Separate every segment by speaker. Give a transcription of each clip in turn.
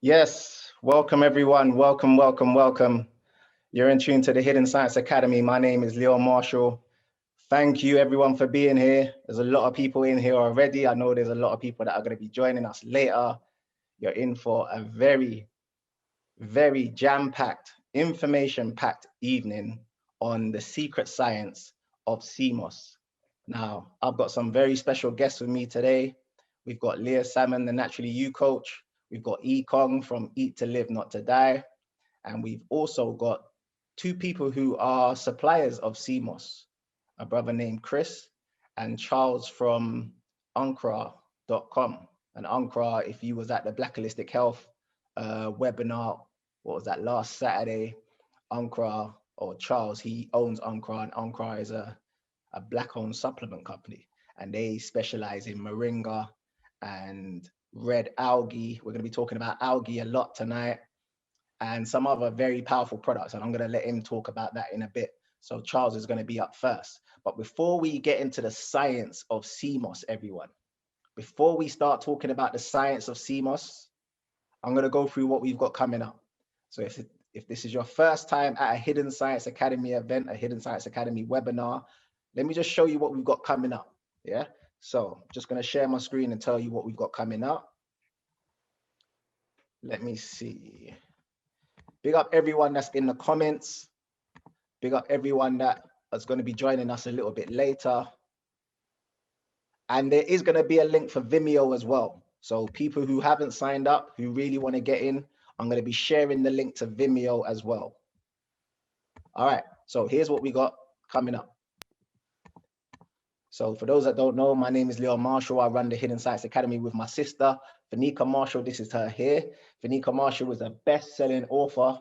Speaker 1: Yes, welcome everyone. Welcome, welcome, welcome. You're in tune to the Hidden Science Academy. My name is Leo Marshall. Thank you everyone for being here. There's a lot of people in here already. I know there's a lot of people that are going to be joining us later. You're in for a very, very jam-packed, information-packed evening on the secret science of CMOS. Now, I've got some very special guests with me today. We've got Leah Salmon, the Naturally You coach. We've got E Kong from Eat to Live, Not to Die. And we've also got two people who are suppliers of CMOS, a brother named Chris and Charles from Uncra.com. And Uncra, if you was at the Black Holistic Health webinar, what was that, last Saturday, Uncra, or Charles, he owns Uncra, and Uncra is a black-owned supplement company. And they specialize in moringa and red algae. We're going to be talking about algae a lot tonight, and some other very powerful products. And I'm going to let him talk about that in a bit. So Charles is going to be up first. But before we get into the science of CMOS, everyone, before we start talking about the science of CMOS, I'm going to go through what we've got coming up. So if this is your first time at a Hidden Science Academy event, a Hidden Science Academy webinar, let me just show you what we've got coming up. Yeah. So I'm just going to share my screen and tell you what we've got coming up. Let me see. Big up everyone that's in the comments. Big up everyone that is going to be joining us a little bit later. And there is going to be a link for Vimeo as well. So people who haven't signed up, who really want to get in, I'm going to be sharing the link to Vimeo as well. All right, so here's what we got coming up. So for those that don't know, my name is Leo Marshall. I run the Hidden Science Academy with my sister, Fanika Marshall. This is her here. Fanika Marshall is a best-selling author.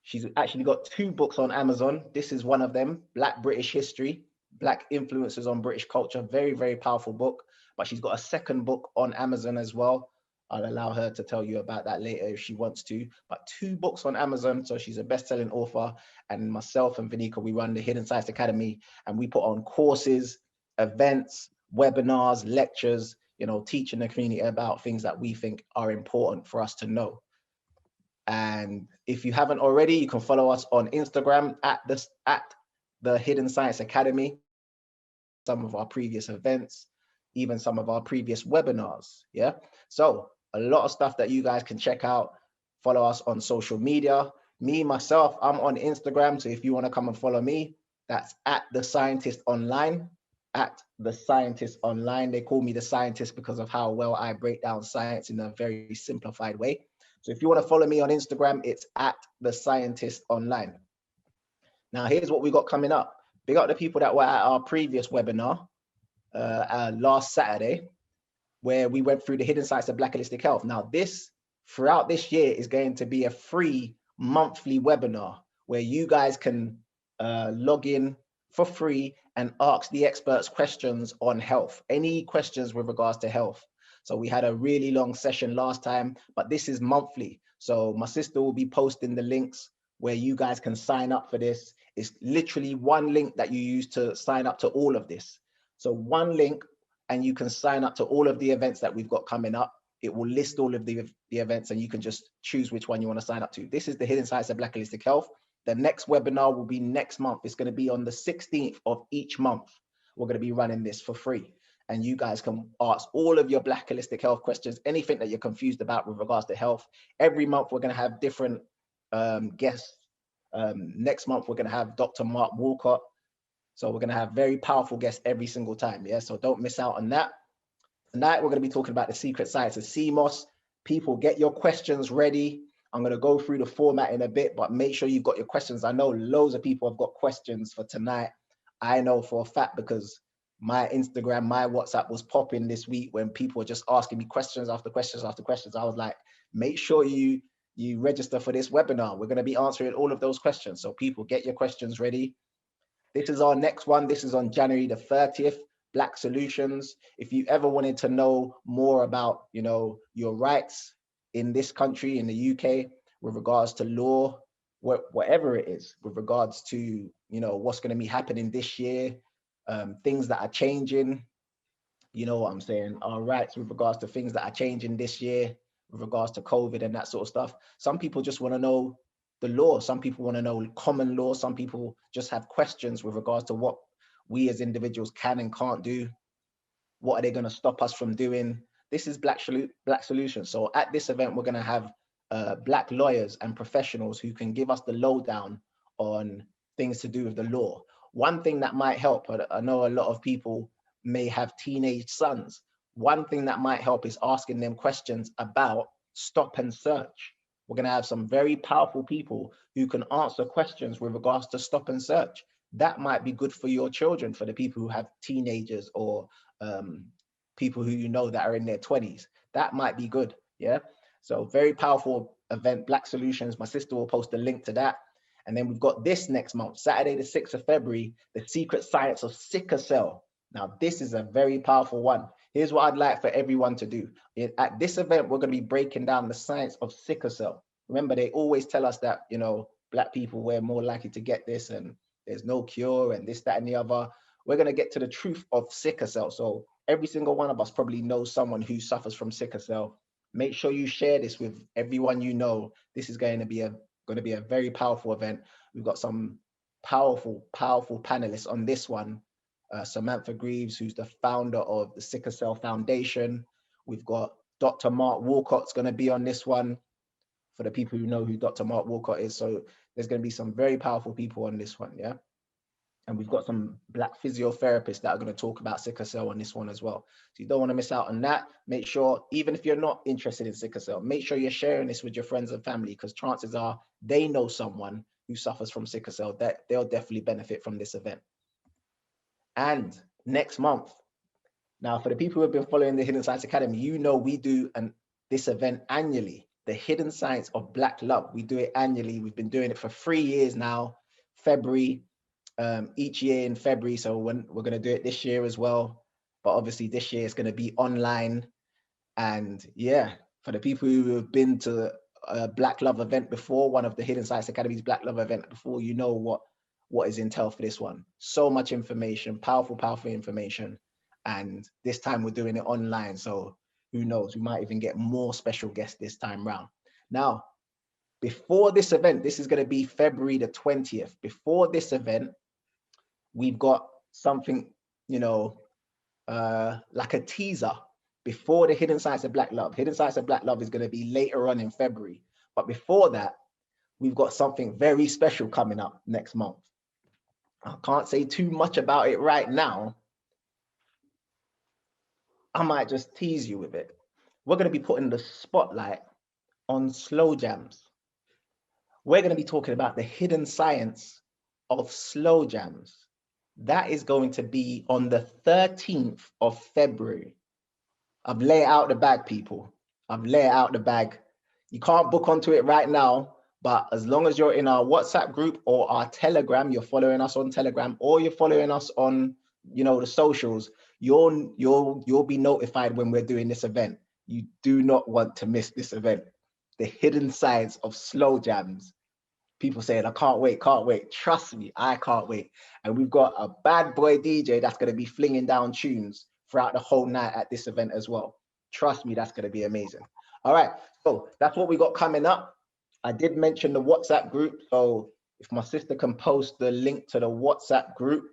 Speaker 1: She's actually got 2 books on Amazon. This is one of them, Black British History, Black Influences on British Culture. Very, very powerful book. But she's got a second book on Amazon as well. I'll allow her to tell you about that later if she wants to. But 2 books on Amazon. So she's a best-selling author. And myself and Vanika, we run the Hidden Science Academy. And we put on courses, events, webinars, lectures, teaching the community about things that we think are important for us to know. And if you haven't already, you can follow us on Instagram at the Hidden Science Academy. Some of our previous events, even some of our previous webinars. Yeah. So a lot of stuff that you guys can check out. Follow us on social media. Me, myself, I'm on Instagram. So if you want to come and follow me, that's at The Scientist Online. At The Scientist Online. They call me The Scientist because of how well I break down science in a very simplified way. So if you want to follow me on Instagram, it's at The Scientist Online. Now, here's what we got coming up. Big up the people that were at our previous webinar last Saturday, where we went through the hidden sites of Black Holistic Health. Now, throughout this year is going to be a free monthly webinar where you guys can log in for free and ask the experts questions on health, any questions with regards to health. So we had a really long session last time, but this is monthly. So my sister will be posting the links where you guys can sign up for this. It's literally one link that you use to sign up to all of this. So one link and you can sign up to all of the events that we've got coming up. It will list all of the events and you can just choose which one you want to sign up to. This is the Hidden Sites of Black Holistic Health. The next webinar will be next month. It's going to be on the 16th of each month. We're going to be running this for free. And you guys can ask all of your Black Holistic Health questions, anything that you're confused about with regards to health. Every month, we're going to have different guests. Next month, we're going to have Dr. Mark Walcott. So we're going to have very powerful guests every single time. Yeah, so don't miss out on that. Tonight, we're going to be talking about the secret science of CMOS. People, get your questions ready. I'm going to go through the format in a bit, but make sure you've got your questions. I know loads of people have got questions for tonight. I know for a fact because my Instagram, my WhatsApp was popping this week when people were just asking me questions after questions after questions. I was like, make sure you register for this webinar. We're going to be answering all of those questions. So people, get your questions ready. This is our next one. This is on January the 30th, Black Solutions. If you ever wanted to know more about, your rights in this country, in the UK, with regards to law, whatever it is, with regards to, what's going to be happening this year, things that are changing, you know what I'm saying, our rights with regards to things that are changing this year, with regards to COVID and that sort of stuff. Some people just want to know the law. Some people want to know common law. Some people just have questions with regards to what we as individuals can and can't do. What are they going to stop us from doing? This is Black Solutions. So at this event, we're going to have Black lawyers and professionals who can give us the lowdown on things to do with the law. One thing that might help, I know a lot of people may have teenage sons. One thing that might help is asking them questions about stop and search. We're going to have some very powerful people who can answer questions with regards to stop and search. That might be good for your children, for the people who have teenagers or people who you know that are in their 20s. That might be good, yeah? So very powerful event, Black Solutions. My sister will post a link to that. And then we've got this next month, Saturday the 6th of February, the secret science of sickle cell. Now, this is a very powerful one. Here's what I'd like for everyone to do. At this event, we're going to be breaking down the science of sickle cell. Remember, they always tell us that, you know, Black people, we're more likely to get this and there's no cure and this, that, and the other. We're going to get to the truth of sickle cell. So every single one of us probably knows someone who suffers from sickle cell. Make sure you share this with everyone you know. This is going to be a very powerful event. We've got some powerful panelists on this one. Samantha Greaves, who's the founder of the Sickle Cell Foundation. We've got Dr. Mark Walcott's going to be on this one, for the people who know who Dr. Mark Walcott is. So there's going to be some very powerful people on this one, yeah? And we've got some Black physiotherapists that are going to talk about sickle cell on this one as well. So you don't want to miss out on that. Make sure, even if you're not interested in sickle cell, make sure you're sharing this with your friends and family, because chances are they know someone who suffers from sickle cell, that they'll definitely benefit from this event. And next month, now for the people who have been following the Hidden Science Academy, you know we do this event annually, the Hidden Science of Black Love. We do it annually. We've been doing it for 3 years now, February, each year in February. So we're going to do it this year as well. But obviously this year it's going to be online. And yeah, for the people who have been to a Black Love event before, one of the Hidden Science Academy's Black Love event before, you know what is entailed for this one. So much information, powerful information. And this time we're doing it online. So who knows, we might even get more special guests this time round. Now, before this event, this is going to be February the 20th. Before this event, we've got something, you know, like a teaser before the Hidden Science of Black Love. Hidden Science of Black Love is going to be later on in February. But before that, we've got something very special coming up next month. I can't say too much about it right now. I might just tease you with it. We're going to be putting the spotlight on slow jams. We're going to be talking about the hidden science of slow jams. That is going to be on the 13th of February. I've laid out the bag, people. I've laid out the bag. You can't book onto it right now, but as long as you're in our WhatsApp group or our Telegram, you're following us on Telegram, or you're following us on, you know, the socials, you'll be notified when we're doing this event. You do not want to miss this event. The hidden science of slow jams. People saying, I can't wait, can't wait. Trust me, I can't wait. And we've got a bad boy DJ that's going to be flinging down tunes throughout the whole night at this event as well. Trust me, that's going to be amazing. All right, so that's what we got coming up. I did mention the WhatsApp group. So if my sister can post the link to the WhatsApp group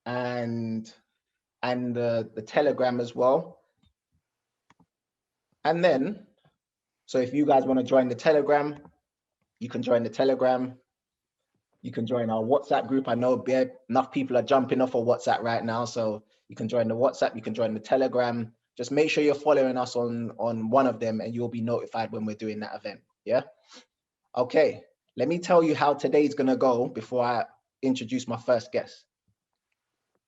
Speaker 1: and the Telegram as well. And then, so if you guys want to join the Telegram, you can join the Telegram. You can join our WhatsApp group. I know enough people are jumping off of WhatsApp right now. So you can join the WhatsApp, you can join the Telegram. Just make sure you're following us on one of them and you'll be notified when we're doing that event, yeah? Okay, let me tell you how today's gonna go before I introduce my first guest.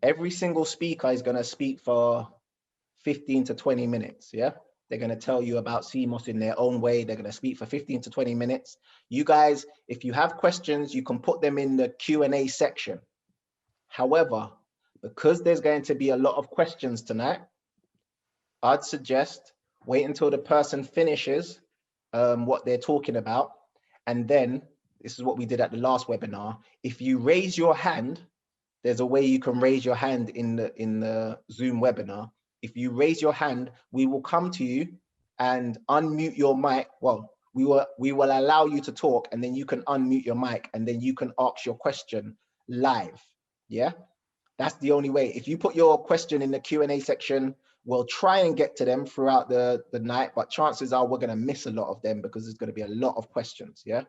Speaker 1: Every single speaker is gonna speak for 15 to 20 minutes, yeah? They're going to tell you about CMOS in their own way. They're going to speak for 15 to 20 minutes. You guys, if you have questions, you can put them in the Q&A section. However, because there's going to be a lot of questions tonight, I'd suggest wait until the person finishes what they're talking about. And then, this is what we did at the last webinar. If you raise your hand, there's a way you can raise your hand in the Zoom webinar. If you raise your hand, we will come to you and unmute your mic. Well, we will allow you to talk, and then you can unmute your mic, and then you can ask your question live. Yeah, that's the only way. If you put your question in the Q&A section, we'll try and get to them throughout the night, but chances are we're going to miss a lot of them because there's going to be a lot of questions. Yeah.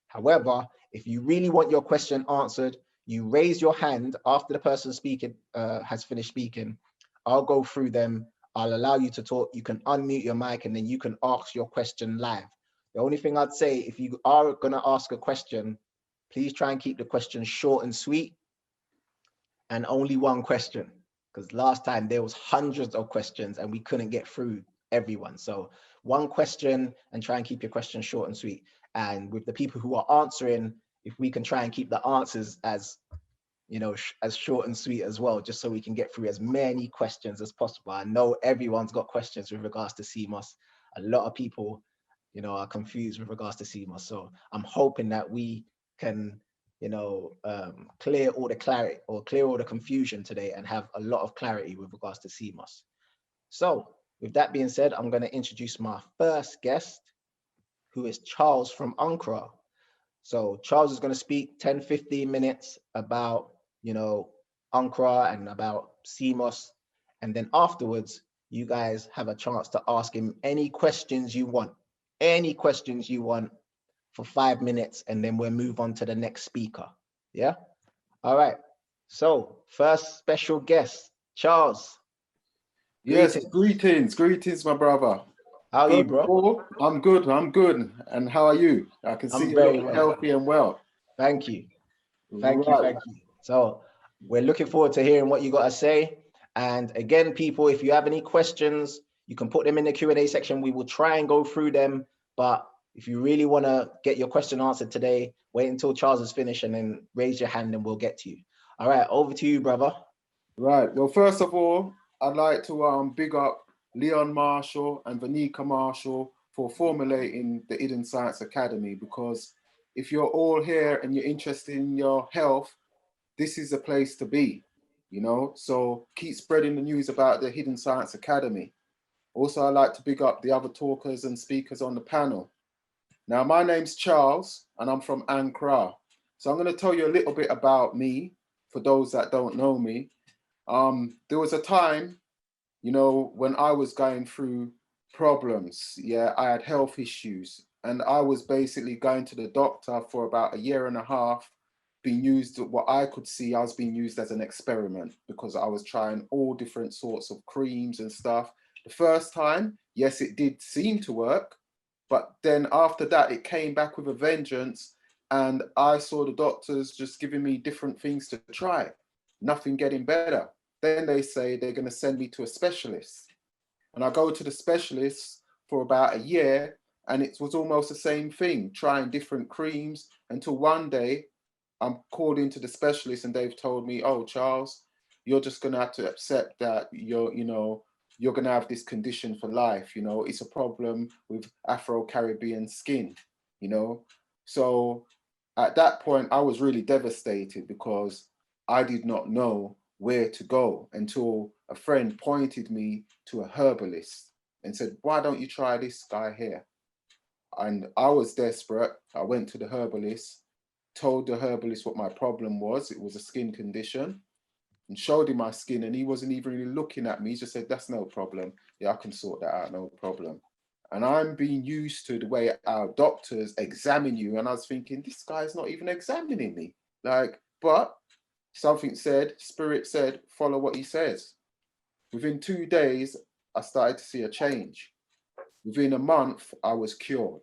Speaker 1: However, if you really want your question answered, you raise your hand after the person speaking has finished speaking. I'll go through them. I'll allow you to talk. You can unmute your mic, and then you can ask your question live. The only thing I'd say, if you are going to ask a question, please try and keep the question short and sweet, and only one question, because last time there was hundreds of questions and we couldn't get through everyone. So one question, and try and keep your question short and sweet. And with the people who are answering, if we can try and keep the answers as, you know, as short and sweet as well, just so we can get through as many questions as possible. I know everyone's got questions with regards to CMOS. A lot of people, you know, are confused with regards to CMOS. So I'm hoping that we can, you know, clear all the clarity or clear all the confusion today and have a lot of clarity with regards to CMOS. So with that being said, I'm going to introduce my first guest, who is Charles from UNCRA. So Charles is going to speak 10-15 minutes about, you know, UNCRA and about CMOS. And then afterwards, you guys have a chance to ask him any questions you want, for 5 minutes, and then we'll move on to the next speaker. Yeah. All right. So first special guest, Charles.
Speaker 2: Yes, greetings, my brother.
Speaker 1: How are you, bro?
Speaker 2: I'm good. And how are you? I can see you're looking healthy and well.
Speaker 1: Thank you. Thank you. So we're looking forward to hearing what you got to say. And again, people, if you have any questions, you can put them in the Q&A section. We will try and go through them. But if you really want to get your question answered today, wait until Charles is finished and then raise your hand and we'll get to you. All right, over to you, brother.
Speaker 2: Right. Well, first of all, I'd like to big up Leon Marshall and Vanika Marshall for formulating the Hidden Science Academy, because if you're all here and you're interested in your health, this is a place to be, you know, so keep spreading the news about the Hidden Science Academy. Also, I'd like to big up the other talkers and speakers on the panel. Now, my name's Charles and I'm from Accra. So I'm going to tell you a little bit about me for those that don't know me. There was a time, you know, when I was going through problems. Yeah, I had health issues and I was basically going to the doctor for about 1.5 years, being used, what I could see, I was being used as an experiment because I was trying all different sorts of creams and stuff. The first time, yes, it did seem to work, but then after that, it came back with a vengeance, and I saw the doctors just giving me different things to try, nothing getting better. Then they say they're going to send me to a specialist. And I go to the specialist for about 1 year, and it was almost the same thing, trying different creams, until one day I'm called into the specialist and they've told me, oh, Charles, you're just going to have to accept that you're going to have this condition for life. You know, it's a problem with Afro-Caribbean skin, you know. So at that point, I was really devastated because I did not know where to go until a friend pointed me to a herbalist and said, why don't you try this guy here? And I was desperate. I went to the herbalist, told the herbalist what my problem was. It was a skin condition, and showed him my skin, and he wasn't even really looking at me. He just said, that's no problem. Yeah, I can sort that out, no problem. And I'm being used to the way our doctors examine you. And I was thinking, this guy's not even examining me. Like, but something said, spirit said, follow what he says. Within 2 days, I started to see a change. Within a month, I was cured.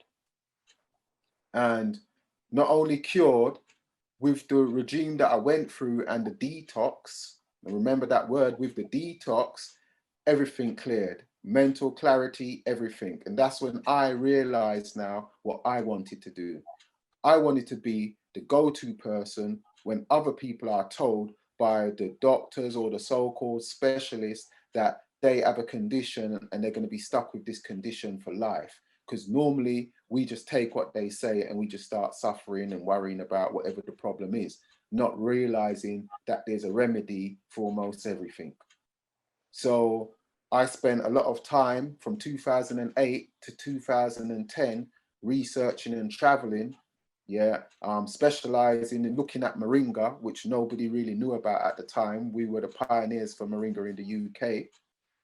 Speaker 2: And not only cured, with the regime that I went through and the detox, and remember that word, with the detox, everything cleared, mental clarity, everything. And that's when I realized now what I wanted to do. I wanted to be the go-to person when other people are told by the doctors or the so-called specialists that they have a condition and they're going to be stuck with this condition for life. Because normally we just take what they say and we just start suffering and worrying about whatever the problem is, not realizing that there's a remedy for almost everything. So I spent a lot of time from 2008 to 2010 researching and traveling, specializing in looking at moringa, which nobody really knew about at the time. We were the pioneers for moringa in the UK,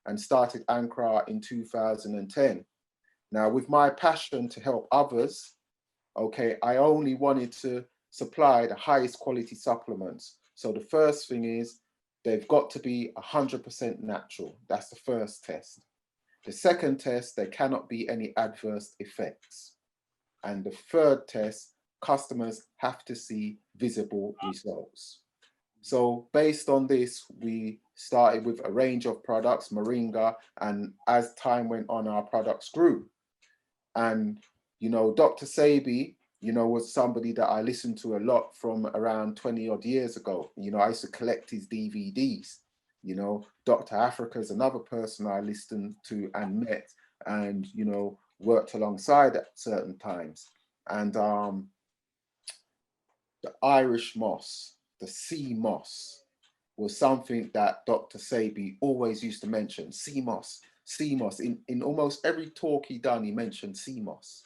Speaker 2: and started Ankara in 2010. Now, with my passion to help others, okay, I only wanted to supply the highest quality supplements. So the first thing is they've got to be 100% natural. That's the first test. The second test, there cannot be any adverse effects. And the third test, customers have to see visible results. So based on this, we started with a range of products, moringa, and as time went on, our products grew. And, you know, Dr. Sebi, you know, was somebody that I listened to a lot from around 20 odd years ago. You know, I used to collect his DVDs. You know, Dr. Africa is another person I listened to and met and, you know, worked alongside at certain times. And the Irish moss, the sea moss, was something that Dr. Sebi always used to mention. Sea moss, sea moss. In almost every talk he done, he mentioned sea moss.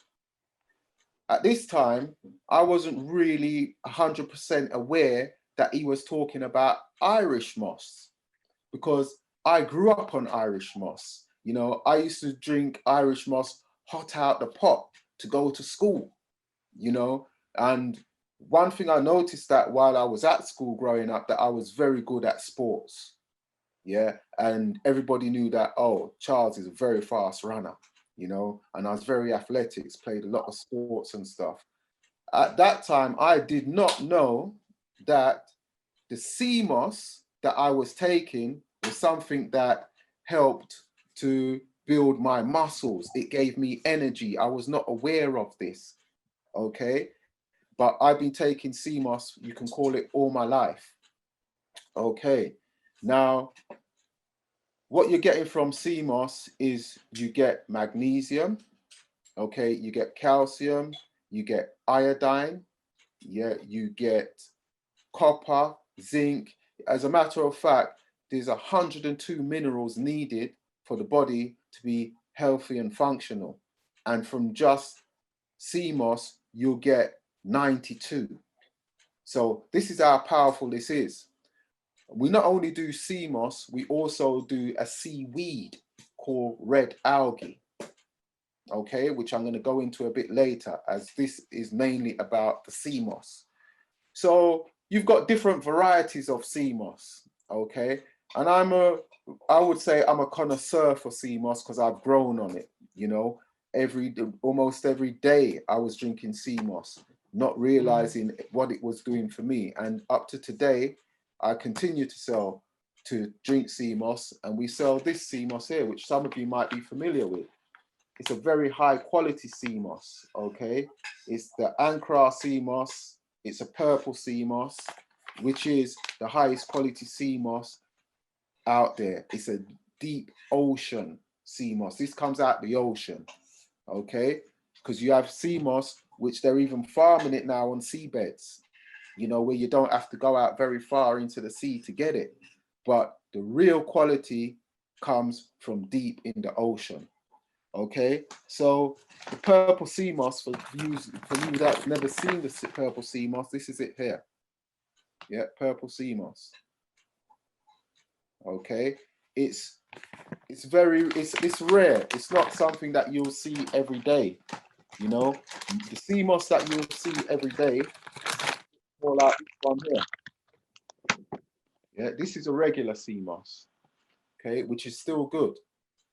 Speaker 2: At this time, I wasn't really 100% aware that he was talking about Irish moss, because I grew up on Irish moss. You know, I used to drink Irish moss hot out the pot to go to school, you know. And one thing I noticed that while I was at school growing up, that I was very good at sports. Yeah. And everybody knew that, oh, Charles is a very fast runner, you know, and I was very athletic, played a lot of sports and stuff. At that time, I did not know that the sea moss that I was taking was something that helped to build my muscles. It gave me energy. I was not aware of this, okay? But I've been taking sea moss, you can call it, all my life. Okay, now, what you're getting from sea moss is you get magnesium, okay, you get calcium, you get iodine, yeah, you get copper, zinc. As a matter of fact, there's 102 minerals needed for the body to be healthy and functional. And from just sea moss, you'll get 92. So this is how powerful this is. We not only do sea moss, we also do a seaweed called red algae, okay, which I'm going to go into a bit later, as this is mainly about the sea moss. So you've got different varieties of sea moss, okay, and I would say I'm a connoisseur for sea moss because I've grown on it. You know, almost every day I was drinking sea moss, not realizing what it was doing for me. And up to today, I continue to drink sea moss, and we sell this sea moss here, which some of you might be familiar with. It's a very high quality sea moss, okay? It's the Ankara sea moss. It's a purple sea moss, which is the highest quality sea moss out there. It's a deep ocean sea moss. This comes out the ocean, okay? Because you have sea moss, which they're even farming it now on seabeds, you know, where you don't have to go out very far into the sea to get it. But the real quality comes from deep in the ocean. Okay, so the purple sea moss, for you that's never seen the purple sea moss, this is it here. Yeah, purple sea moss. Okay, it's rare. It's not something that you'll see every day. You know, the sea moss that you'll see every day, more like this one here. Yeah, this is a regular sea moss. Okay, which is still good.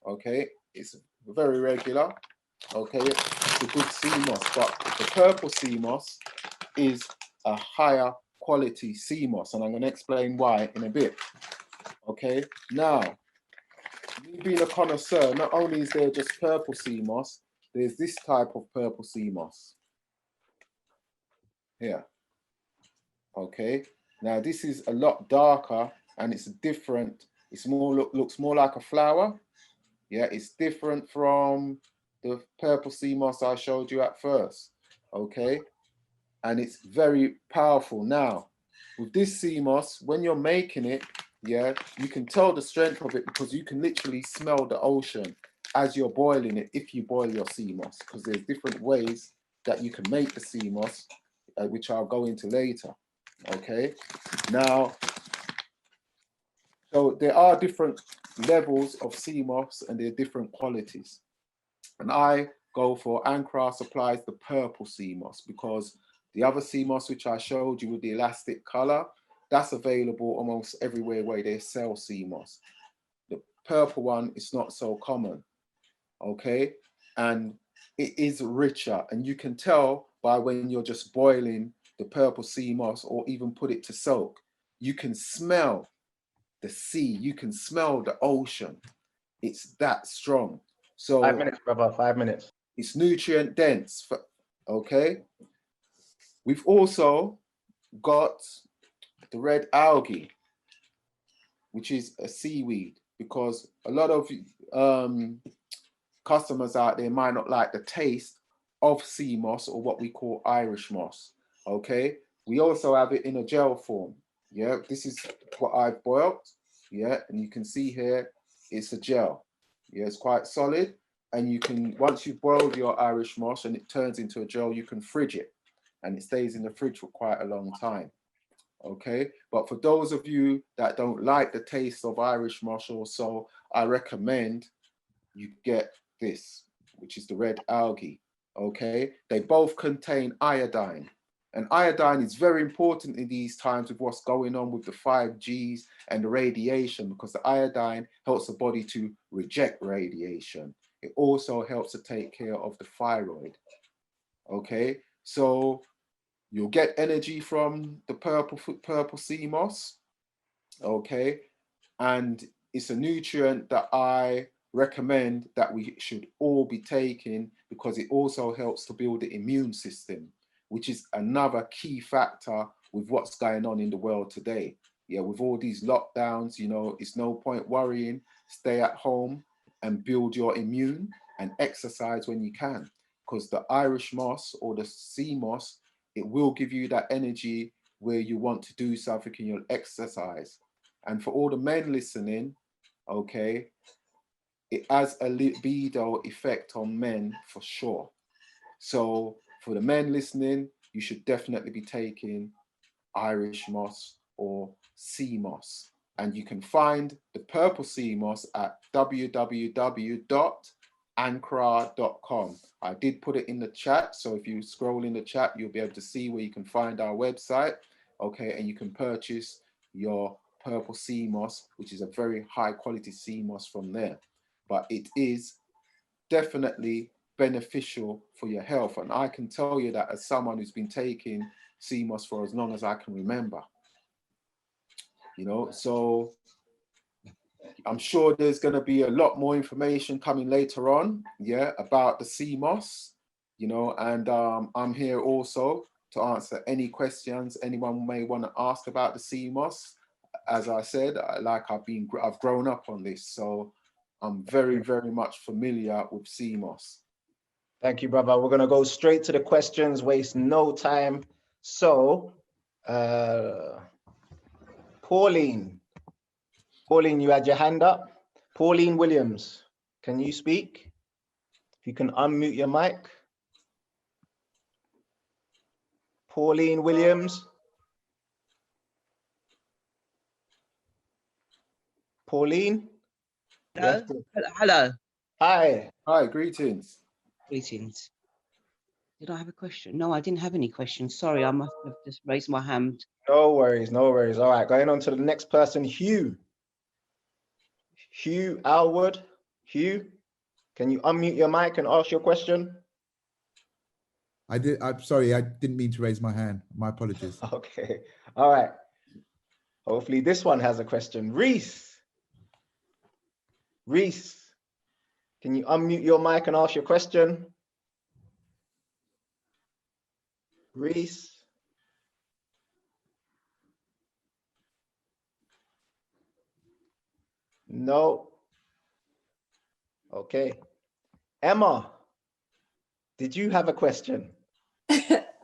Speaker 2: Okay, it's very regular. Okay, it's a good sea moss, but the purple sea moss is a higher quality sea moss, and I'm going to explain why in a bit. Okay, now, me being a connoisseur, not only is there just purple sea moss, there's this type of purple sea moss here. Okay, now this is a lot darker, and it's different. It's more looks more like a flower. Yeah, it's different from the purple sea moss I showed you at first, okay? And it's very powerful. Now, with this sea moss, when you're making it, yeah, you can tell the strength of it because you can literally smell the ocean as you're boiling it, if you boil your sea moss, because there's different ways that you can make the sea moss, which I'll go into later. Okay, now, so there are different levels of sea moss and there are different qualities. And I go for Ankara supplies the purple sea moss because the other sea moss, which I showed you with the elastic color, that's available almost everywhere where they sell sea moss. The purple one is not so common, okay? And it is richer, and you can tell by when you're just boiling the purple sea moss or even put it to soak, you can smell the sea, you can smell the ocean. It's that strong. So
Speaker 1: 5 minutes, brother, 5 minutes.
Speaker 2: it's nutrient dense, okay? We've also got the red algae, which is a seaweed, because a lot of customers out there might not like the taste of sea moss or what we call Irish moss, okay? We also have it in a gel form, yeah? This is what I've boiled, yeah? And you can see here, it's a gel. Yeah, it's quite solid. And you can, once you've boiled your Irish moss and it turns into a gel, you can fridge it and it stays in the fridge for quite a long time. Okay, but for those of you that don't like the taste of Irish moss or so, I recommend you get this, which is the red algae. Okay, they both contain iodine. And iodine is very important in these times with what's going on with the 5Gs and the radiation, because the iodine helps the body to reject radiation. It also helps to take care of the thyroid. Okay, so you'll get energy from the purple sea moss. Okay, and it's a nutrient that I recommend that we should all be taking because it also helps to build the immune system, which is another key factor with what's going on in the world today. Yeah, with all these lockdowns, you know, it's no point worrying. Stay at home and build your immune and exercise when you can, because the Irish moss or the sea moss, it will give you that energy where you want to do something and you'll exercise. And for all the men listening, okay, it has a libido effect on men for sure. So for the men listening, you should definitely be taking Irish moss or sea moss. And you can find the purple sea moss at www.ankara.com. I did put it in the chat, so if you scroll in the chat, you'll be able to see where you can find our website, okay, and you can purchase your purple sea moss, which is a very high quality sea moss from there. But it is definitely beneficial for your health. And I can tell you that as someone who's been taking sea moss for as long as I can remember, you know, so I'm sure there's going to be a lot more information coming later on, yeah, about the sea moss, you know, and I'm here also to answer any questions anyone may want to ask about the sea moss. As I said, I've grown up on this, so I'm very, very much familiar with sea moss.
Speaker 1: Thank you, brother. We're going to go straight to the questions, waste no time. So, Pauline, you had your hand up. Pauline Williams, can you speak? If you can unmute your mic. Pauline Williams. Pauline?
Speaker 3: Hello. Hello.
Speaker 1: Hi.
Speaker 2: Hi, greetings.
Speaker 3: Greetings. Did I have a question? No, I didn't have any questions. Sorry, I must have just raised my hand.
Speaker 1: No worries, no worries. All right, going on to the next person, Hugh. Hugh Alwood. Hugh, can you unmute your mic and ask your question?
Speaker 4: I'm sorry, I didn't mean to raise my hand. My apologies.
Speaker 1: Okay, all right. Hopefully this one has a question. Reese, can you unmute your mic and ask your question? Reese. No. Okay. Emma, did you have a question?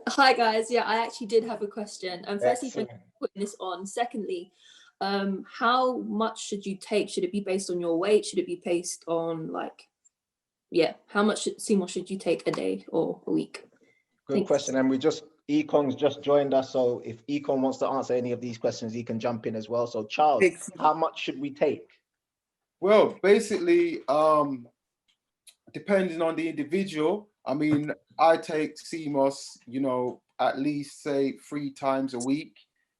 Speaker 5: Hi guys, yeah, I actually did have a question. And firstly, thank
Speaker 1: Excellent.
Speaker 5: you for putting this on. Secondly, how much should you take? Should it be based on your weight? Should it be based on like, yeah, how much CMOS should you take a day or a week?
Speaker 1: Good
Speaker 5: Thanks.
Speaker 1: question. And Econ's just joined us. So if Econ wants to answer any of these questions, he can jump in as well. So Charles, how much should we take?
Speaker 2: Well, basically, depending on the individual, I mean, I take CMOS, you know, at least say 3 times a week.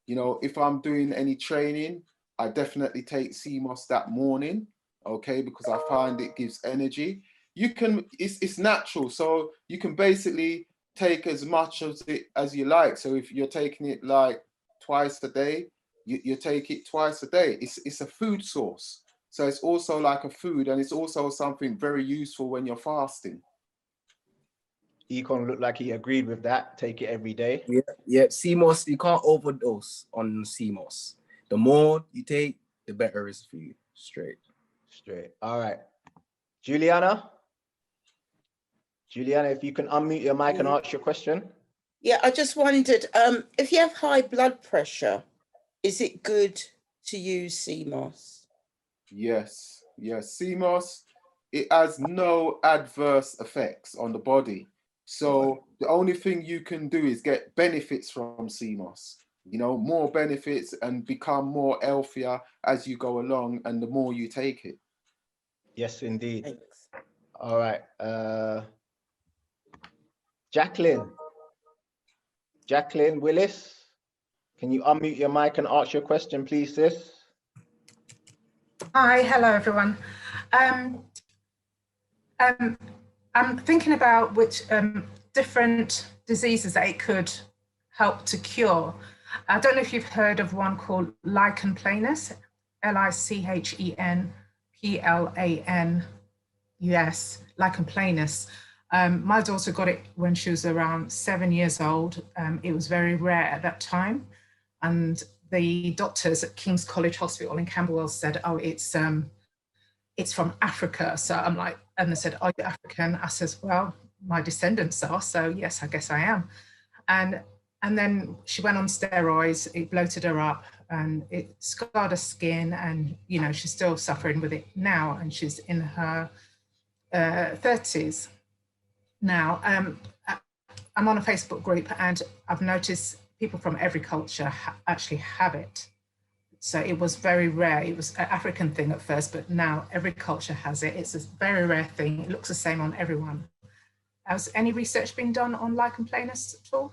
Speaker 2: You know, if I'm doing any training, I definitely take CMOS that morning, okay, because I find it gives energy. You can, it's natural, so you can basically take as much of it as you like. So if you're taking it like twice a day, you take it twice a day. It's a food source. So it's also like a food, and it's also something very useful when you're fasting.
Speaker 1: Econ looked like he agreed with that. Take it every day.
Speaker 6: Yeah. CMOS, you can't overdose on CMOS. The more you take, the better it's for you. Straight.
Speaker 1: All right. Juliana, if you can unmute your mic and ask your question.
Speaker 7: Yeah, I just wondered, if you have high blood pressure, is it good to use CMOS?
Speaker 2: Yes. CMOS, it has no adverse effects on the body. So the only thing you can do is get benefits from CMOS, you know, more benefits, and become more healthier as you go along and the more you take it.
Speaker 1: Yes, indeed.
Speaker 7: Thanks.
Speaker 1: All right. Jacqueline Willis, can you unmute your mic and ask your question, please, sis?
Speaker 8: Hi, hello everyone. I'm thinking about which different diseases that it could help to cure. I don't know if you've heard of one called lichen planus, LICHENPLANUS, lichen planus. My daughter got it when she was around 7 years old. It was very rare at that time. And the doctors at King's College Hospital in Camberwell said, oh, it's from Africa. So I'm like, and they said, are you African? I says, well, my descendants are, so yes, I guess I am. And then she went on steroids, it bloated her up and it scarred her skin, and you know, she's still suffering with it now, and she's in her 30s now. I'm on a Facebook group and I've noticed people from every culture actually have it. So it was very rare. It was an African thing at first, but now every culture has it. It's a very rare thing. It looks the same on everyone. Has any research been done on lichen planus at all?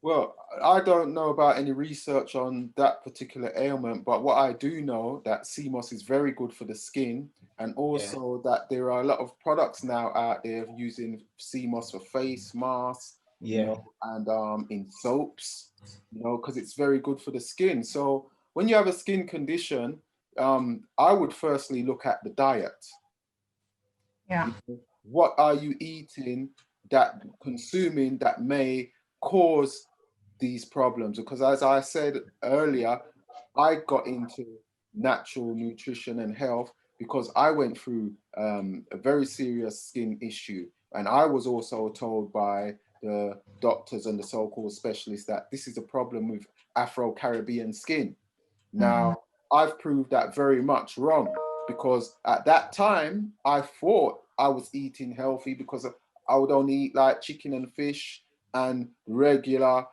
Speaker 2: Well, I don't know about any research on that particular ailment, but what I do know that CMOS is very good for the skin, and also that there are a lot of products now out there using CMOS for face masks, you know, and in soaps, you know, because it's very good for the skin. So when you have a skin condition, I would firstly look at the diet.
Speaker 8: Yeah.
Speaker 2: What are you eating, that consuming, that may cause these problems? Because as I said earlier, I got into natural nutrition and health because I went through a very serious skin issue, and I was also told by the doctors and the so-called specialists that this is a problem with Afro-Caribbean skin. Now, I've proved that very much wrong, because at that time I thought I was eating healthy because I would only eat like chicken and fish and regular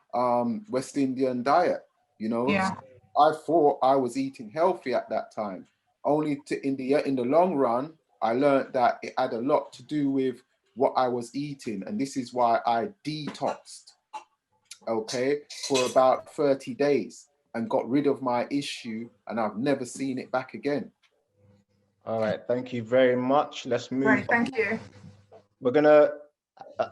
Speaker 2: West Indian diet, you know.
Speaker 8: Yeah.
Speaker 2: So I thought I was eating healthy at that time. Only to in the long run, I learned that it had a lot to do with what I was eating, and this is why I detoxed, okay, for about 30 days and got rid of my issue, and I've never seen it back again.
Speaker 1: All right, thank you very much. Let's move.
Speaker 8: Right, thank you.
Speaker 1: We're gonna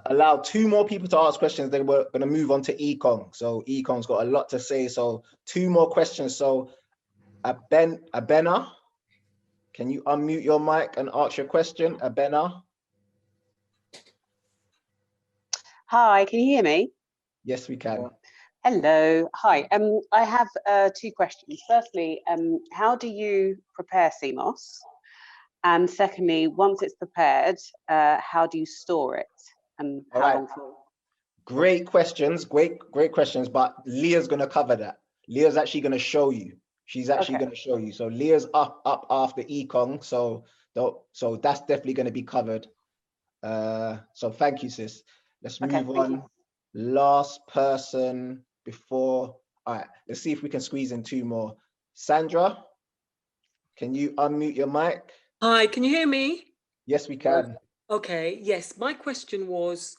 Speaker 1: allow 2 more people to ask questions, then we're gonna move on to Econ. So Econ's got a lot to say, so 2 more questions. So Abena, can you unmute your mic and ask your question, Abena?
Speaker 9: Hi, can you hear me?
Speaker 1: Yes, we can.
Speaker 9: Hello, hi. I have 2 questions. Firstly, how do you prepare CMOS? And secondly, once it's prepared, how do you store it, and how long for?
Speaker 1: Great questions, great questions, but Leah's gonna cover that. Leah's actually going to show you. She's actually
Speaker 9: Okay.
Speaker 1: going to show you. So Leah's up after Ekong. So that's definitely going to be covered. So thank you, sis. Let's
Speaker 9: Okay,
Speaker 1: move
Speaker 9: thank you.
Speaker 1: on. Last person before. All right, let's see if we can squeeze in 2 more. Sandra, can you unmute your mic?
Speaker 10: Hi, can you hear me?
Speaker 1: Yes, we can.
Speaker 10: Okay, yes. My question was,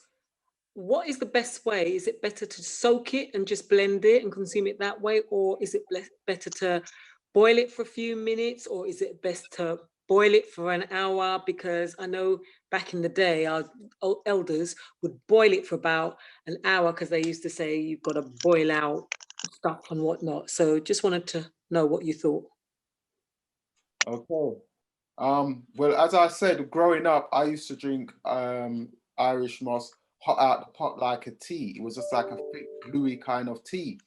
Speaker 10: what is the best way? Is it better to soak it and just blend it and consume it that way? Or is it better to boil it for a few minutes? Or is it best to boil it for an hour? Because I know back in the day, our elders would boil it for about an hour because they used to say you've got to boil out stuff and whatnot. So just wanted to know what you thought.
Speaker 2: Okay. Well, as I said, growing up, I used to drink Irish moss hot out the pot like a tea. It was just like a thick, gluey kind of tea.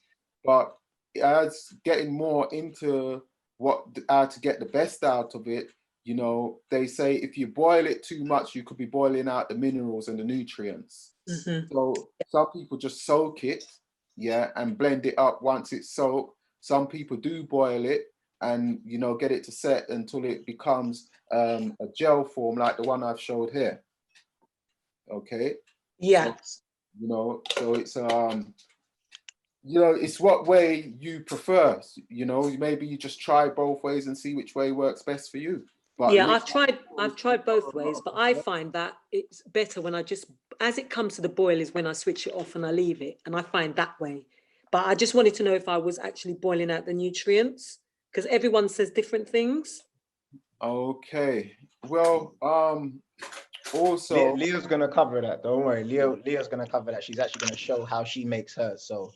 Speaker 2: But as getting more into how to get the best out of it, you know, they say if you boil it too much, you could be boiling out the minerals and the nutrients. So some people just soak it, yeah, and blend it up once it's soaked. Some people do boil it and, you know, get it to set until it becomes a gel form like the one I've showed here. Okay.
Speaker 10: Yeah.
Speaker 2: So, you know, so it's you know, it's what way you prefer. You know, maybe you just try both ways and see which way works best for you. But
Speaker 10: yeah, I've tried both ways, but I find that it's better when I just, as it comes to the boil, is when I switch it off and I leave it, and I find that way. But I just wanted to know if I was actually boiling out the nutrients, because everyone says different things.
Speaker 2: Okay. Well, also
Speaker 1: Leah's gonna cover that. Don't worry, Leah's gonna cover that. She's actually gonna show how she makes hers. So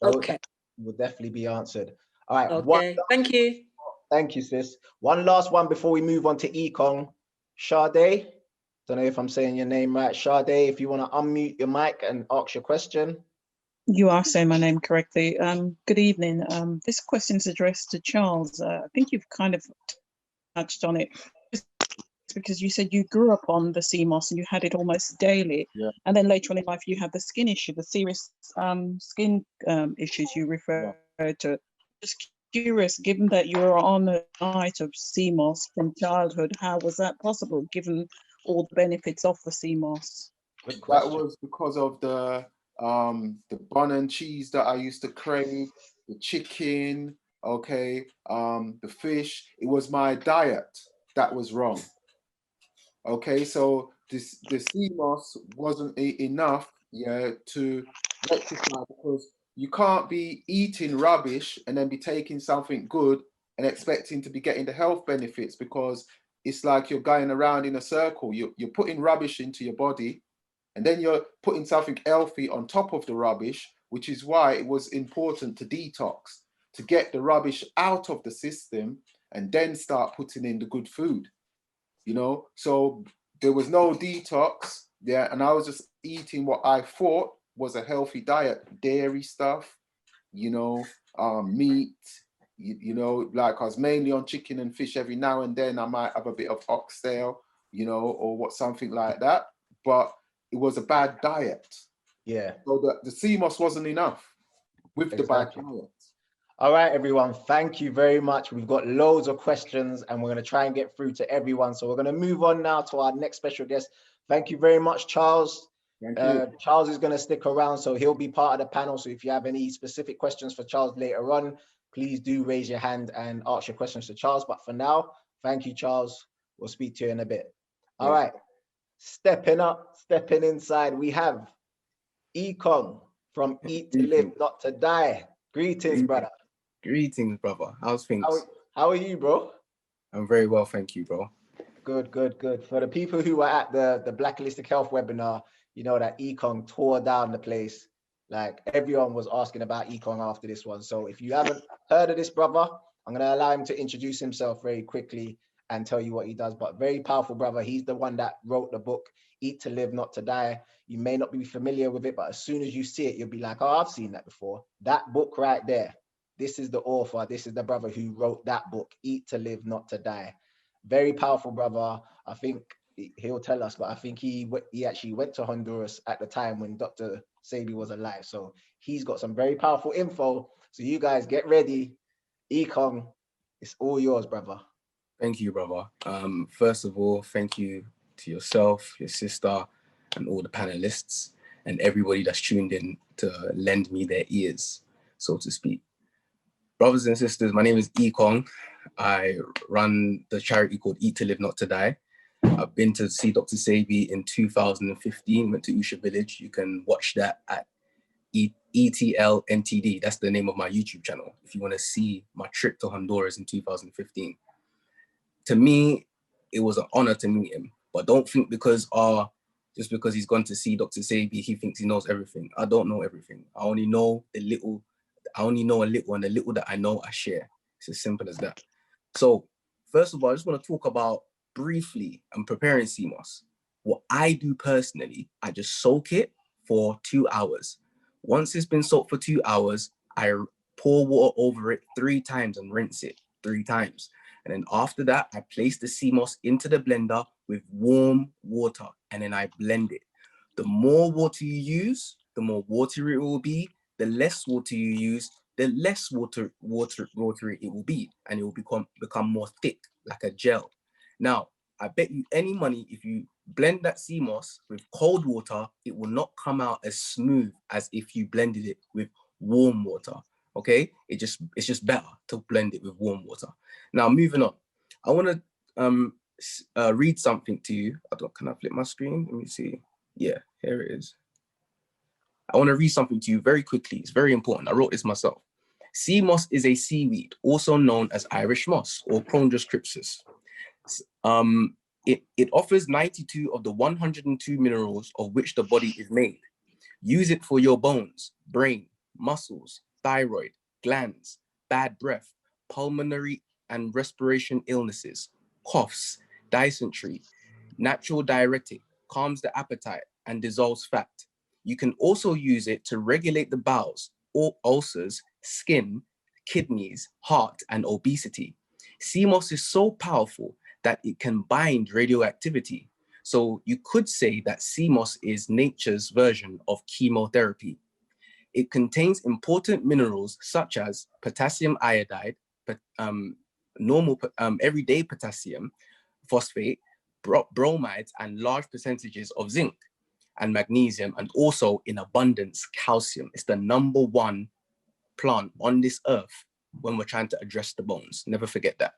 Speaker 10: Okay.
Speaker 1: will definitely be answered. All right.
Speaker 10: Okay. Thank you.
Speaker 1: Thank you, sis. One last one before we move on to Ekong. Sade, don't know if I'm saying your name right. Sade, if you want to unmute your mic and ask your question.
Speaker 11: You are saying my name correctly. Good evening. This question is addressed to Charles. I think you've kind of touched on it, because you said you grew up on the sea moss and you had it almost daily.
Speaker 2: Yeah.
Speaker 11: And then later on in life, you had the skin issue, the serious skin issues you referred to. Just curious, given that you were on a diet of sea moss from childhood, how was that possible, given all the benefits of the sea moss?
Speaker 2: That was because of the bun and cheese that I used to crave, the chicken, okay, the fish. It was my diet that was wrong. Okay, so the sea moss wasn't enough, yeah, to rectify, because you can't be eating rubbish and then be taking something good and expecting to be getting the health benefits, because it's like you're going around in a circle. You're putting rubbish into your body, and then you're putting something healthy on top of the rubbish, which is why it was important to detox, to get the rubbish out of the system and then start putting in the good food. You know, so there was no detox, yeah, and I was just eating what I thought was a healthy diet, dairy stuff, you know, meat, you know, like I was mainly on chicken and fish. Every now and then I might have a bit of oxtail, you know, or something like that, but it was a bad diet.
Speaker 1: Yeah.
Speaker 2: So the sea moss wasn't enough with the bad diet.
Speaker 1: All right, everyone, thank you very much. We've got loads of questions and we're going to try and get through to everyone. So we're going to move on now to our next special guest. Thank you very much, Charles.
Speaker 2: Thank you.
Speaker 1: Charles is going to stick around, so he'll be part of the panel. So if you have any specific questions for Charles later on, please do raise your hand and ask your questions to Charles. But for now, thank you, Charles. We'll speak to you in a bit. All right, stepping up, stepping inside, we have Ekong from Eat to Live, Not to Die. Greetings, brother.
Speaker 6: Greetings, brother. How's things?
Speaker 1: How are you, bro?
Speaker 6: I'm very well, thank you, bro.
Speaker 1: Good, good, good. For the people who were at the Black Holistic Health webinar, you know that Ekong tore down the place. Like, everyone was asking about Ekong after this one. So if you haven't heard of this brother, I'm going to allow him to introduce himself very quickly and tell you what he does. But very powerful brother. He's the one that wrote the book, Eat to Live, Not to Die. You may not be familiar with it, but as soon as you see it, you'll be like, oh, I've seen that before. That book right there. This is the author. This is the brother who wrote that book, Eat to Live, Not to Die. Very powerful brother. I think he'll tell us, but I think he actually went to Honduras at the time when Dr. Sebi was alive. So he's got some very powerful info. So you guys get ready. Econ, it's all yours, brother.
Speaker 6: Thank you, brother. First of all, thank you to yourself, your sister, and all the panelists, and everybody that's tuned in to lend me their ears, so to speak. Brothers and sisters, my name is Ekong. I run the charity called Eat to Live, Not to Die. I've been to see Dr. Sebi in 2015, went to Usha Village. You can watch that at ETL NTD. That's the name of my YouTube channel, if you want to see my trip to Honduras in 2015. To me, it was an honor to meet him. But don't think just because he's gone to see Dr. Sebi, he thinks he knows everything. I don't know everything. I only know a little, and the little that I know, I share. It's as simple as that. So first of all, I just want to talk about briefly, I'm preparing CMOS. What I do personally, I just soak it for 2 hours. Once it's been soaked for 2 hours, I pour water over it 3 times and rinse it 3 times. And then after that, I place the CMOS into the blender with warm water, and then I blend it. The more water you use, the more watery it will be. The less water you use, the less watery it will be, and it will become more thick, like a gel. Now, I bet you any money, if you blend that CMOS with cold water, it will not come out as smooth as if you blended it with warm water. Okay, it's just better to blend it with warm water. Now, moving on, I want to read something to you. Can I flip my screen? Let me see. Yeah, here it is. I want to read something to you very quickly. It's very important. I wrote this myself. Sea moss is a seaweed, also known as Irish moss or Chondrus Crispus. It offers 92 of the 102 minerals of which the body is made. Use it for your bones, brain, muscles, thyroid, glands, bad breath, pulmonary and respiration illnesses, coughs, dysentery, natural diuretic, calms the appetite and dissolves fat. You can also use it to regulate the bowels, or ulcers, skin, kidneys, heart, and obesity. Sea moss is so powerful that it can bind radioactivity. So you could say that sea moss is nature's version of chemotherapy. It contains important minerals such as potassium iodide, everyday potassium, phosphate, bromides, and large percentages of zinc and magnesium, and also in abundance calcium. It's the #1 plant on this earth when we're trying to address the bones. Never forget that.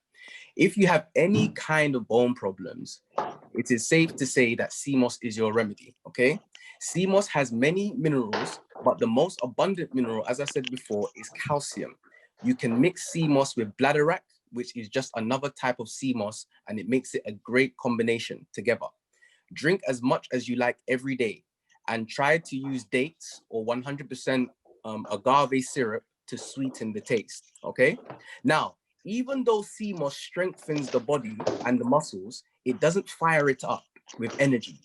Speaker 6: If you have any kind of bone problems, it is safe to say that sea moss is your remedy, okay? Sea moss has many minerals, but the most abundant mineral, as I said before, is calcium. You can mix sea moss with bladderwrack, which is just another type of sea moss, and it makes it a great combination together. Drink as much as you like every day, and try to use dates or 100% agave syrup to sweeten the taste, okay? Now, even though sea moss strengthens the body and the muscles, it doesn't fire it up with energy.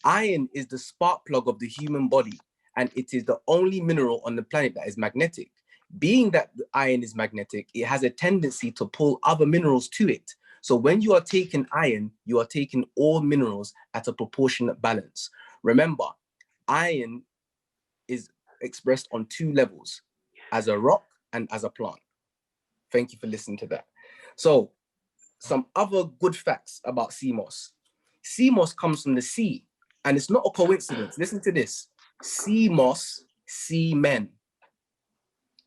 Speaker 6: Iron is the spark plug of the human body, and it is the only mineral on the planet that is magnetic. Being that the iron is magnetic, it has a tendency to pull other minerals to it. So when you are taking iron, you are taking all minerals at a proportionate balance. Remember, iron is expressed on 2 levels, as a rock and as a plant. Thank you for listening to that. So some other good facts about sea moss. Sea moss comes from the sea, and it's not a coincidence. Listen to this. Sea moss, seamen.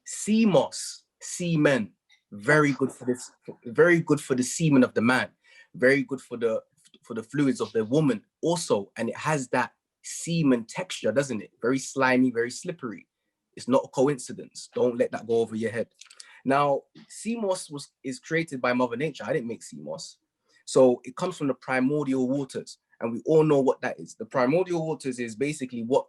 Speaker 6: Sea moss, seamen. Very good for this, very good for the semen of the man, very good for the fluids of the woman also. And it has that semen texture, doesn't it? Very slimy, very slippery. It's not a coincidence. Don't let that go over your head. Now, sea moss is created by Mother Nature. I didn't make sea moss. So it comes from the primordial waters, and we all know what that is. The primordial waters is basically what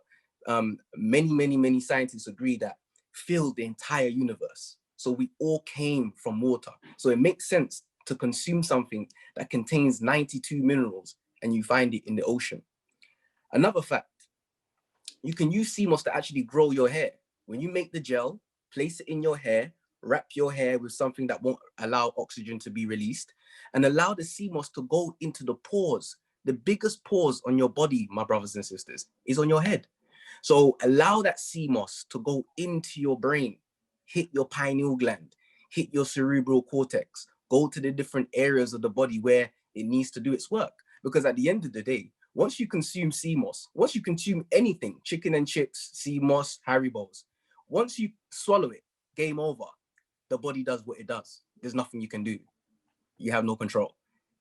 Speaker 6: many scientists agree that filled the entire universe. So we all came from water. So it makes sense to consume something that contains 92 minerals and you find it in the ocean. Another fact, you can use sea moss to actually grow your hair. When you make the gel, place it in your hair, wrap your hair with something that won't allow oxygen to be released, and allow the sea moss to go into the pores. The biggest pores on your body, my brothers and sisters, is on your head. So allow that sea moss to go into your brain, hit your pineal gland, hit your cerebral cortex, go to the different areas of the body where it needs to do its work. Because at the end of the day, once you consume sea moss, once you consume anything, chicken and chips, sea moss, Haribos, once you swallow it, game over. The body does what it does. There's nothing you can do. You have no control.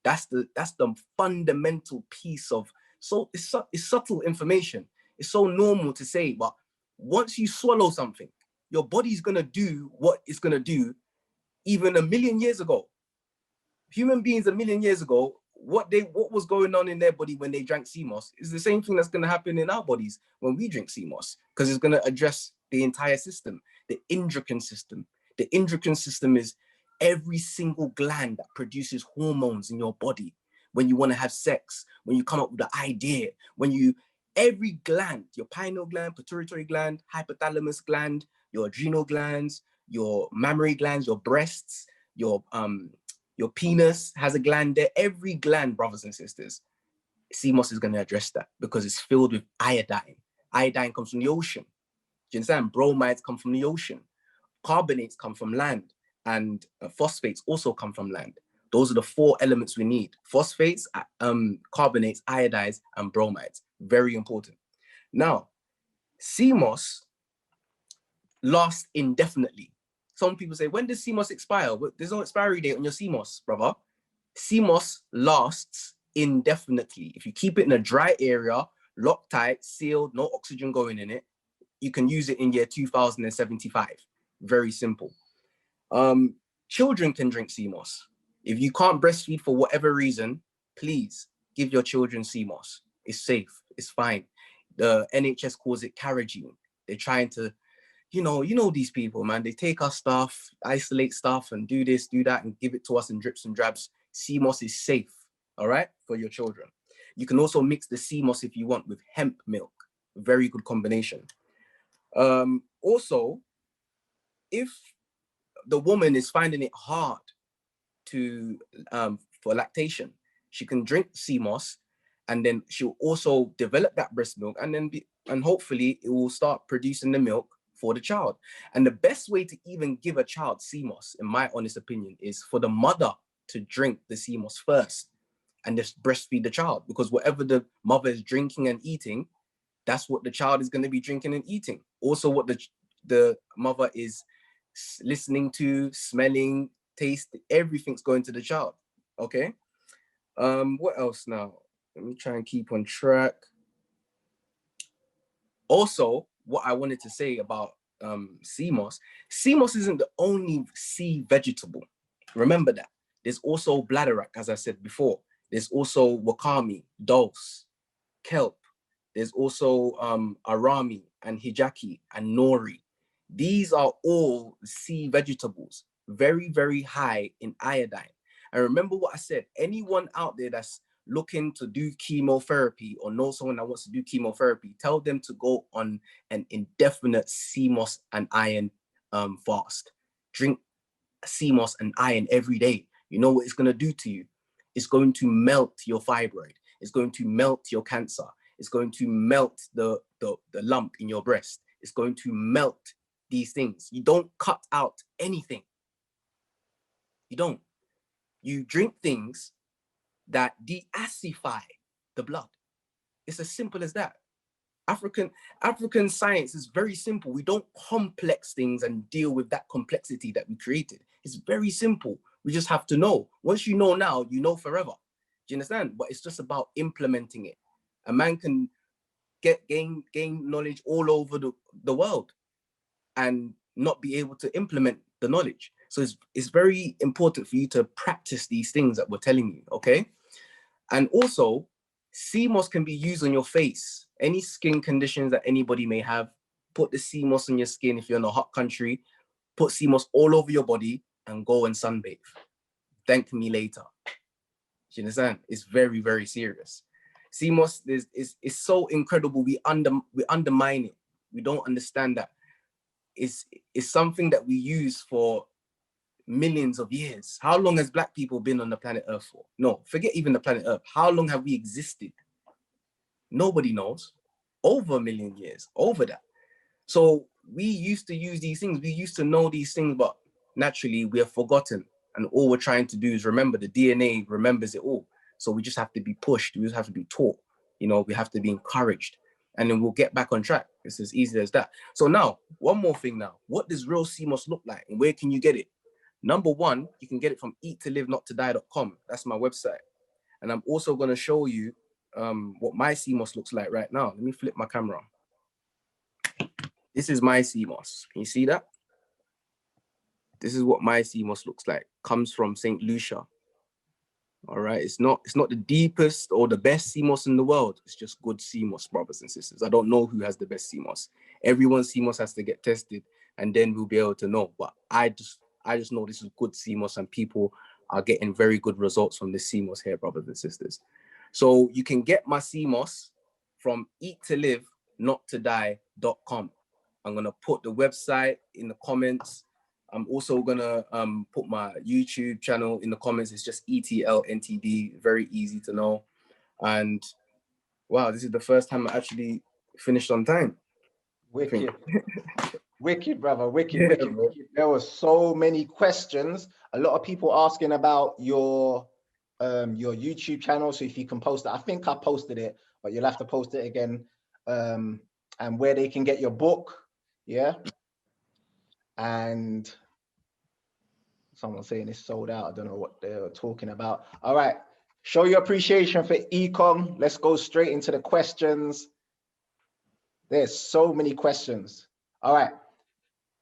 Speaker 6: That's the fundamental piece of, so it's subtle information. It's so normal to say, but once you swallow something, your body's gonna do what it's gonna do even 1,000,000 years ago. Human beings 1,000,000 years ago, what was going on in their body when they drank sea moss is the same thing that's gonna happen in our bodies when we drink sea moss, because it's gonna address the entire system, the endocrine system. The endocrine system is every single gland that produces hormones in your body. When you want to have sex, when you come up with the idea, every gland, your pineal gland, pituitary gland, hypothalamus gland, your adrenal glands, your mammary glands, your breasts, your penis has a gland there. Every gland, brothers and sisters, sea moss is going to address that because it's filled with iodine. Iodine comes from the ocean. Do you understand? Bromides come from the ocean. Carbonates come from land, and phosphates also come from land. Those are the 4 elements we need: phosphates, carbonates, iodides, and bromides. Very important. Now, sea moss lasts indefinitely. Some people say, when does sea moss expire? Well, there's no expiry date on your sea moss, brother. Sea moss lasts indefinitely. If you keep it in a dry area, locked tight, sealed, no oxygen going in it, you can use it in year 2075. Very simple. Children can drink sea moss. If you can't breastfeed for whatever reason, please give your children sea moss. It's safe, it's fine. The NHS calls it carrageen. They're trying to, you know these people, man, they take our stuff, isolate stuff and do this, do that, and give it to us in drips and drabs. Sea moss is safe, all right, for your children. You can also mix the sea moss if you want with hemp milk. Very good combination. Also, if the woman is finding it hard to for lactation, she can drink sea moss, and then she'll also develop that breast milk, and then hopefully it will start producing the milk for the child. And the best way to even give a child sea moss, in my honest opinion, is for the mother to drink the sea moss first and just breastfeed the child, because whatever the mother is drinking and eating, that's what the child is going to be drinking and eating. Also, what the mother is listening to, smelling, taste, everything's going to the child. Okay. What else now? Let me try and keep on track. Also, what I wanted to say about sea moss isn't the only sea vegetable. Remember that. There's also bladderwrack, as I said before. There's also wakame, dulse, kelp. There's also arami and hijaki and nori. These are all sea vegetables, very, very high in iodine. And remember what I said, anyone out there that's looking to do chemotherapy or know someone that wants to do chemotherapy, tell them to go on an indefinite sea moss and iron fast. Drink sea moss and iron every day. You know what it's going to do to you? It's going to melt your fibroid. It's going to melt your cancer. It's going to melt the lump in your breast. It's going to melt these things. You don't cut out anything. You don't. You drink things that deacidify the blood. It's as simple as that. African science is very simple. We don't complex things and deal with that complexity that we created. It's very simple. We just have to know. Once you know now, you know forever. Do you understand? But it's just about implementing it. A man can gain knowledge all over the world and not be able to implement the knowledge. So it's very important for you to practice these things that we're telling you, okay? And also, sea moss can be used on your face. Any skin conditions that anybody may have, put the sea moss on your skin. If you're in a hot country, put sea moss all over your body and go and sunbathe. Thank me later. Do you understand? It's very, very serious. Sea moss is so incredible. We undermine it. We don't understand that it's something that we use for millions of years. How long has Black people been on the planet Earth for? No, forget even the planet Earth. How long have we existed? Nobody knows. Over 1 million years, over that. So we used to use these things. We used to know these things, but naturally we have forgotten. And all we're trying to do is remember. The DNA remembers it all. So we just have to be pushed. We just have to be taught. You know, we have to be encouraged. And then we'll get back on track. It's as easy as that. So now, one more thing now. What does real CMOS look like? And where can you get it? Number one, you can get it from eattolivenottoDie.com. That's my website. And I'm also going to show you what my CMOS looks like right now. Let me flip my camera. This is my CMOS. Can you see that? This is what my CMOS looks like. Comes from St. Lucia. All right. It's not the deepest or the best CMOS in the world. It's just good CMOS, brothers and sisters. I don't know who has the best CMOS. Everyone's CMOS has to get tested, and then we'll be able to know. But I just know this is good CMOS, and people are getting very good results from this CMOS here, brothers and sisters. So you can get my CMOS from eattolivenottoDie.com. I'm going to put the website in the comments. I'm also going to put my YouTube channel in the comments. It's just ETLNTD, very easy to know. And wow, this is the first time I actually finished on time.
Speaker 1: Wicked. Wicked, brother. Wicked, wicked, wicked. There were so many questions. A lot of people asking about your YouTube channel. So if you can post it, I think I posted it, but you'll have to post it again. And where they can get your book. Yeah. And someone saying it's sold out. I don't know what they're talking about. All right. Show your appreciation for Ecom. Let's go straight into the questions. There's so many questions. All right.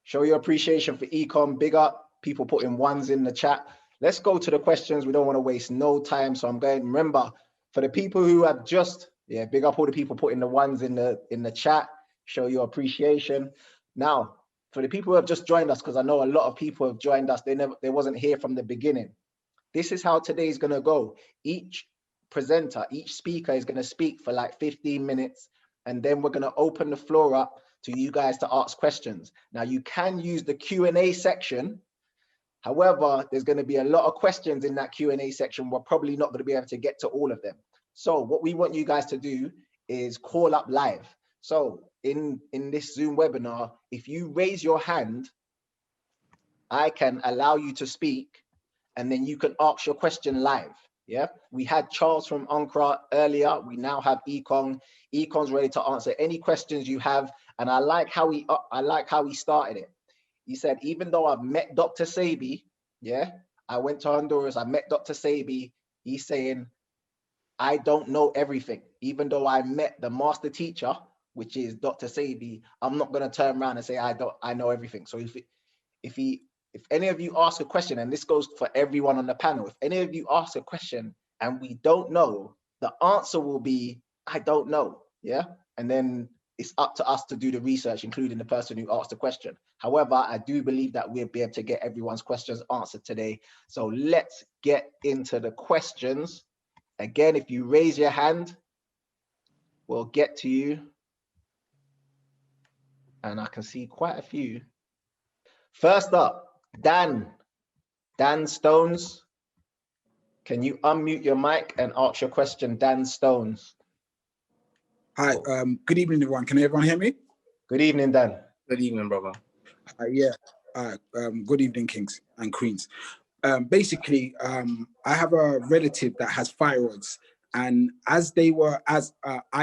Speaker 1: Show your appreciation for Ecom. Big up. People putting ones in the chat. Let's go to the questions. We don't want to waste no time. So I'm going, remember, for the people who have just, big up all the people putting the ones in the chat. Show your appreciation. Now, for the people who have just joined us, because I know a lot of people have joined us, they wasn't here from the beginning. This is how today's gonna go. Each presenter, each speaker is gonna speak for like 15 minutes, and then we're gonna open the floor up to you guys to ask questions. Now you can use the Q&A section. However, there's gonna be a lot of questions in that Q&A section. We're probably not gonna be able to get to all of them. So what we want you guys to do is call up live. So in this Zoom webinar, if you raise your hand, I can allow you to speak, and then you can ask your question live. Yeah, we had Charles from Ankara earlier. We now have Econ. Econ's ready to answer any questions you have, and I like how he started it. He said, even though I've met Dr. Sebi, yeah, I went to Honduras, I met Dr. Sebi. He's saying, I don't know everything. Even though I met the master teacher, which is Dr. Sebi, I'm not going to turn around and say I know everything. So if any of you ask a question, and this goes for everyone on the panel, if any of you ask a question and we don't know, the answer will be, I don't know. Yeah. And then it's up to us to do the research, including the person who asked the question. However, I do believe that we'll be able to get everyone's questions answered today. So let's get into the questions. Again, if you raise your hand, we'll get to you. And I can see quite a few. First up, Dan Stones. Can you unmute your mic and ask your question, Dan Stones?
Speaker 12: Hi, good evening, everyone. Can everyone hear me?
Speaker 1: Good evening, Dan.
Speaker 6: Good evening, brother.
Speaker 12: Good evening, kings and queens. Basically, I have a relative that has thyroids, and I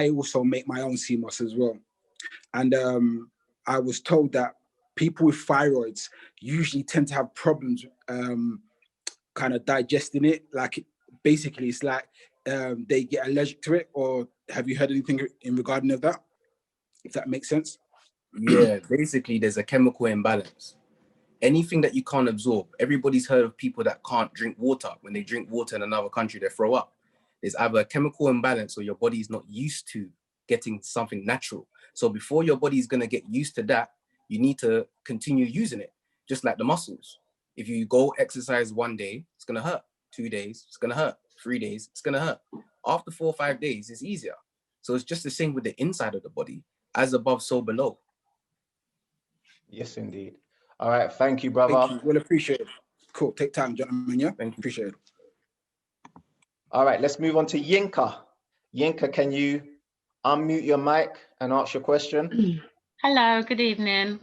Speaker 12: also make my own CMOS as well. And I was told that people with thyroids usually tend to have problems kind of digesting it. Like, basically, it's like they get allergic to it. Or have you heard anything in regarding of that? If that makes sense?
Speaker 6: Yeah, basically, there's a chemical imbalance. Anything that you can't absorb. Everybody's heard of people that can't drink water. When they drink water in another country, they throw up. There's either a chemical imbalance or your body is not used to getting something natural. So before your body is going to get used to that, you need to continue using it, just like the muscles. If you go exercise 1 day, it's going to hurt. 2 days, it's going to hurt. 3 days, it's going to hurt. After 4 or 5 days, it's easier. So it's just the same with the inside of the body. As above, so below.
Speaker 1: Yes, indeed. All right. Thank you, brother.
Speaker 12: Thank you. Well, appreciate it. Cool. Take time, gentlemen. Yeah. Thank you. Appreciate it.
Speaker 1: All right. Let's move on to Yinka. Yinka, can you unmute your mic and ask your question?
Speaker 13: Hello. Good evening.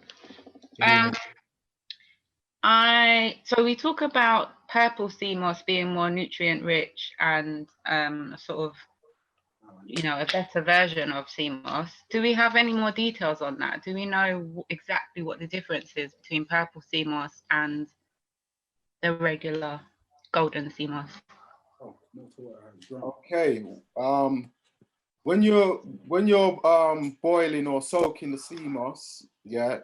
Speaker 13: So we talk about purple sea moss being more nutrient rich and sort of, you know, a better version of sea moss. Do we have any more details on that? Do we know exactly what the difference is between purple sea moss and the regular golden sea moss?
Speaker 2: Okay. When you're boiling or soaking the sea moss, yeah,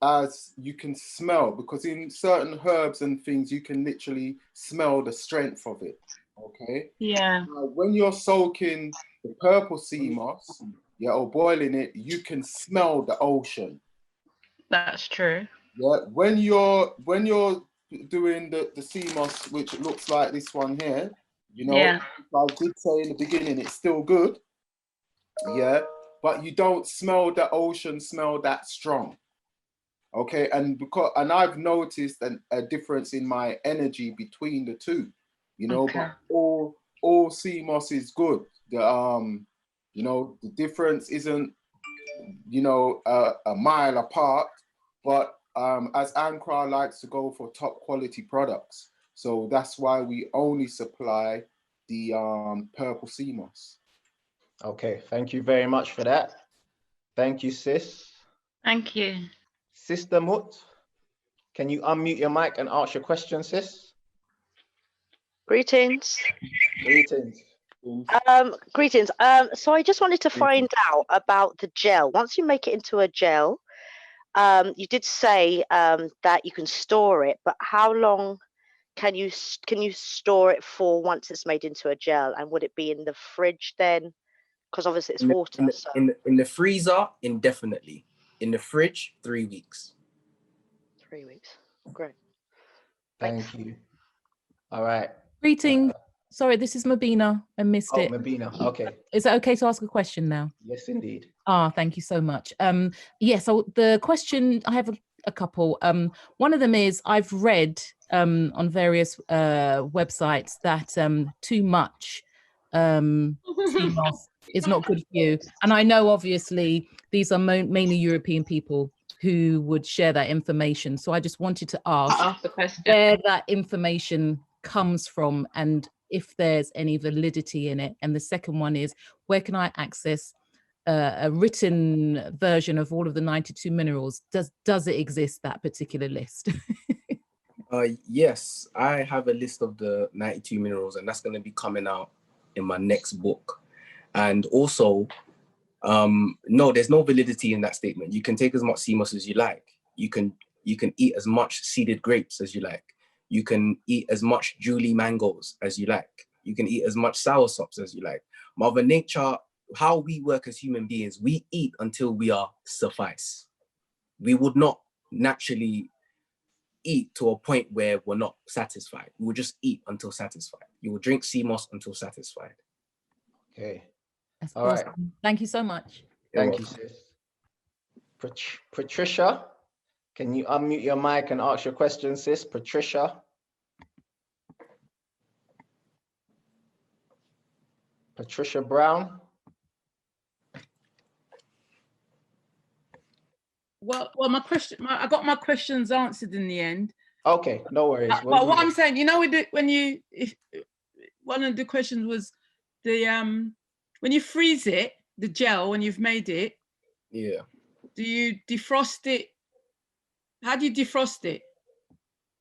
Speaker 2: as you can smell, because in certain herbs and things you can literally smell the strength of it. Okay.
Speaker 13: Yeah.
Speaker 2: When you're soaking the purple sea moss, yeah, or boiling it, you can smell the ocean.
Speaker 13: That's true.
Speaker 2: Yeah. When you're doing the sea moss, which looks like this one here, you know,
Speaker 13: yeah.
Speaker 2: I did say in the beginning it's still good. Yeah, but you don't smell the ocean smell that strong. Okay, and I've noticed a difference in my energy between the two, you know.
Speaker 13: Okay.
Speaker 2: But all sea moss is good. The you know, the difference isn't, you know, a mile apart, but as Ankara likes to go for top quality products, so that's why we only supply the purple sea moss.
Speaker 1: Okay, thank you very much for that. Thank you, sis.
Speaker 13: Thank you.
Speaker 1: Sister Mut, can you unmute your mic and ask your question, sis?
Speaker 14: Greetings.
Speaker 1: Greetings.
Speaker 14: Greetings. So I just wanted to find out about the gel. Once you make it into a gel, you did say that you can store it, but how long can you store it for once it's made into a gel? And would it be in the fridge then? Because obviously it's water.
Speaker 6: In the freezer, indefinitely. In the fridge, 3 weeks.
Speaker 14: 3 weeks. Great.
Speaker 1: Thank you. All right.
Speaker 15: Greeting. Sorry, this is Mabina. I missed it.
Speaker 1: Mabina. Okay.
Speaker 15: Is it okay to ask a question now?
Speaker 1: Yes, indeed.
Speaker 15: Thank you so much. Yeah, so the question, I have a couple. One of them is, I've read on various websites that too much sea moss is not good for you. And I know obviously these are mainly European people who would share that information. So I just wanted to ask
Speaker 13: the question.
Speaker 15: Where that information comes from and if there's any validity in it. And the second one is, where can I access a written version of all of the 92 minerals? Does it exist, that particular list?
Speaker 6: Yes, I have a list of the 92 minerals, and that's going to be coming out in my next book. And also, no, there's no validity in that statement. You can take as much sea moss as you like. You can eat as much seeded grapes as you like. You can eat as much Julie mangoes as you like. You can eat as much soursops as you like. Mother Nature, how we work as human beings, we eat until we are suffice. We would not naturally eat to a point where we're not satisfied. We will just eat until satisfied. You will drink sea moss until satisfied.
Speaker 1: Okay.
Speaker 15: That's
Speaker 1: all
Speaker 15: awesome.
Speaker 1: right.
Speaker 15: Thank you so much.
Speaker 1: Thank you, sis. Patricia, can you unmute your mic and ask your question, sis? Patricia. Patricia Brown.
Speaker 16: Well, my question, I got my questions answered in the end.
Speaker 1: Okay, no worries.
Speaker 16: But what I'm saying, you know, one of the questions was the when you freeze it, the gel, when you've made it,
Speaker 6: yeah,
Speaker 16: do you defrost it? How do you defrost it?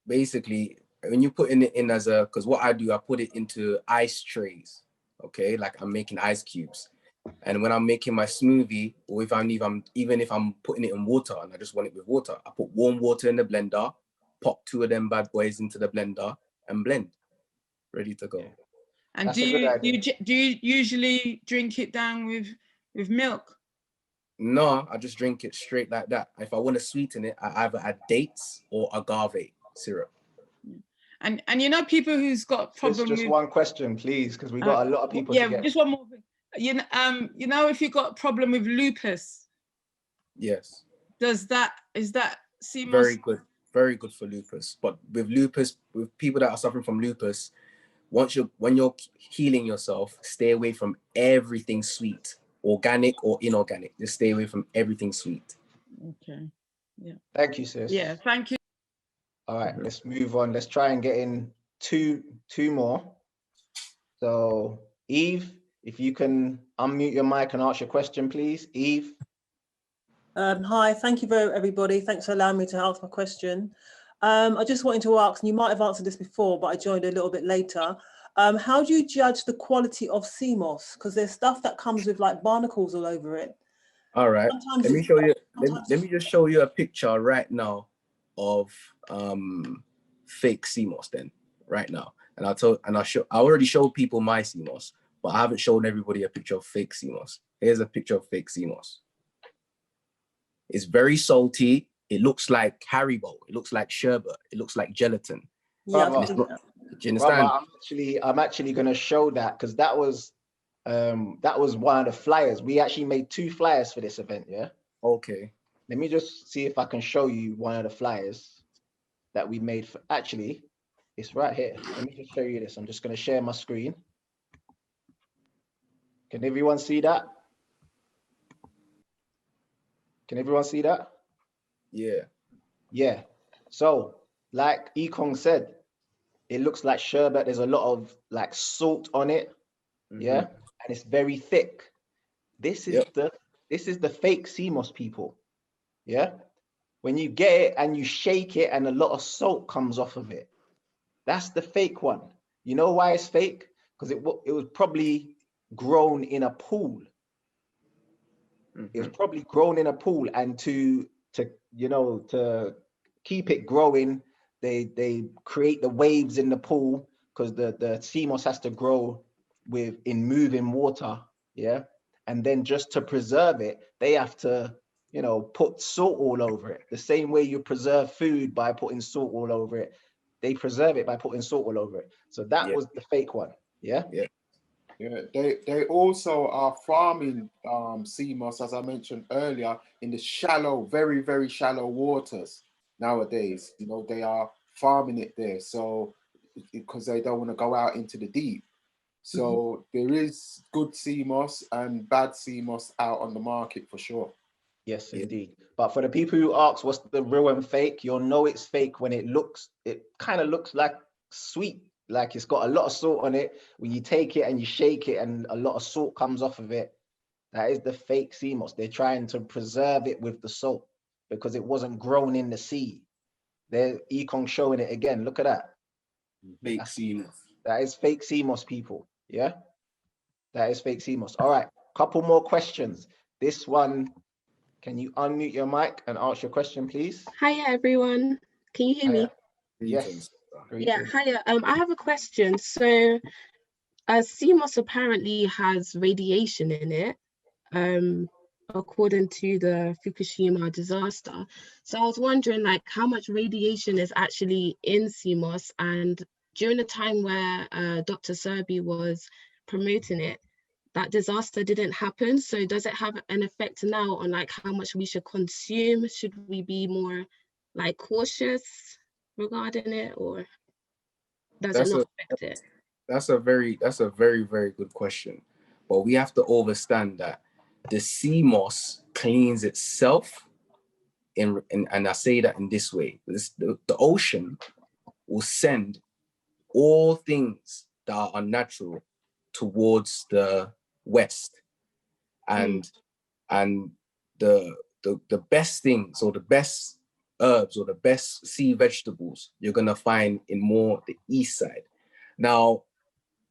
Speaker 6: Basically, when you put it in as because what I do, I put it into ice trays. Okay, like I'm making ice cubes. And when I'm making my smoothie, or even if I'm putting it in water and I just want it with water, I put warm water in the blender, pop 2 of them bad boys into the blender and blend. Ready to go.
Speaker 16: And do you usually drink it down with milk?
Speaker 6: No, I just drink it straight like that. If I want to sweeten it, I either add dates or agave syrup.
Speaker 16: And you know, people who's got problem
Speaker 1: just
Speaker 16: with
Speaker 1: one question, please, because we got a lot of people to get.
Speaker 16: Just one more thing. You know, if you got a problem with lupus,
Speaker 6: yes,
Speaker 16: is that sea moss?
Speaker 6: Very good for lupus. But with lupus, with people that are suffering from lupus, when you're healing yourself, stay away from everything sweet, organic or inorganic. Just stay away from everything sweet.
Speaker 16: Okay. Yeah.
Speaker 1: Thank you, sis.
Speaker 16: Yeah, thank you.
Speaker 1: All right, let's move on. Let's try and get in two more. So Eve, if you can unmute your mic and ask your question, please. Eve.
Speaker 17: Hi, thank you everybody. Thanks for allowing me to ask my question. I just wanted to ask, and you might have answered this before, but I joined a little bit later. How do you judge the quality of sea moss? Because there's stuff that comes with like barnacles all over it.
Speaker 6: All right.
Speaker 17: Sometimes
Speaker 6: Let me
Speaker 17: it's
Speaker 6: show you.
Speaker 17: sometimes
Speaker 6: Let me just show you a picture right now of fake sea moss. Then right now, and I already showed people my sea moss, but I haven't shown everybody a picture of fake sea moss. Here's a picture of fake sea moss. It's very salty. It looks like Haribo. It looks like sherbet. It looks like gelatin.
Speaker 17: Yeah,
Speaker 1: Brother,
Speaker 6: Do you understand?
Speaker 1: brother, I'm actually going to show that, because that was one of the flyers. We actually made 2 flyers for this event. Yeah.
Speaker 6: Okay.
Speaker 1: Let me just see if I can show you one of the flyers that we made for. Actually, it's right here. Let me just show you this. I'm just going to share my screen. Can everyone see that? Can everyone see that?
Speaker 6: Yeah.
Speaker 1: Yeah. So, like Ekong said, it looks like sherbet. There's a lot of like salt on it. Yeah. And it's very thick. This is the fake sea moss, people. Yeah. When you get it and you shake it and a lot of salt comes off of it, that's the fake one. You know why it's fake? Because it was probably grown in a pool. It was probably grown in a pool, and to keep it growing, they create the waves in the pool, because the sea moss has to grow in moving water. Yeah. And then just to preserve it, they have to put salt all over it. The same way you preserve food by putting salt all over it, they preserve it by putting salt all over it. So that was the fake one. Yeah.
Speaker 6: Yeah.
Speaker 2: Yeah, they also are farming sea moss, as I mentioned earlier, in the shallow, very, very shallow waters nowadays. They are farming it there, so because they don't want to go out into the deep. So there is good sea moss and bad sea moss out on the market for sure.
Speaker 1: Yes, indeed. But for the people who ask what's the real and fake, you'll know it's fake when it kind of looks like sweet, like it's got a lot of salt on it. When you take it and you shake it and a lot of salt comes off of it, that is the fake sea moss. They're trying to preserve it with the salt because it wasn't grown in the sea. There, Ekong showing it again. Look at that.
Speaker 6: Fake sea moss.
Speaker 1: That is fake sea moss, people. Yeah, that is fake sea moss. All right, couple more questions. This one. Can you unmute your mic and ask your question, please?
Speaker 18: Hiya, everyone. Can you hear me?
Speaker 1: Yes.
Speaker 18: Yeah, hiya. I have a question. So, sea moss apparently has radiation in it, according to the Fukushima disaster. So I was wondering, like, how much radiation is actually in sea moss? And during the time where Dr. Sebi was promoting it, that disaster didn't happen. So does it have an effect now on like how much we should consume? Should we be more like cautious regarding it, or does it not affect it?
Speaker 6: That's a very, very good question. But we have to understand that the sea moss cleans itself and I say that in this way. The ocean will send all things that are unnatural towards the west, and the best things, or the best herbs, or the best sea vegetables you're gonna find in more the east side. Now,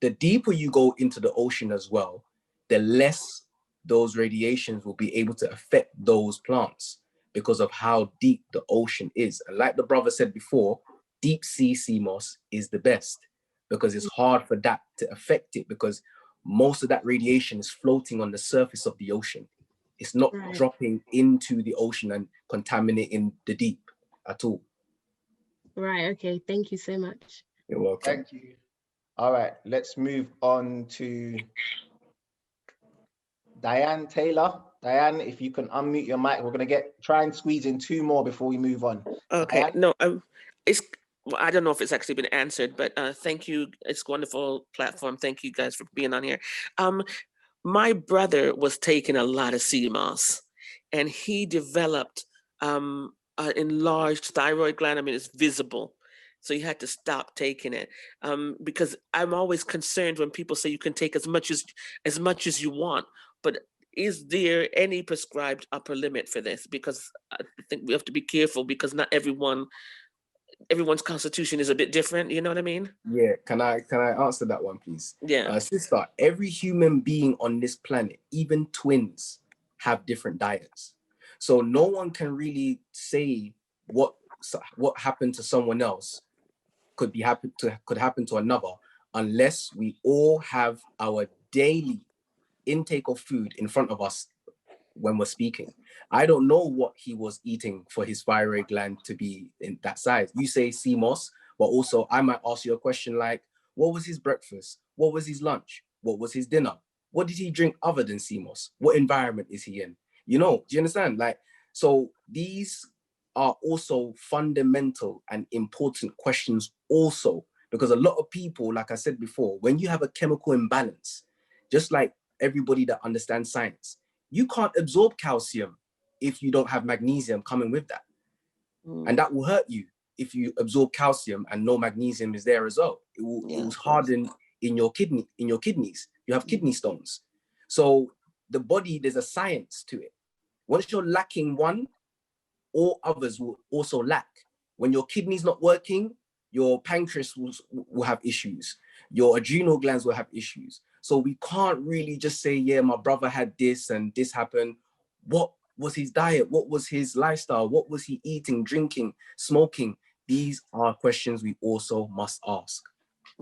Speaker 6: the deeper you go into the ocean as well, the less those radiations will be able to affect those plants because of how deep the ocean is. And like the brother said before, deep sea moss is the best because it's hard for that to affect it, because most of that radiation is floating on the surface of the ocean. It's not dropping into the ocean and contaminating the deep at all.
Speaker 18: Right, okay, thank you so much.
Speaker 6: You're welcome.
Speaker 1: Thank you. All right, let's move on to Diane Taylor. Diane, if you can unmute your mic, we're gonna try and squeeze in 2 more before we move on.
Speaker 19: Okay,
Speaker 1: Diane?
Speaker 19: no, well, I don't know if it's actually been answered, but thank you. It's a wonderful platform. Thank you guys for being on here. My brother was taking a lot of sea moss, and he developed enlarged thyroid gland. I mean, it's visible. So you had to stop taking it, because I'm always concerned when people say you can take as much as you want, but is there any prescribed upper limit for this? Because I think we have to be careful, because not everyone's constitution is a bit different. You know what I mean?
Speaker 6: Yeah, can I answer that one, please?
Speaker 19: Yeah.
Speaker 6: Sister, every human being on this planet, even twins, have different diets. So no one can really say what happened to someone else could happen to another, unless we all have our daily intake of food in front of us when we're speaking. I don't know what he was eating for his thyroid gland to be in that size. You say CMOS, but also I might ask you a question like, what was his breakfast? What was his lunch? What was his dinner? What did he drink other than CMOS? What environment is he in? You know, do you understand? Like, so these are also fundamental and important questions also, because a lot of people, like I said before, when you have a chemical imbalance, just like everybody that understands science, you can't absorb calcium if you don't have magnesium coming with that. And that will hurt you if you absorb calcium and no magnesium is there as well. It will harden in your kidneys. You have kidney stones. So the body, there's a science to it. Once you're lacking one, all others will also lack. When your kidney's not working, your pancreas will have issues. Your adrenal glands will have issues. So we can't really just say, yeah, my brother had this and this happened. What was his diet? What was his lifestyle? What was he eating, drinking, smoking? These are questions we also must ask.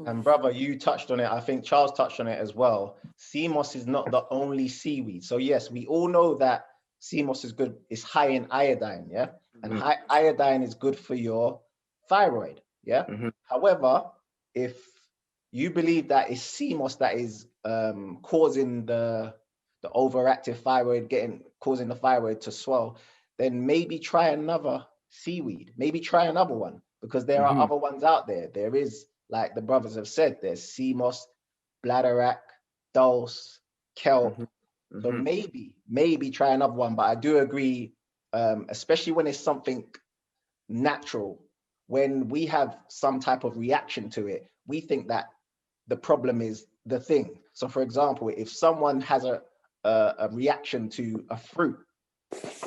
Speaker 1: And brother, you touched on it. I think Charles touched on it as well. CMOS is not the only seaweed. So yes, we all know that CMOS is good. It's high in iodine, yeah? And high iodine is good for your thyroid, yeah? However, if you believe that it's CMOS that is causing the overactive thyroid, causing the thyroid to swell, then maybe try another seaweed. Maybe try another one, because there are other ones out there. There is, like the brothers have said, there's CMOS, bladderwrack, dulse, kelp. So maybe try another one. But I do agree, especially when it's something natural, when we have some type of reaction to it, we think that the problem is the thing. So for example, if someone has a reaction to a fruit,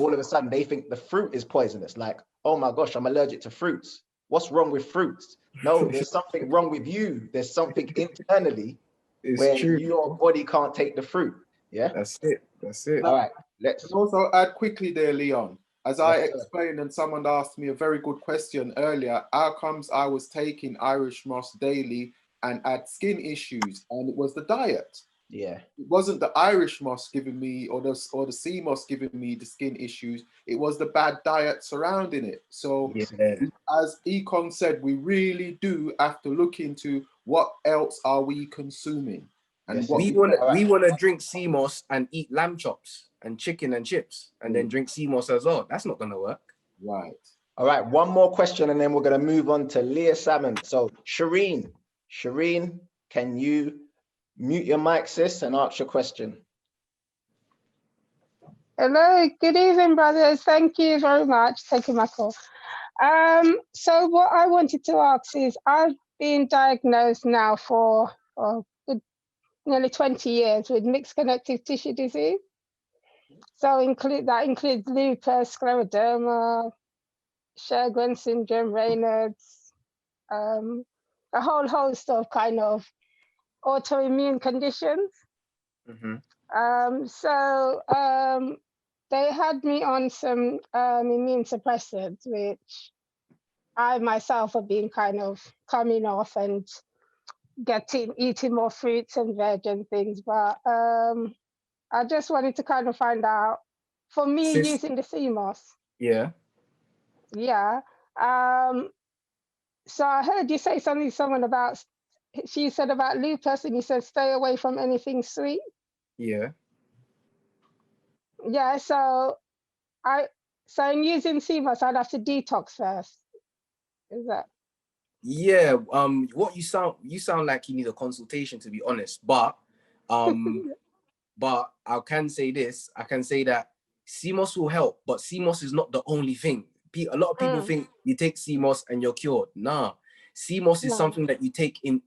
Speaker 1: all of a sudden they think the fruit is poisonous. Like, oh my gosh, I'm allergic to fruits. What's wrong with fruits? No, there's something wrong with you. There's something internally where your body can't take the fruit. Yeah,
Speaker 6: that's it. That's it.
Speaker 1: All right, let's
Speaker 2: also add quickly there, Leon. As I explained, and someone asked me a very good question earlier, how comes I was taking Irish moss daily and had skin issues, and it was the diet.
Speaker 1: Yeah,
Speaker 2: it wasn't the Irish moss giving me or the sea moss giving me the skin issues. It was the bad diet surrounding it. So as Econ said, we really do have to look into what else are we consuming. And
Speaker 6: Yes, we want to drink sea moss and eat lamb chops and chicken and chips and then drink sea moss as well. That's not going to work.
Speaker 2: Right.
Speaker 1: All right, one more question and then we're going to move on to Leah Salmon. So Shireen, can you mute your mic, sis, and ask your question?
Speaker 20: Hello, good evening, brothers. Thank you very much for taking my call. So what I wanted to ask is, I've been diagnosed now for nearly 20 years with mixed connective tissue disease. So that includes lupus, scleroderma, Sjogren's syndrome, Raynaud's, a whole host of kind of autoimmune conditions. They had me on some immune suppressants, which I myself have been kind of coming off and eating more fruits and veg and things. But I just wanted to kind of find out, for me, using the CMOS.
Speaker 6: Yeah.
Speaker 20: Yeah. So I heard you say someone about, she said about lupus, and you said stay away from anything sweet.
Speaker 6: Yeah.
Speaker 20: Yeah, so in using CMOS, I'd have to detox first. Is that?
Speaker 6: Yeah. What you sound like you need a consultation, to be honest. But but I can say this. I can say that CMOS will help, but CMOS is not the only thing. A lot of people think you take sea moss and you're cured. Nah, sea moss is something that you take in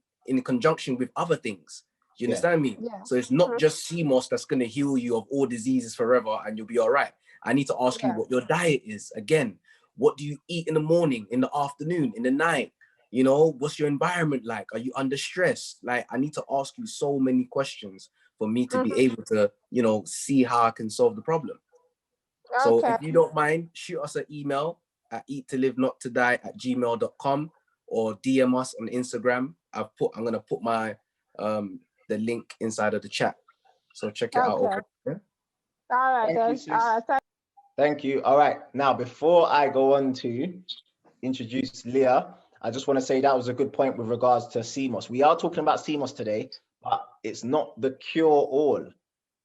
Speaker 6: conjunction with other things. Do you understand me?
Speaker 20: Yeah.
Speaker 6: So it's not just sea moss that's going to heal you of all diseases forever and you'll be all right. I need to ask you what your diet is. Again, what do you eat in the morning, in the afternoon, in the night? You know, what's your environment like? Are you under stress? Like, I need to ask you so many questions for me to be able to, you know, see how I can solve the problem. So if you don't mind, shoot us an email at eattolivenottoDie@gmail.com or DM us on Instagram. I'm going to put my the link inside of the chat. So check it out. Okay. Yeah?
Speaker 20: All right,
Speaker 1: Thank you, thank you. All right. Now, before I go on to introduce Leah, I just want to say that was a good point with regards to CMOS. We are talking about CMOS today, but it's not the cure-all.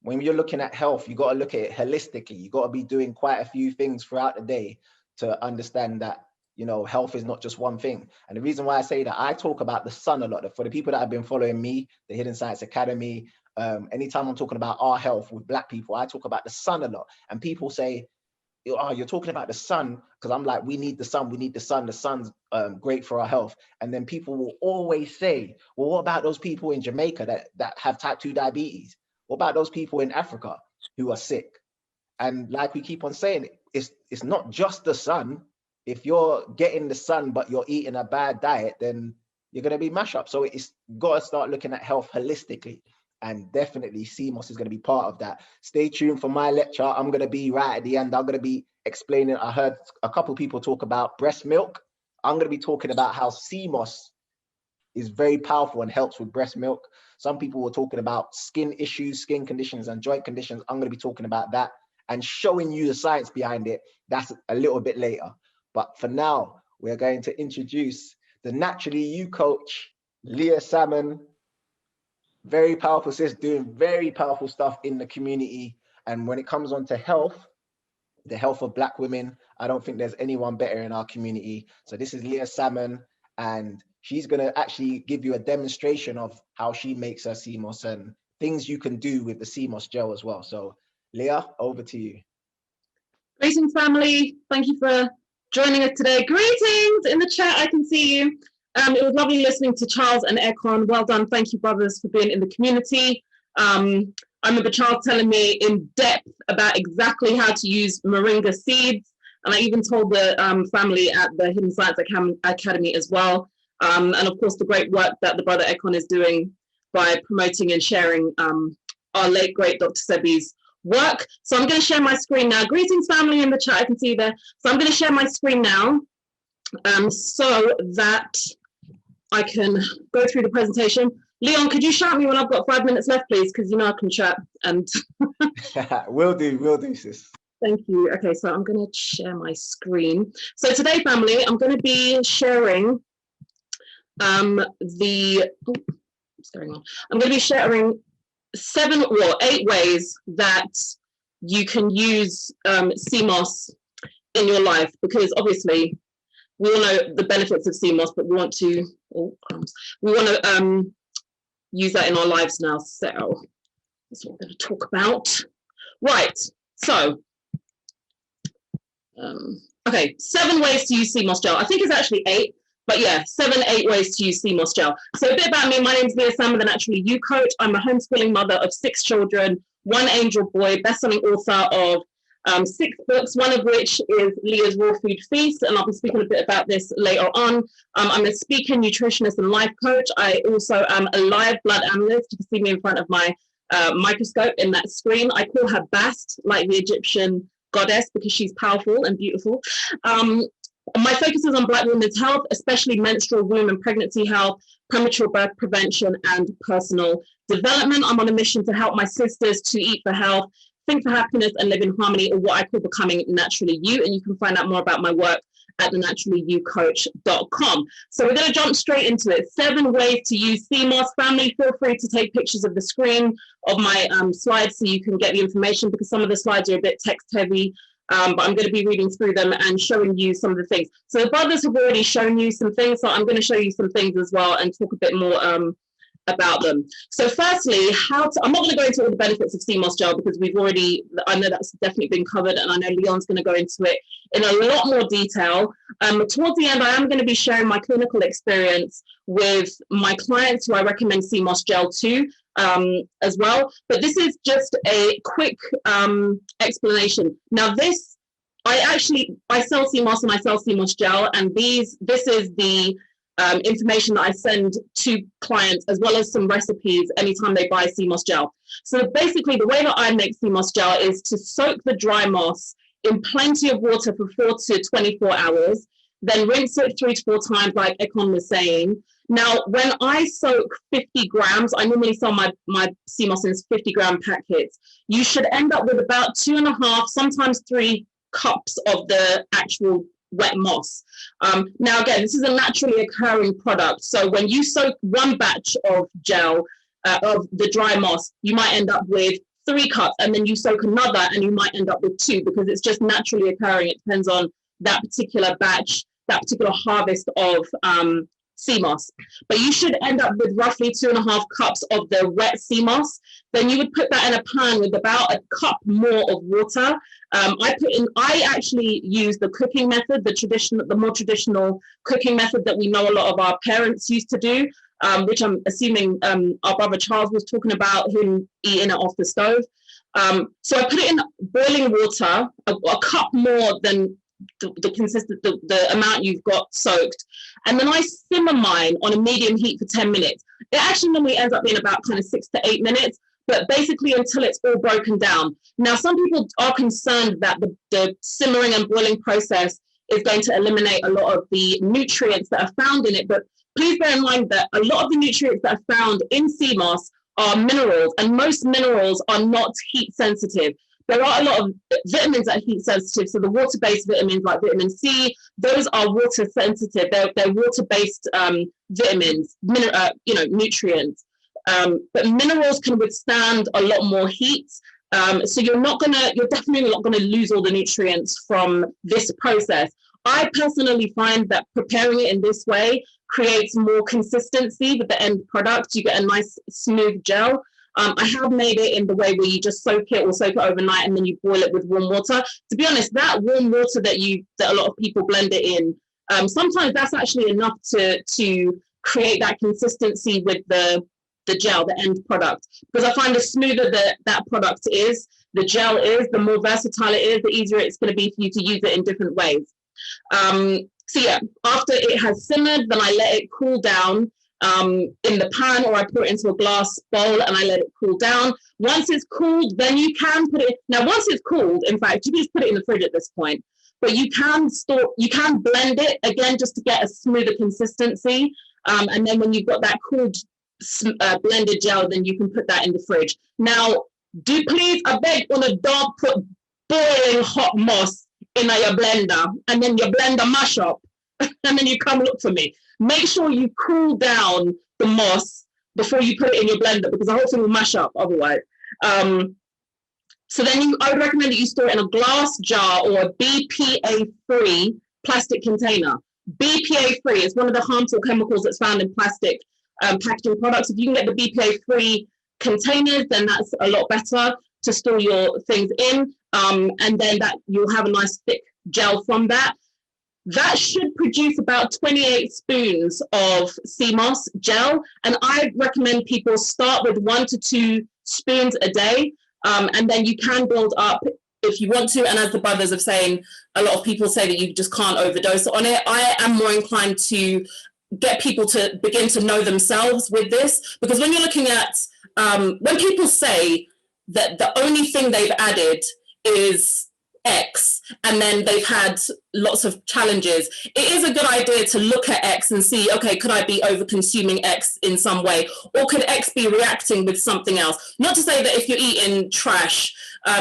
Speaker 1: When you're looking at health, you got to look at it holistically. You got to be doing quite a few things throughout the day to understand that, you know, health is not just one thing. And the reason why I say that, I talk about the sun a lot. For the people that have been following me, the Hidden Science Academy, anytime I'm talking about our health with Black people, I talk about the sun a lot. And people say, oh, you're talking about the sun, because I'm like, we need the sun, the sun's great for our health. And then people will always say, well, what about those people in Jamaica that have type 2 diabetes? What about those people in Africa who are sick? And like we keep on saying, it's not just the sun. If you're getting the sun, but you're eating a bad diet, then you're going to be mash up. So it's got to start looking at health holistically. And definitely CMOS is going to be part of that. Stay tuned for my lecture. I'm going to be right at the end. I'm going to be explaining. I heard a couple people talk about breast milk. I'm going to be talking about how CMOS is very powerful and helps with breast milk. Some people were talking about skin issues, skin conditions, and joint conditions. I'm going to be talking about that and showing you the science behind it. That's a little bit later. But for now, we're going to introduce the Naturally You coach, Leah Salmon. Very powerful sis, doing very powerful stuff in the community. And when it comes on to health, the health of Black women, I don't think there's anyone better in our community. So this is Leah Salmon, and she's going to actually give you a demonstration of how she makes her CMOS and things you can do with the CMOS gel as well. So Leah, over to you.
Speaker 21: Greetings, family. Thank you for joining us today. Greetings in the chat, I can see you. It was lovely listening to Charles and Ekon. Well done. Thank you, brothers, for being in the community. I remember Charles telling me in depth about exactly how to use moringa seeds. And I even told the family at the Hidden Science Academy as well. And of course, the great work that the brother Ekon is doing by promoting and sharing our late, great Dr. Sebi's work. So I'm going to share my screen now. Greetings, family, in the chat. I can see you there. So I'm going to share my screen now so that I can go through the presentation. Leon, could you shout me when I've got 5 minutes left, please? Because you know I can chat. And
Speaker 1: will do, sis.
Speaker 21: Thank you. Okay, so I'm going to share my screen. So today, family, I'm going to be sharing what's going on? I'm going to be sharing 8 ways that you can use CMOS in your life, because obviously we all know the benefits of CMOS, but we want to use that in our lives now. So that's what we're going to talk about. Right. So, okay, 7 ways to use CMOS gel. I think it's actually 8, but yeah, 8 ways to use CMOS gel. So a bit about me. My name is Leah Salmon, the Naturally You coach. I'm a homeschooling mother of 6 children, 1 angel boy, best-selling author of 6 books, one of which is Leah's Raw Food Feast, and I'll be speaking a bit about this later on. I'm a speaker, nutritionist, and life coach. I also am a live blood analyst. You can see me in front of my microscope in that screen. I call her Bast, like the Egyptian goddess, because she's powerful and beautiful. My focus is on Black women's health, especially menstrual, womb and pregnancy health, premature birth prevention, and personal development. I'm on a mission to help my sisters to eat for health, think for happiness, and live in harmony, or what I call becoming naturally you. And you can find out more about my work at thenaturallyyoucoach.com. So we're going to jump straight into it. 7 ways to use CMOS. Family, feel free to take pictures of the screen of my slides so you can get the information, because some of the slides are a bit text heavy. But I'm going to be reading through them and showing you some of the things. So the brothers have already shown you some things, so I'm going to show you some things as well and talk a bit more about them. So firstly, I'm not going to go into all the benefits of CMOS gel because I know that's definitely been covered, and I know Leon's going to go into it in a lot more detail. Towards the end, I am going to be sharing my clinical experience with my clients who I recommend CMOS gel to as well. But this is just a quick explanation. Now I sell CMOS and I sell CMOS gel, and this is the information that I send to clients, as well as some recipes anytime they buy CMOS gel. So basically, the way that I make CMOS gel is to soak the dry moss in plenty of water for 4 to 24 hours, then rinse it 3 to 4 times, like Ekon was saying. Now, when I soak 50 grams, I normally sell my CMOS in 50-gram packets. You should end up with about 2.5, sometimes 3 cups of the actual wet moss. Now again, this is a naturally occurring product, so when you soak one batch of gel of the dry moss, you might end up with 3 cups, and then you soak another and you might end up with 2, because it's just naturally occurring. It depends on that particular batch, that particular harvest of CMOS. But you should end up with roughly 2.5 cups of the wet CMOS. Then you would put that in a pan with about a cup more of water. I actually use the cooking method, the more traditional cooking method that we know a lot of our parents used to do, which I'm assuming our brother Charles was talking about, him eating it off the stove. So I put it in boiling water, a cup more than the amount you've got soaked, and then I simmer mine on a medium heat for 10 minutes. It actually normally ends up being about kind of 6 to 8 minutes, but basically until it's all broken down. Now, some people are concerned that the simmering and boiling process is going to eliminate a lot of the nutrients that are found in it, but please bear in mind that a lot of the nutrients that are found in CMOS are minerals, and most minerals are not heat sensitive. There are a lot of vitamins that are heat sensitive, so the water-based vitamins like vitamin C, those are water sensitive. They're water-based vitamins, nutrients. But minerals can withstand a lot more heat. So you're definitely not gonna lose all the nutrients from this process. I personally find that preparing it in this way creates more consistency with the end product. You get a nice smooth gel. I have made it in the way where you just soak it overnight and then you boil it with warm water. To be honest, that warm water that a lot of people blend it in, sometimes that's actually enough to create that consistency with the gel, the end product. Because I find the smoother that product is, the gel is, the more versatile it is, the easier it's going to be for you to use it in different ways. So yeah, after it has simmered, then I let it cool down in the pan, or I put it into a glass bowl and I let it cool down. Once it's cooled, then you can put it, now once it's cooled, in fact, you can just put it in the fridge at this point, but you can blend it again just to get a smoother consistency. And then when you've got that cooled blended gel, then you can put that in the fridge. Now, please, I beg, don't put boiling hot moss in your blender and then your blender mash up and then you come look for me. Make sure you cool down the moss before you put it in your blender, because the whole thing will mash up otherwise. So then I would recommend that you store it in a glass jar or a BPA-free plastic container. BPA-free is one of the harmful chemicals that's found in plastic packaging products. If you can get the BPA-free containers, then that's a lot better to store your things in. And then you'll have a nice thick gel from that. That should produce about 28 spoons of CMOS gel. And I recommend people start with 1 to 2 spoons a day. And then you can build up if you want to. And as the brothers are saying, a lot of people say that you just can't overdose on it. I am more inclined to get people to begin to know themselves with this, because when you're looking at, when people say that the only thing they've added is X, and then they've had lots of challenges, it is a good idea to look at X and see, okay, could I be over consuming X in some way, or could X be reacting with something else? Not to say that if you're eating trash,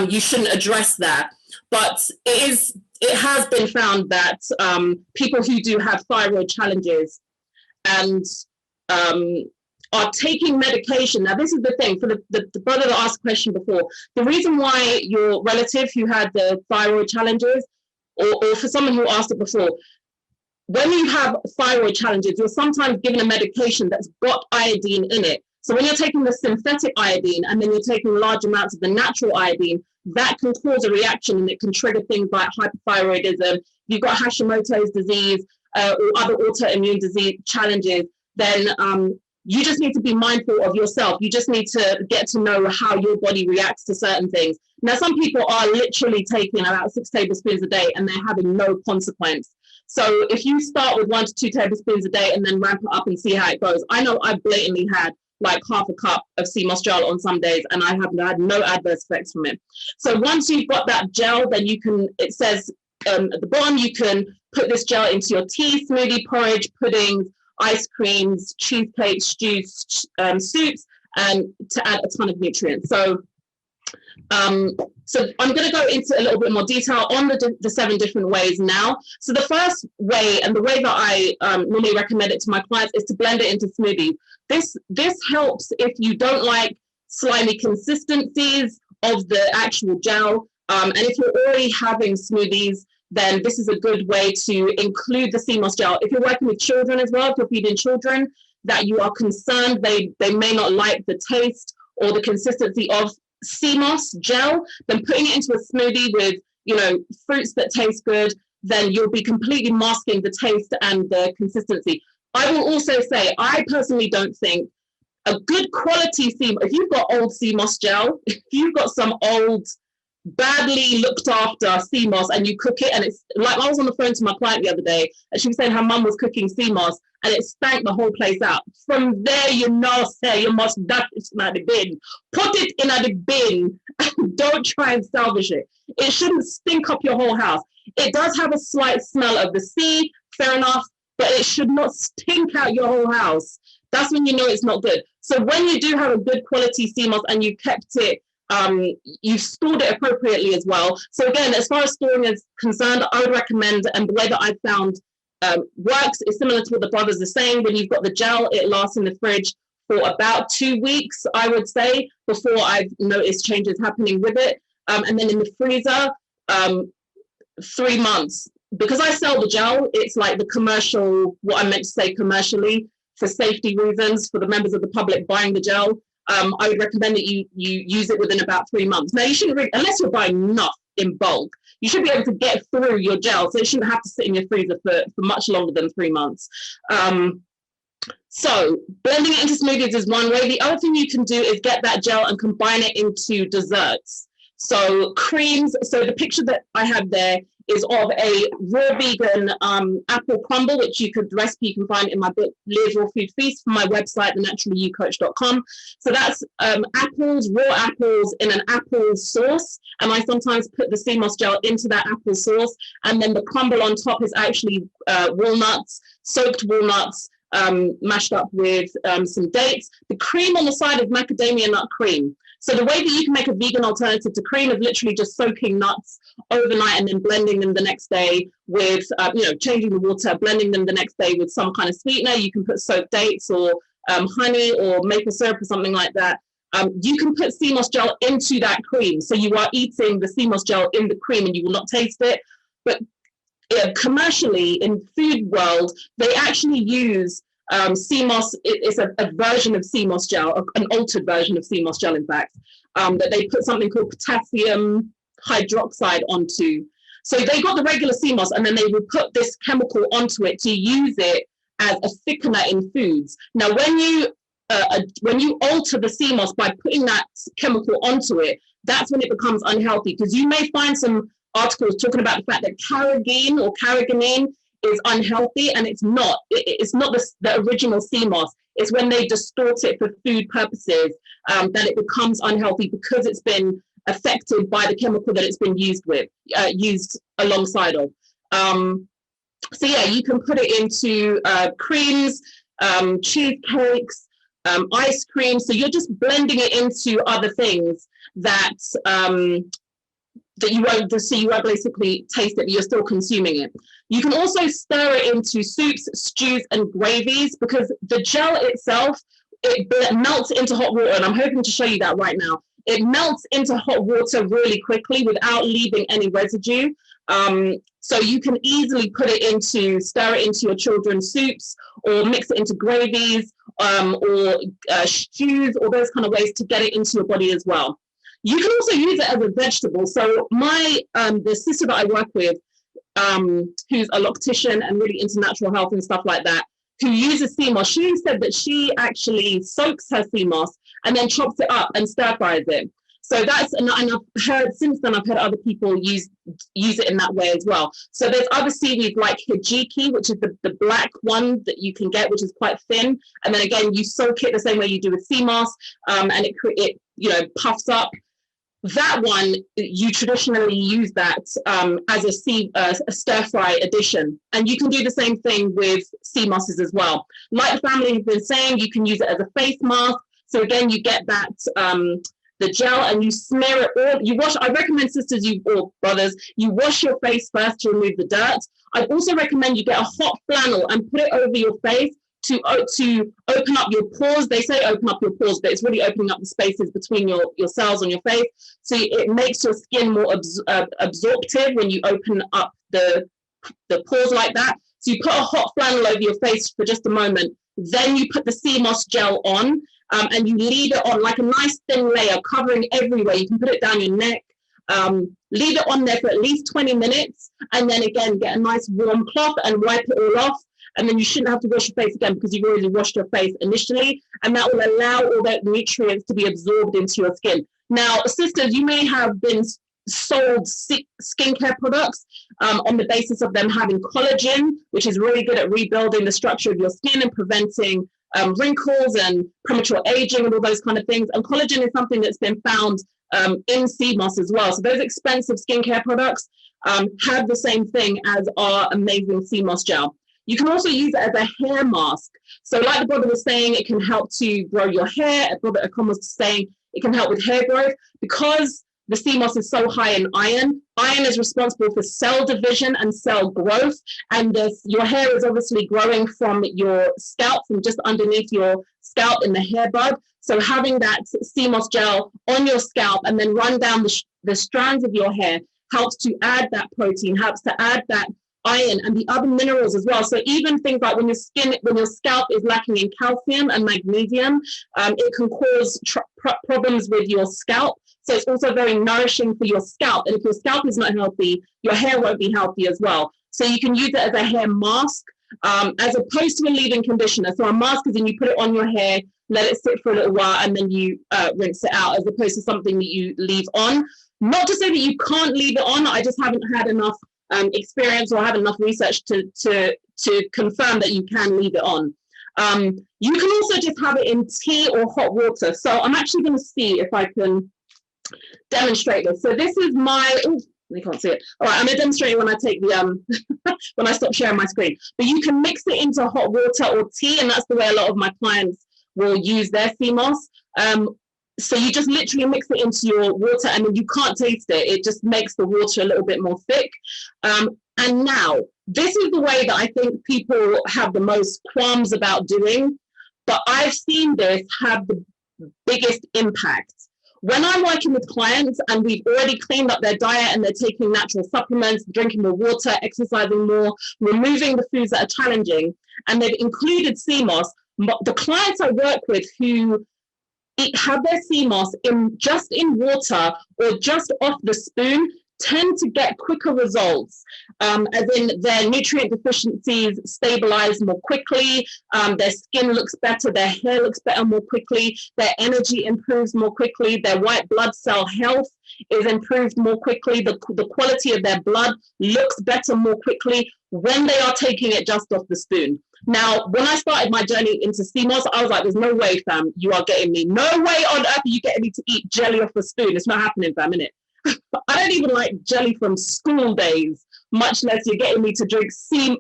Speaker 21: you shouldn't address that, but it has been found that people who do have thyroid challenges and are taking medication. Now, this is the thing, for the brother that asked a question before, the reason why your relative who had the thyroid challenges, or for someone who asked it before, when you have thyroid challenges, you're sometimes given a medication that's got iodine in it. So when you're taking the synthetic iodine and then you're taking large amounts of the natural iodine, that can cause a reaction and it can trigger things like hyperthyroidism. You've got Hashimoto's disease or other autoimmune disease challenges, then you just need to be mindful of yourself. You just need to get to know how your body reacts to certain things. Now, some people are literally taking about 6 tablespoons a day and they're having no consequence. So if you start with 1 to 2 tablespoons a day and then ramp it up and see how it goes. I know I blatantly had like half a cup of sea moss gel on some days and I have had no adverse effects from it. So once you've got that gel, then you can, it says at the bottom, you can put this gel into your tea, smoothie, porridge, puddings, ice creams, cheesecakes, stews, soups, and to add a ton of nutrients. So I'm going to go into a little bit more detail on the 7 different ways now. So the first way, and the way that I normally recommend it to my clients, is to blend it into smoothies. This helps if you don't like slimy consistencies of the actual gel, and if you're already having smoothies, then this is a good way to include the sea moss gel. If you're working with children as well, if you're feeding children that you are concerned they may not like the taste or the consistency of sea moss gel, then putting it into a smoothie with, you know, fruits that taste good, then you'll be completely masking the taste and the consistency. I will also say, I personally don't think a good quality sea, if you've got old sea moss gel, if you've got some old, badly looked after sea moss and you cook it, and it's like, I was on the phone to my client the other day and she was saying her mum was cooking sea moss and it stank the whole place out. From there, you know, say you must dump it in the bin. Put it in the bin and don't try and salvage it. It shouldn't stink up your whole house. It does have a slight smell of the sea, fair enough, but it should not stink out your whole house. That's when you know it's not good. So when you do have a good quality sea moss and you kept it, you've stored it appropriately as well. So again, as far as storing is concerned, I would recommend, and the way that I found works is similar to what the brothers are saying. When you've got the gel, it lasts in the fridge for about 2 weeks, I would say, before I've noticed changes happening with it. And then in the freezer, 3 months. Because I sell the gel, it's like the commercial, what I meant to say commercially, for safety reasons, for the members of the public buying the gel, I would recommend that you use it within about 3 months. Now, you shouldn't really, unless you're buying enough in bulk, you should be able to get through your gel, so it shouldn't have to sit in your freezer for much longer than 3 months. So blending it into smoothies is one way. The other thing you can do is get that gel and combine it into desserts. So creams, so the picture that I have there is of a raw vegan apple crumble, which recipe you can find in my book, Leah's Raw Food Feast, from my website, thenaturallyoucoach.com. So that's apples, raw apples in an apple sauce. And I sometimes put the sea moss gel into that apple sauce. And then the crumble on top is actually walnuts, soaked walnuts, mashed up with some dates. The cream on the side is macadamia nut cream. So the way that you can make a vegan alternative to cream is literally just soaking nuts overnight and then blending them the next day with, changing the water, blending them the next day with some kind of sweetener. You can put soaked dates or honey or maple syrup or something like that. You can put sea moss gel into that cream. So you are eating the sea moss gel in the cream and you will not taste it. But commercially, in food world, they actually use sea moss. It's a version of sea moss gel, an altered version of sea moss gel, in fact, that they put something called potassium hydroxide onto. So they got the regular sea moss and then they would put this chemical onto it to use it as a thickener in foods. Now, when you alter the sea moss by putting that chemical onto it, that's when it becomes unhealthy, because you may find some articles talking about the fact that carrageenan or carrageenan is unhealthy, and it's not. It's not the original sea moss. It's when they distort it for food purposes that it becomes unhealthy, because it's been affected by the chemical that it's been used alongside of. So yeah, you can put it into creams, cheesecakes, ice cream. So you're just blending it into other things that you won't basically taste it, but you're still consuming it. You can also stir it into soups, stews, and gravies, because the gel itself, it melts into hot water, and I'm hoping to show you that right now. It melts into hot water really quickly without leaving any residue. So you can easily stir it into your children's soups, or mix it into gravies, or stews, or those kind of ways to get it into your body as well. You can also use it as a vegetable. So my the sister that I work with, who's a loctician and really into natural health and stuff like that, who uses sea moss, she said that she actually soaks her sea moss and then chops it up and stir fries it. So that's, and I've heard since then, I've heard other people use it in that way as well. So there's other seaweeds like hijiki, which is the black one that you can get, which is quite thin. And then again, you soak it the same way you do with sea moss, and it you know, puffs up. That one, you traditionally use that as a stir fry addition. And you can do the same thing with sea mosses as well. Like the family has been saying, you can use it as a face mask. So again, you get that, the gel, and you smear it all. You wash, I recommend sisters, or brothers, you wash your face first to remove the dirt. I also recommend you get a hot flannel and put it over your face to open up your pores. They say open up your pores, but it's really opening up the spaces between your cells on your face. So it makes your skin more absorptive when you open up the pores like that. So you put a hot flannel over your face for just a moment. Then you put the sea moss gel on, and you leave it on like a nice thin layer, covering everywhere. You can put it down your neck. Leave it on there for at least 20 minutes. And then again, get a nice warm cloth and wipe it all off. And then you shouldn't have to wash your face again because you've already washed your face initially. And that will allow all that nutrients to be absorbed into your skin. Now, sisters, you may have been sold skincare products on the basis of them having collagen, which is really good at rebuilding the structure of your skin and preventing wrinkles and premature aging and all those kind of things. And collagen is something that's been found in sea moss as well. So those expensive skincare products have the same thing as our amazing sea moss gel. You can also use it as a hair mask. So like the brother was saying, it can help to grow your hair. Brother Akon was saying it can help with hair growth. Because the sea moss is so high in iron, iron is responsible for cell division and cell growth. And your hair is obviously growing from your scalp, from just underneath your scalp in the hair bud. So having that sea moss gel on your scalp and then run down the strands of your hair helps to add that protein, helps to add that iron and the other minerals as well. So even things like when your scalp is lacking in calcium and magnesium, it can cause problems with your scalp. So it's also very nourishing for your scalp. And if your scalp is not healthy, your hair won't be healthy as well. So you can use it as a hair mask, as opposed to a leave-in conditioner. So a mask is when you put it on your hair, let it sit for a little while, and then you rinse it out, as opposed to something that you leave on. Not to say that you can't leave it on. I just haven't had enough experience or have enough research to confirm that you can leave it on. You can also just have it in tea or hot water. So I'm actually going to see if I can demonstrate this. So this is my, oh, you can't see it. All right, I'm going to demonstrate when I take the, when I stop sharing my screen. But you can mix it into hot water or tea, and that's the way a lot of my clients will use their sea moss. So you just literally mix it into your water, and then you can't taste it. It just makes the water a little bit more thick. And now, this is the way that I think people have the most qualms about doing, but I've seen this have the biggest impact. When I'm working with clients and we've already cleaned up their diet and they're taking natural supplements, drinking more water, exercising more, removing the foods that are challenging, and they've included sea moss, the clients I work with who have their sea moss just in water or just off the spoon tend to get quicker results, as in their nutrient deficiencies stabilize more quickly, their skin looks better, their hair looks better more quickly, their energy improves more quickly, their white blood cell health is improved more quickly, the quality of their blood looks better more quickly when they are taking it just off the spoon. Now, when I started my journey into sea moss, I was like, there's no way, fam, you are getting me. No way on earth are you getting me to eat jelly off a spoon. It's not happening, fam, innit? I don't even like jelly from school days, much less you're getting me to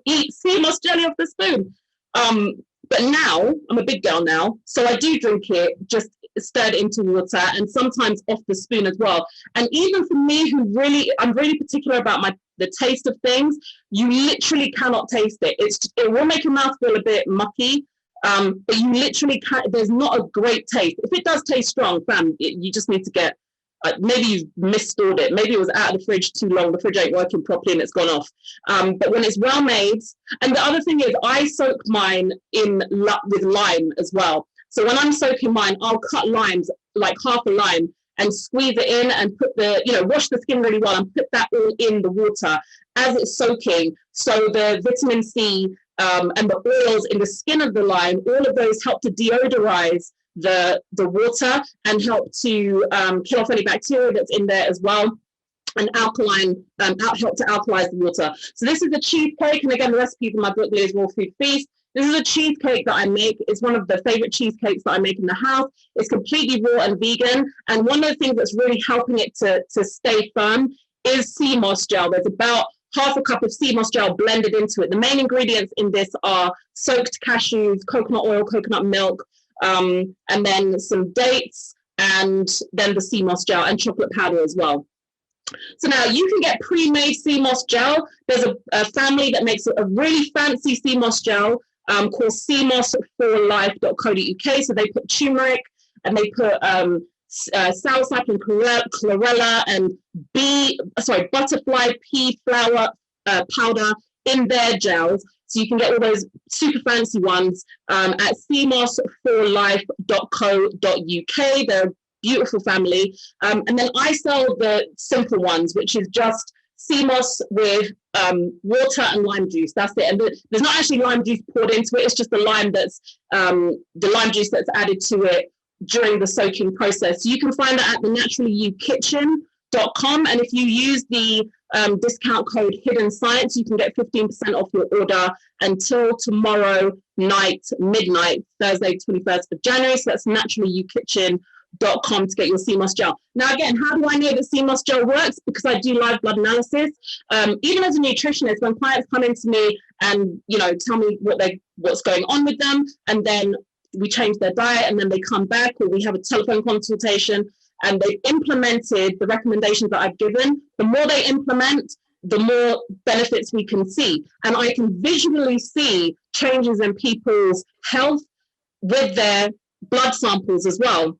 Speaker 21: eat sea moss jelly off the spoon. But now, I'm a big girl now, so I do drink it, just stirred into water, and sometimes off the spoon as well. And even for me, I'm really particular about the taste of things, you literally cannot taste it. It will make your mouth feel a bit mucky, but you literally can't, there's not a great taste. If it does taste strong, fam, you just need to get maybe you've misstored it. Maybe it was out of the fridge too long. The fridge ain't working properly and it's gone off. But when it's well made, and the other thing is I soak mine with lime as well. So when I'm soaking mine, I'll cut limes, like half a lime, and squeeze it in and put wash the skin really well and put that all in the water as it's soaking. So the vitamin C and the oils in the skin of the lime, all of those help to deodorize the water and help to kill off any bacteria that's in there as well, and help to alkalize the water. So this is a cheesecake, and again, the recipe in my book, Leah's Raw Food Feast. This is a cheesecake that I make. It's one of the favorite cheesecakes that I make in the house. It's completely raw and vegan, and one of the things that's really helping it to stay firm is sea moss gel. There's about half a cup of sea moss gel blended into it. The main ingredients in this are soaked cashews, coconut oil, coconut milk, and then some dates, and then the sea moss gel and chocolate powder as well. So now you can get pre-made sea moss gel. There's a family that makes a really fancy sea moss gel called seamossforlife.co.uk. So they put turmeric and they put soursop and chlorella and butterfly pea flower powder in their gels. So you can get all those super fancy ones at seamossforlife.co.uk. They're a beautiful family. And then I sell the simple ones, which is just sea moss with water and lime juice. That's it. And there's not actually lime juice poured into it. It's just the lime juice that's added to it during the soaking process. So you can find that at the naturallyoukitchen.com. And if you use the discount code Hidden Science, you can get 15% off your order until tomorrow night, midnight, Thursday, 21st of January. So that's naturallyoukitchen.com to get your sea moss gel. Now, again, how do I know that sea moss gel works? Because I do live blood analysis. Even as a nutritionist, when clients come into me and tell me what's going on with them, and then we change their diet, and then they come back, or we have a telephone consultation, and they've implemented the recommendations that I've given. The more they implement, the more benefits we can see. And I can visually see changes in people's health with their blood samples as well.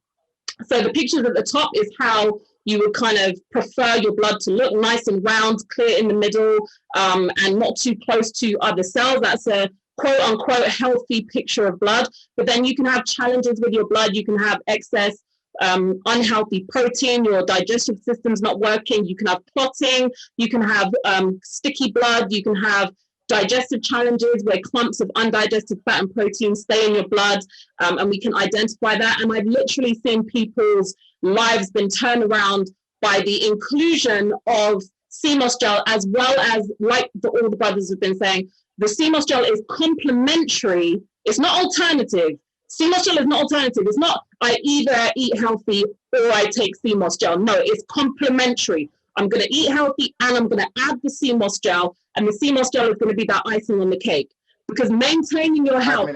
Speaker 21: So the pictures at the top is how you would kind of prefer your blood to look: nice and round, clear in the middle, and not too close to other cells. That's a quote unquote healthy picture of blood. But then you can have challenges with your blood. You can have excess unhealthy protein, your digestive system's not working, you can have clotting, you can have sticky blood, you can have digestive challenges where clumps of undigested fat and protein stay in your blood, and we can identify that. And I've literally seen people's lives been turned around by the inclusion of sea moss gel, as well as, like all the brothers have been saying, the sea moss gel is complementary, it's not alternative. Sea moss gel is not alternative. It's not I either eat healthy or I take sea moss gel. No, it's complementary. I'm going to eat healthy and I'm going to add the sea moss gel, and the sea moss gel is going to be that icing on the cake. Because maintaining your health,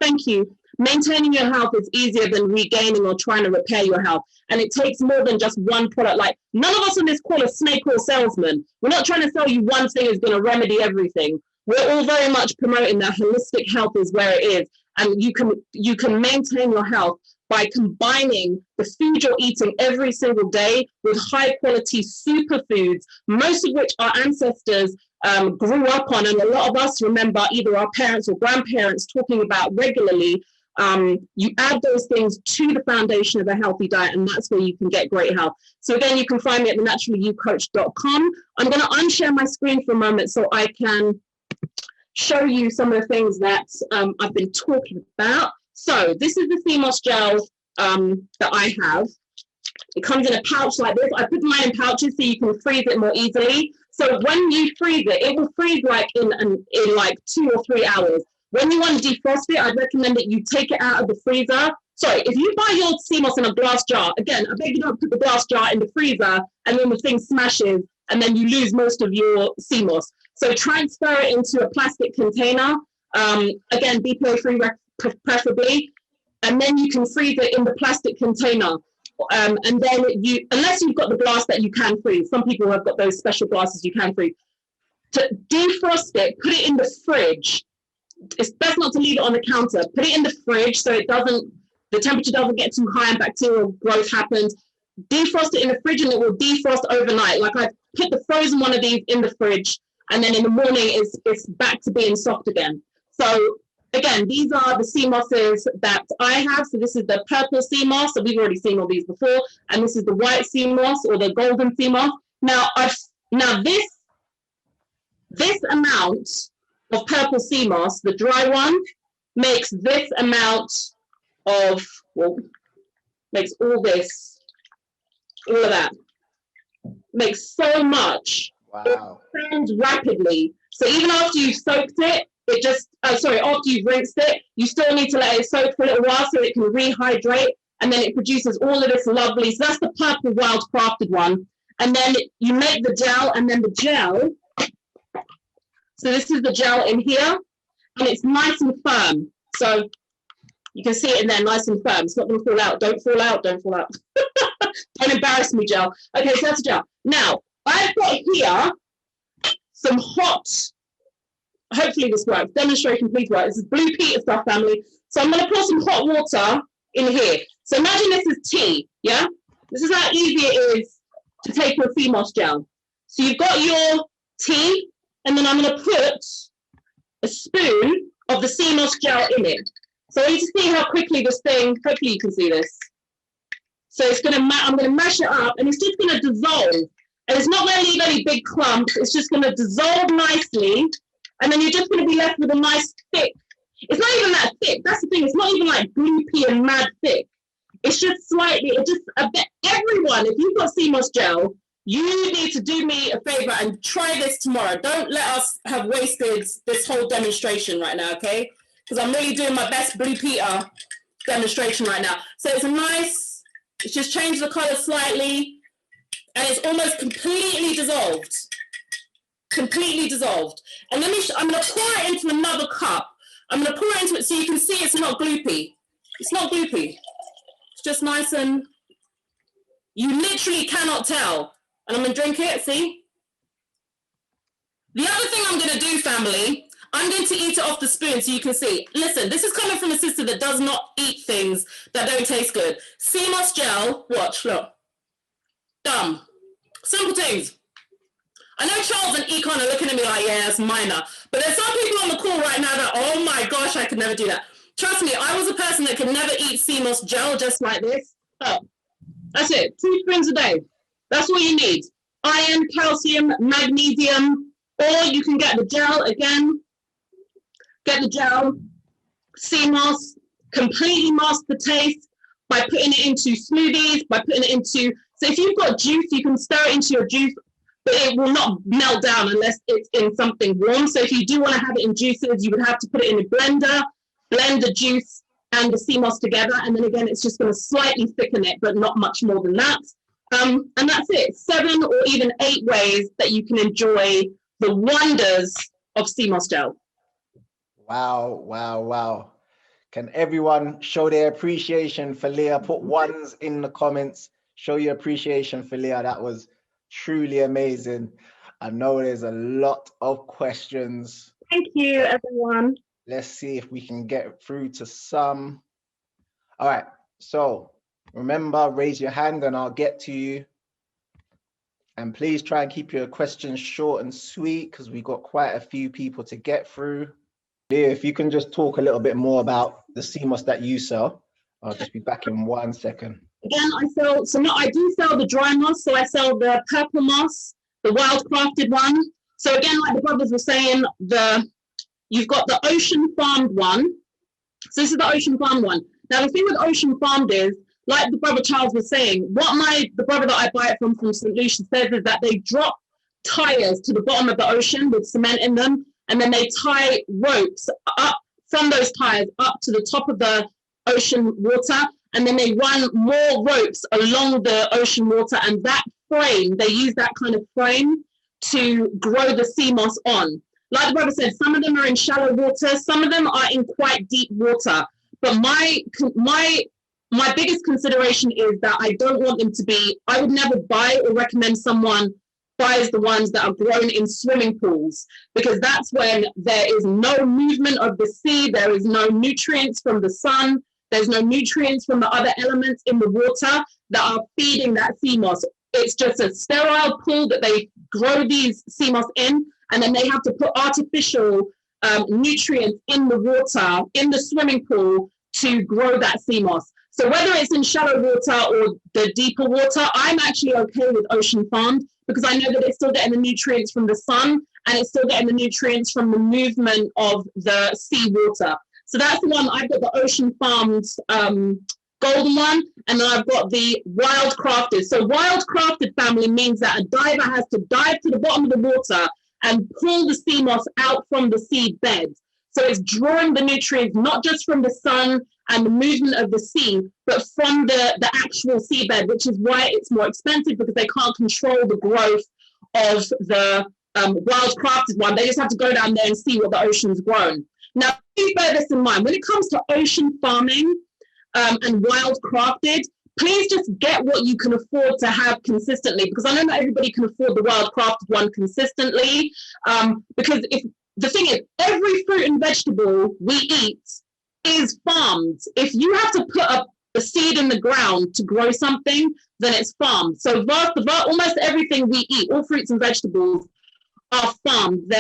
Speaker 21: thank you. Maintaining your health is easier than regaining or trying to repair your health. And it takes more than just one product. Like, none of us on this call are snake oil salesmen. We're not trying to sell you one thing is going to remedy everything. We're all very much promoting that holistic health is where it is. And you can maintain your health by combining the food you're eating every single day with high quality superfoods, most of which our ancestors grew up on, and a lot of us remember either our parents or grandparents talking about regularly. You add those things to the foundation of a healthy diet, and that's where you can get great health. So again, you can find me at thenaturallyoucoach.com. I'm going to unshare my screen for a moment so I can show you some of the things that I've been talking about. So this is the sea moss gel that I have. It comes in a pouch like this. I put mine in pouches so you can freeze it more easily. So when you freeze it, it will freeze like in like 2 or 3 hours. When you want to defrost it, I'd recommend that you take it out of the freezer. Sorry, if you buy your sea moss in a glass jar, again, I beg you don't put the glass jar in the freezer and then the thing smashes and then you lose most of your sea moss. So transfer it into a plastic container. Again, BPA-free preferably. And then you can freeze it in the plastic container. And then unless you've got the glass that you can freeze, some people have got those special glasses you can freeze. To defrost it, put it in the fridge. It's best not to leave it on the counter. Put it in the fridge so the temperature doesn't get too high and bacterial growth happens. defrost it in the fridge and it will defrost overnight. Like I put the frozen one of these in the fridge, and then in the morning it's back to being soft again. So again, these are the sea mosses that I have. So this is the purple sea moss. So we've already seen all these before. And this is the white sea moss or the golden sea moss. Now this amount of purple sea moss, the dry one, makes this amount of, well, makes all this, all of that. Makes so much.
Speaker 1: Wow.
Speaker 21: It burns rapidly. So even after you've soaked it, it just, after you've rinsed it, you still need to let it soak for a little while so it can rehydrate, and then it produces all of this lovely, so that's the purple wild crafted one. And then you make the gel, and then the gel, so this is the gel in here, and it's nice and firm. So you can see it in there, nice and firm. It's not going to fall out. Don't fall out. Don't fall out. Don't embarrass me, gel. Okay, so that's the gel. Now, I've got here some hot, hopefully this works, demonstration please work. This is Blue Peter stuff, family. So I'm going to pour some hot water in here. So imagine this is tea, yeah? This is how easy it is to take your sea moss gel. So you've got your tea, and then I'm going to put a spoon of the sea moss gel in it. So I need to see how quickly this thing, hopefully you can see this. So it's going to, I'm going to mash it up, and it's just going to dissolve. And it's not going to leave any big clumps. It's just going to dissolve nicely. And then you're just going to be left with a nice thick. It's not even that thick. That's the thing. It's not even like gloopy and mad thick. It's just slightly, it just a bit. Everyone, if you've got sea moss gel, you need to do me a favor and try this tomorrow. Don't let us have wasted this whole demonstration right now, okay? Because I'm really doing my best Blue Peter demonstration right now. So it's a nice, it's just changed the color slightly, and it's almost completely dissolved. Completely dissolved. And let me, I'm going to pour it into another cup. I'm going to pour it into it so you can see it's not gloopy. It's not gloopy. It's just nice, and you literally cannot tell. And I'm going to drink it, see? The other thing I'm going to do, family, I'm going to eat it off the spoon so you can see. Listen, this is coming from a sister that does not eat things that don't taste good. Sea moss gel, watch, look. Dumb. Simple things. I know Charles and Econ are looking at me like, yeah, it's minor. But there's some people on the call right now that, oh my gosh, I could never do that. Trust me, I was a person that could never eat sea moss gel just like this. Oh, that's it, 2 spoons a day. That's all you need. Iron, calcium, magnesium, or you can get the gel again. Get the gel, sea moss, completely mask the taste by putting it into smoothies, by putting it into, so if you've got juice, you can stir it into your juice, but it will not melt down unless it's in something warm. So if you do want to have it in juices, you would have to put it in a blender, blend the juice and the sea moss together. And then again, it's just going to slightly thicken it, but not much more than that. And that's it. 7 or even 8 ways that you can enjoy the wonders of sea moss gel.
Speaker 1: Wow, wow, wow. Can everyone show their appreciation for Leah? Put ones in the comments. Show your appreciation for Leah. That was truly amazing. I know there's a lot of questions.
Speaker 21: Thank you, everyone.
Speaker 1: Let's see if we can get through to some. All right, so remember, raise your hand and I'll get to you. And please try and keep your questions short and sweet because we've got quite a few people to get through. Leah, if you can just talk a little bit more about the sea moss that you sell. I'll just be back in 1 second.
Speaker 21: Again, I do sell the dry moss, so I sell the purple moss, the wild crafted one. So again, like the brothers were saying, you've got the ocean farmed one. So this is the ocean farmed one. Now the thing with ocean farmed is, like the brother Charles was saying, the brother that I buy it from St. Lucia says is that they drop tires to the bottom of the ocean with cement in them, and then they tie ropes up from those tires up to the top of the ocean water, and then they run more ropes along the ocean water, and that frame, they use that kind of frame to grow the sea moss on. Like the brother said, some of them are in shallow water, some of them are in quite deep water, but my biggest consideration is that I don't want them to be, I would never buy or recommend someone buys the ones that are grown in swimming pools, because that's when there is no movement of the sea, there is no nutrients from the sun, there's no nutrients from the other elements in the water. that are feeding that sea moss. It's just a sterile pool that they grow these sea moss in, and then they have to put artificial nutrients in the water, in the swimming pool, to grow that sea moss. So whether it's in shallow water or the deeper water, I'm actually okay with ocean farmed, because I know that it's still getting the nutrients from the sun, and it's still getting the nutrients from the movement of the sea water. So that's the one. I've got the ocean farmed golden one, and then I've got the wild crafted. So wild crafted family means that a diver has to dive to the bottom of the water and pull the sea moss out from the seed bed. So it's drawing the nutrients not just from the sun and the movement of the sea, but from the actual seabed, which is why it's more expensive, because they can't control the growth of the wild crafted one. They just have to go down there and see what the ocean's grown. Now, please bear this in mind. When it comes to ocean farming and wild crafted, please just get what you can afford to have consistently, because I know not everybody can afford the wild crafted one consistently. Because if the thing is, every fruit and vegetable we eat is farmed. If you have to put up a seed in the ground to grow something, then it's farmed. So almost everything we eat, all fruits and vegetables, are farmed.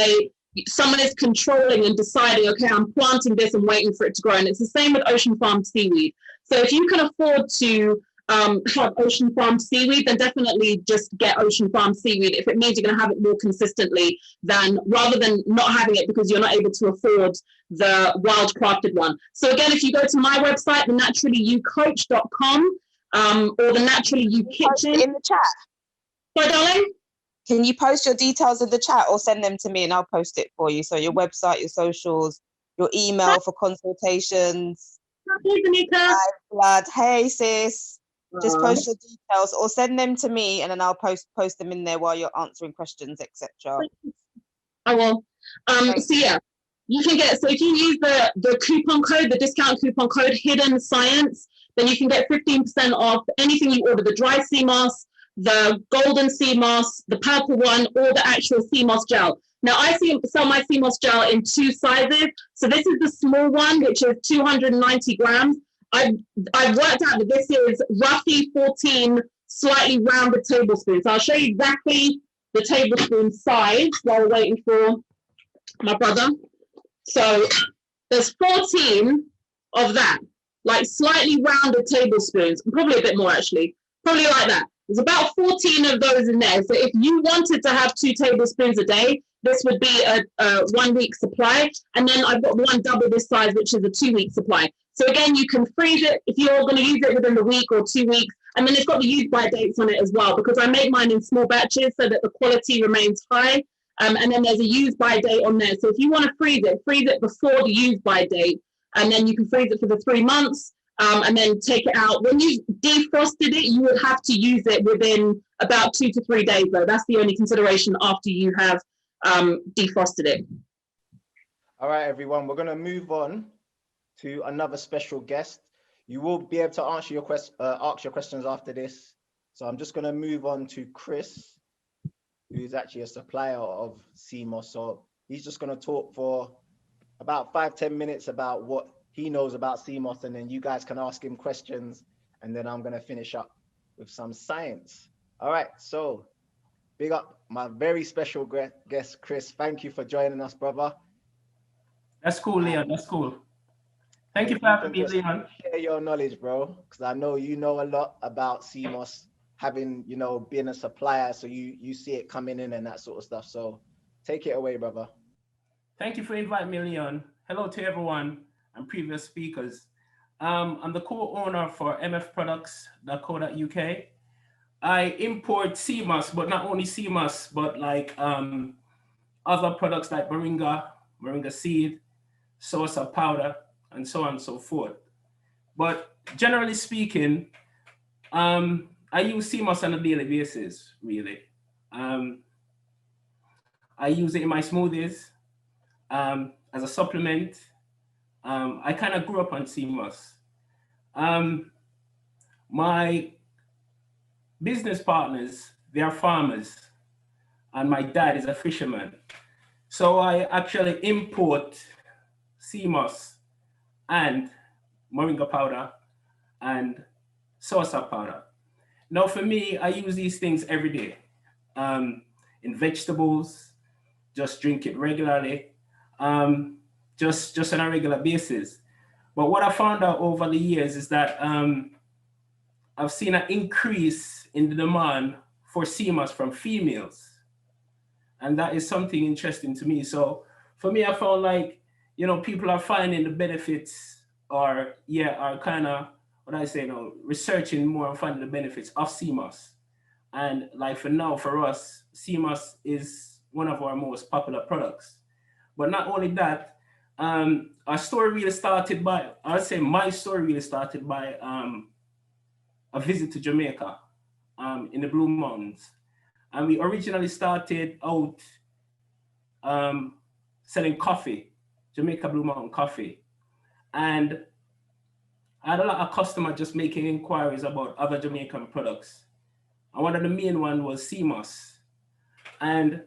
Speaker 21: Someone is controlling and deciding, okay, I'm planting this and waiting for it to grow. And it's the same with ocean farmed seaweed. So if you can afford to have ocean farmed seaweed, then definitely just get ocean farmed seaweed if it means you're going to have it more consistently, than rather than not having it because you're not able to afford the wild crafted one. So again, if you go to my website, thenaturallyyoucoach.com, or the Naturally You Kitchen.
Speaker 3: In the chat.
Speaker 21: Sorry, darling?
Speaker 3: Can you post your details in the chat or send them to me and I'll post it for you? So your website, your socials, your email for consultations.
Speaker 21: Hi,
Speaker 3: blood. Hey, sis. Just post your details or send them to me and then I'll post them in there while you're answering questions, etc.
Speaker 21: I will. So yeah, you can get, so if you use the coupon code, the discount coupon code Hidden Science, then you can get 15% off anything you order, the dry sea moss, the golden sea moss, the purple one, or the actual sea moss gel. Now I sell my sea moss gel in 2 sizes. So this is the small one, which is 290 grams. I've worked out that this is roughly 14 slightly rounded tablespoons. So I'll show you exactly the tablespoon size while we're waiting for my brother. So there's 14 of that, like slightly rounded tablespoons, probably a bit more actually, probably like that. There's about 14 of those in there. So if you wanted to have 2 tablespoons a day, this would be a 1 week supply. And then I've got one double this size, which is a 2 week supply. So again, you can freeze it if you're going to use it within the week or 2 weeks. And then it's got the use by dates on it as well, because I make mine in small batches so that the quality remains high. And then there's a use by date on there. So if you want to freeze it before the use by date, and then you can freeze it for the 3 months. And then take it out. When you defrosted it, you would have to use it within about 2 to 3 days, though. That's the only consideration after you have defrosted it.
Speaker 1: All right, everyone, we're going to move on to another special guest. You will be able to answer your ask your questions after this. So I'm just going to move on to Chris, who's actually a supplier of sea moss. So he's just going to talk for about 5-10 minutes about what he knows about sea moss, and then you guys can ask him questions, and then I'm going to finish up with some science. All right, so big up my very special guest, Chris. Thank you for joining us, brother.
Speaker 22: That's cool, Leon. That's cool. Thank you for having me, Leon.
Speaker 1: Share your knowledge, bro, because I know you know a lot about sea moss, having, you know, being a supplier, so you see it coming in and that sort of stuff. So take it away, brother.
Speaker 22: Thank you for inviting me, Leon. Hello to everyone and previous speakers. I'm the co-owner for mfproducts.co.uk. I import sea moss, but not only sea moss, but like other products like moringa seed, soursop powder, and so on and so forth. But generally speaking, I use sea moss on a daily basis, really. I use it in my smoothies as a supplement. I kind of grew up on sea moss. My business partners, they are farmers, and my dad is a fisherman. So I actually import sea moss and moringa powder and soursop powder. Now for me, I use these things every day. In vegetables, just drink it regularly, just on a regular basis. But what I found out over the years is that I've seen an increase in the demand for CMOS from females. And that is something interesting to me. So for me, I found like, you know, people are finding the benefits or are kind of, what I say, you know, researching more and finding the benefits of CMOS. And like for now, for us, CMOS is one of our most popular products. But not only that, our story really started by, I'd say my story really started by a visit to Jamaica in the Blue Mountains. And we originally started out selling coffee, Jamaica Blue Mountain coffee. And I had a lot of customers just making inquiries about other Jamaican products. And one of the main ones was CMOS. And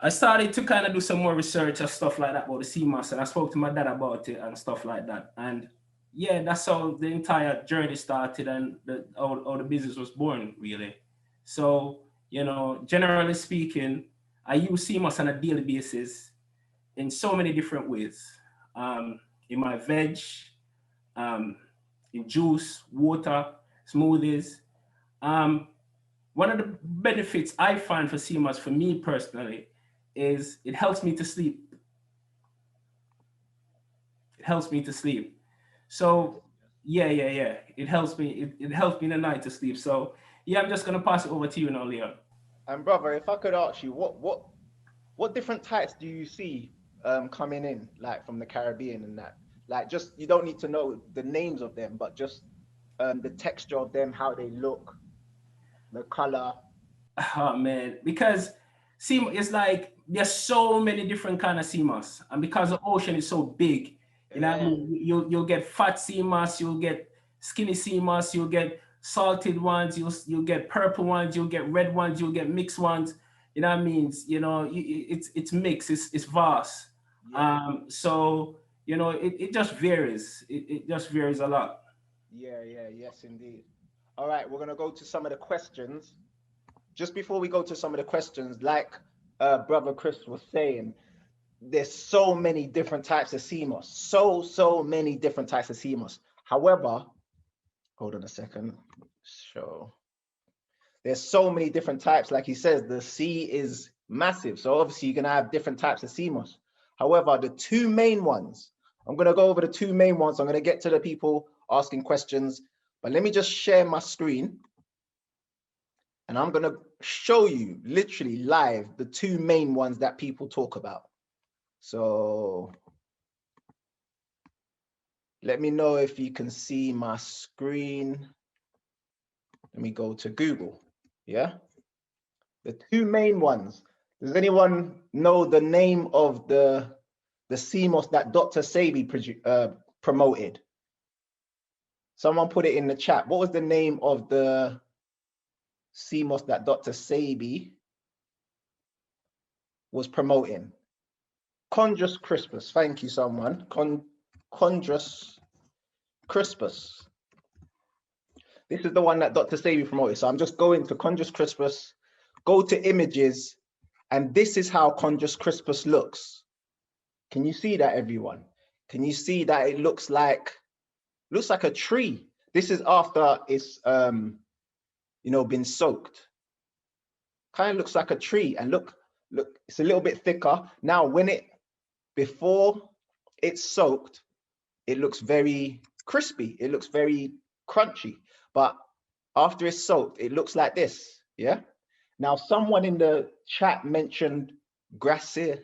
Speaker 22: I started to kind of do some more research and stuff like that about the CMOS. And I spoke to my dad about it and stuff like that. And yeah, that's how the entire journey started and how the business was born, really. So, you know, generally speaking, I use CMOS on a daily basis in so many different ways. In my veg, in juice, water, smoothies. One of the benefits I find for CMOS, for me personally, is it helps me to sleep. It helps me to sleep. So yeah. It helps me. It helps me in the night to sleep. So yeah, I'm just gonna pass it over to you now, Leon.
Speaker 1: And brother, if I could ask you, what different types do you see coming in, like from the Caribbean and that? Like, just, you don't need to know the names of them, but just the texture of them, how they look, the color.
Speaker 22: Oh man, because CMOS, it's like there's so many different kind of CMOS, and because the ocean is so big, you know, what I mean? You'll get fat CMOS, you'll get skinny CMOS, you'll get salted ones, you'll get purple ones, you'll get red ones, you'll get mixed ones. You know what I mean? You know, it's mixed, it's vast. So you know, it just varies. It just varies a lot.
Speaker 1: Yes, indeed. All right, we're gonna go to some of the questions. Just before we go to some of the questions, like Brother Chris was saying, there's so many different types of CMOS. So many different types of CMOS. However, hold on a second. So there's so many different types. Like he says, the C is massive. So obviously you're gonna have different types of CMOS. However, the two main ones, I'm gonna go over the two main ones. I'm gonna get to the people asking questions, but let me just share my screen. And I'm gonna show you literally live the two main ones that people talk about. So let me know if you can see my screen. Let me go to Google, yeah? The two main ones. Does anyone know the name of the CMOS that Dr. Sebi promoted? Someone put it in the chat. What was the name of the CMOS that Dr. Sebi was promoting? Chondrus Crispus. Thank you, someone. Chondrus Crispus. This is the one that Dr. Sebi promoted. So I'm just going to Chondrus Crispus, go to images, and this is how Chondrus Crispus looks. Can you see that, everyone? Can you see that it looks like a tree? This is after it's you know, been soaked. Kind of looks like a tree, and look, it's a little bit thicker. Now, before it's soaked, it looks very crispy. It looks very crunchy, but after it's soaked, it looks like this, yeah? Now, someone in the chat mentioned Gracilaria.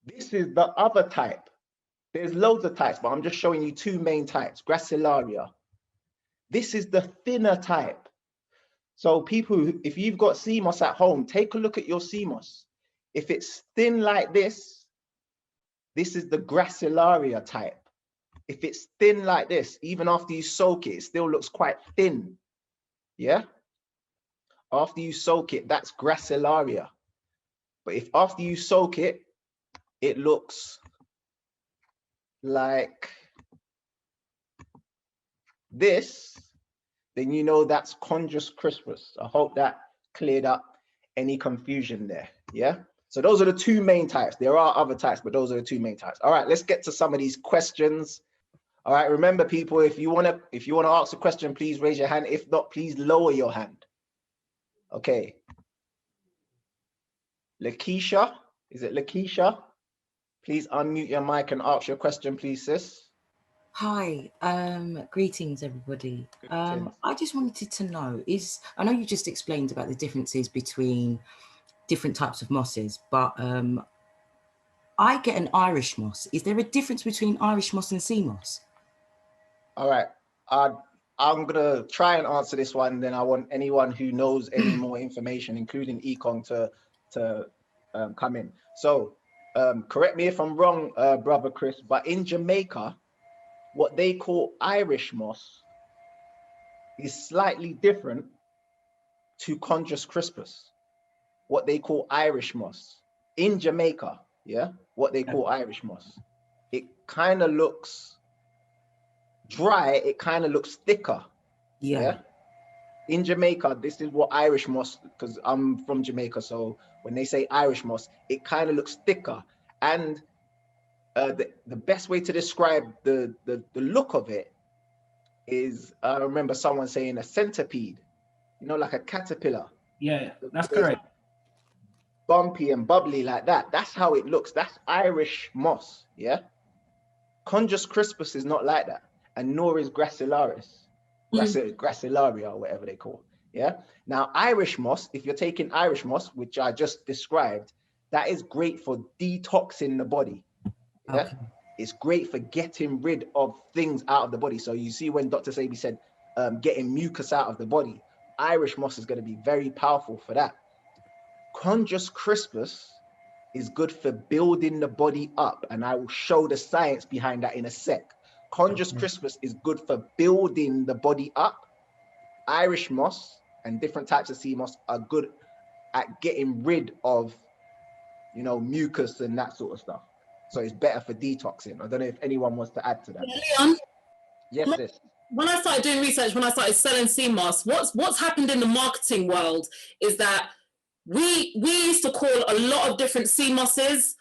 Speaker 1: This is the other type. There's loads of types, but I'm just showing you two main types, Gracilaria. This is the thinner type. So people, if you've got CMOS at home, take a look at your CMOS. If it's thin like this is the Gracilaria type. If it's thin like this, even after you soak it, it still looks quite thin. Yeah? After you soak it, that's Gracilaria. But if after you soak it, it looks like this, then you know that's Chondrus crispus. I hope that cleared up any confusion there. Yeah. So those are the two main types. There are other types, but those are the two main types. All right, let's get to some of these questions. All right, remember people, if you wanna ask a question, please raise your hand. If not, please lower your hand. Okay. Lakeisha, is it Lakeisha? Please unmute your mic and ask your question, please, sis.
Speaker 4: Hi, greetings everybody. I just wanted to know, I know you just explained about the differences between different types of mosses, but I get an Irish moss. Is there a difference between Irish moss and sea moss?
Speaker 1: All right, I'm gonna try and answer this one, then I want anyone who knows any more information, including Econ, to come in. So correct me if I'm wrong, brother Chris, but in Jamaica, what they call Irish moss is slightly different to Chondrus crispus. What they call Irish moss in Jamaica, yeah, what they call Irish moss. It kind of looks dry, it kind of looks thicker. Yeah. In Jamaica, this is what Irish moss, because I'm from Jamaica, so when they say Irish moss, it kind of looks thicker. And the best way to describe the look of it is, I remember someone saying a centipede, you know, like a caterpillar.
Speaker 22: Yeah, that's correct.
Speaker 1: Bumpy and bubbly like that. That's how it looks. That's Irish moss, yeah? Chondrus crispus is not like that, and nor is gracilaris, gracilaria, or whatever they call it, yeah? Now, Irish moss, if you're taking Irish moss, which I just described, that is great for detoxing the body, yeah? Okay. It's great for getting rid of things out of the body. So you see when Dr. Sebi said getting mucus out of the body, Irish moss is going to be very powerful for that. Chondrus crispus is good for building the body up, and I will show the science behind that in a sec. Chondrus crispus is good for building the body up. Irish moss and different types of sea moss are good at getting rid of, you know, mucus and that sort of stuff. So it's better for detoxing. I don't know if anyone wants to add to that.
Speaker 21: Leon?
Speaker 1: Yes, sis.
Speaker 21: When I started doing research, when I started selling sea moss, what's happened in the marketing world is that we used to call a lot of different sea mosses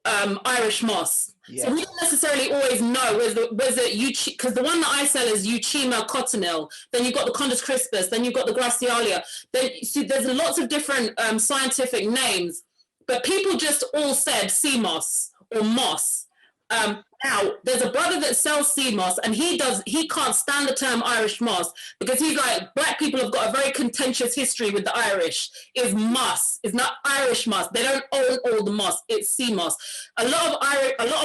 Speaker 21: Irish moss. Yeah. So we don't necessarily always know whether because the one that I sell is Euchema cochineal, then you've got the Chondrus crispus, then you've got the Gracialia. Then see, there's lots of different scientific names, but people just all said sea moss or moss. Now, there's a brother that sells sea moss, and he can't stand the term Irish moss because he's like, black people have got a very contentious history with the Irish. It's moss, it's not Irish moss. They don't own all the moss, it's sea moss. A lot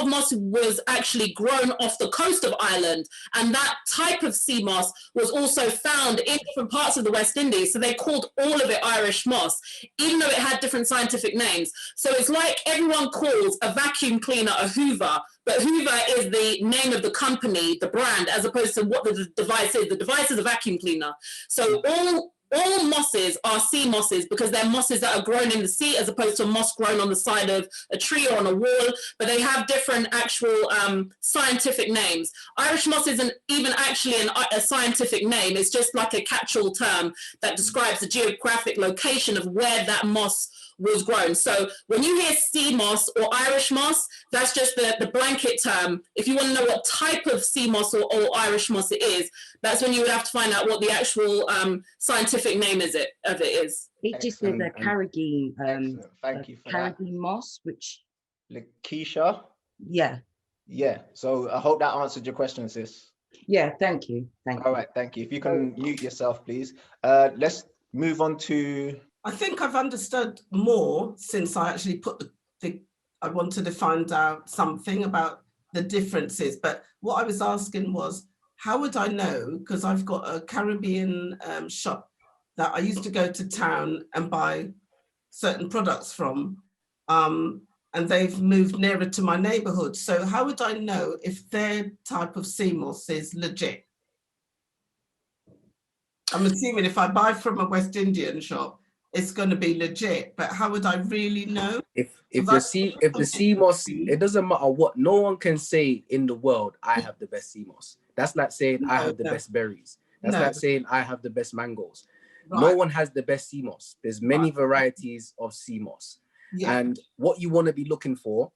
Speaker 21: of moss was actually grown off the coast of Ireland, and that type of sea moss was also found in different parts of the West Indies. So they called all of it Irish moss, even though it had different scientific names. So it's like everyone calls a vacuum cleaner a Hoover, but Hoover is the name of the company, the brand, as opposed to what the device is. The device is a vacuum cleaner. So all mosses are sea mosses because they're mosses that are grown in the sea as opposed to moss grown on the side of a tree or on a wall, but they have different actual scientific names. Irish moss isn't even actually a scientific name. It's just like a catch-all term that describes the geographic location of where that moss was grown. So when you hear sea moss or Irish moss, that's just the blanket term. If you want to know what type of sea moss or Irish moss it is, that's when you would have to find out what the actual scientific name of it is.
Speaker 4: It just says a carrageen,
Speaker 1: thank you for
Speaker 4: carrageen moss, which
Speaker 1: Lakeisha.
Speaker 4: Yeah.
Speaker 1: So I hope that answered your question, sis.
Speaker 4: Yeah, thank you.
Speaker 1: All right, thank you. If you can mute yourself, please. Let's move on to.
Speaker 5: I think I've understood more since I actually put I wanted to find out something about the differences. But what I was asking was, how would I know? Because I've got a Caribbean shop that I used to go to town and buy certain products from, and they've moved nearer to my neighborhood. So how would I know if their type of sea moss is legit? I'm assuming if I buy from a West Indian shop, it's going to be legit, but how would I really know?
Speaker 6: If the sea moss, it doesn't matter what. No one can say in the world, I have the best sea moss. That's like saying I have the best berries. That's like saying I have the best mangoes. No one has the best sea moss. There's many varieties of sea moss. And what you want to be looking for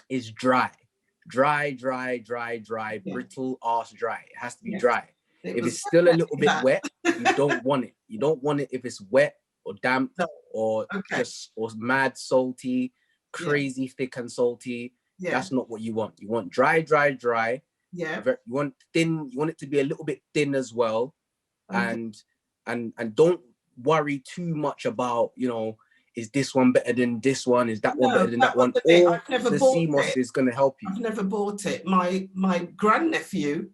Speaker 6: is dry, brittle arse dry. It has to be dry. If it's still a little bit wet, you don't want it. You don't want it if it's wet or damp or just or mad salty, crazy thick and salty. That's not what you want. You want dry. You want thin. You want it to be a little bit thin as well, and don't worry too much about, you know, is this one better than this one? Is that one better than that one? All the sea moss is going to help you.
Speaker 5: I've never bought it. My grandnephew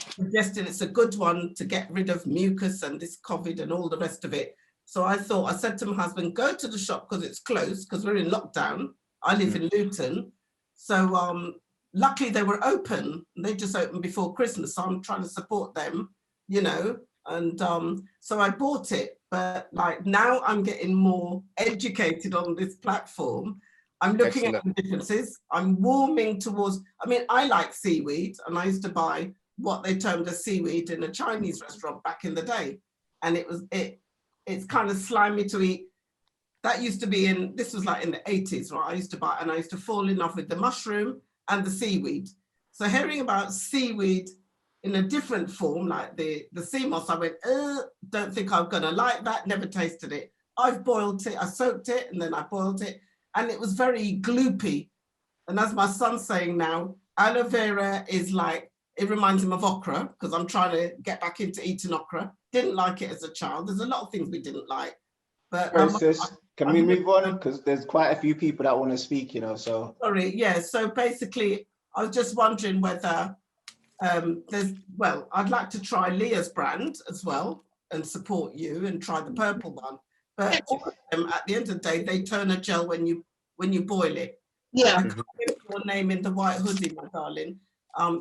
Speaker 5: suggested it's a good one to get rid of mucus and this COVID and all the rest of it. So I said to my husband, go to the shop because it's closed, because we're in lockdown. I live in Luton. So luckily they were open. They just opened before Christmas. So I'm trying to support them, you know. And so I bought it. But like now I'm getting more educated on this platform. I'm looking at the differences. I'm warming towards, I mean, I like seaweed, and I used to buy what they termed as seaweed in a Chinese restaurant back in the day. And it's kind of slimy to eat. That used to be this was like in the 80s, right? I used to buy, and I used to fall in love with the mushroom and the seaweed. So hearing about seaweed in a different form, like the sea moss, I went, don't think I'm gonna like that, never tasted it. I've boiled it, I soaked it, and then I boiled it, and it was very gloopy. And as my son's saying now, aloe vera is like, it reminds him of okra, because I'm trying to get back into eating okra. Didn't like it as a child. There's a lot of things we didn't like. But
Speaker 1: can we move on? Because there's quite a few people that want to speak, you know, so.
Speaker 5: Sorry, yeah, so basically, I was just wondering whether I'd like to try Leah's brand as well and support you and try the purple one. But all of them, at the end of the day, they turn a gel when you boil it.
Speaker 21: Yeah.
Speaker 5: I can't remember your name in the white hoodie, my darling.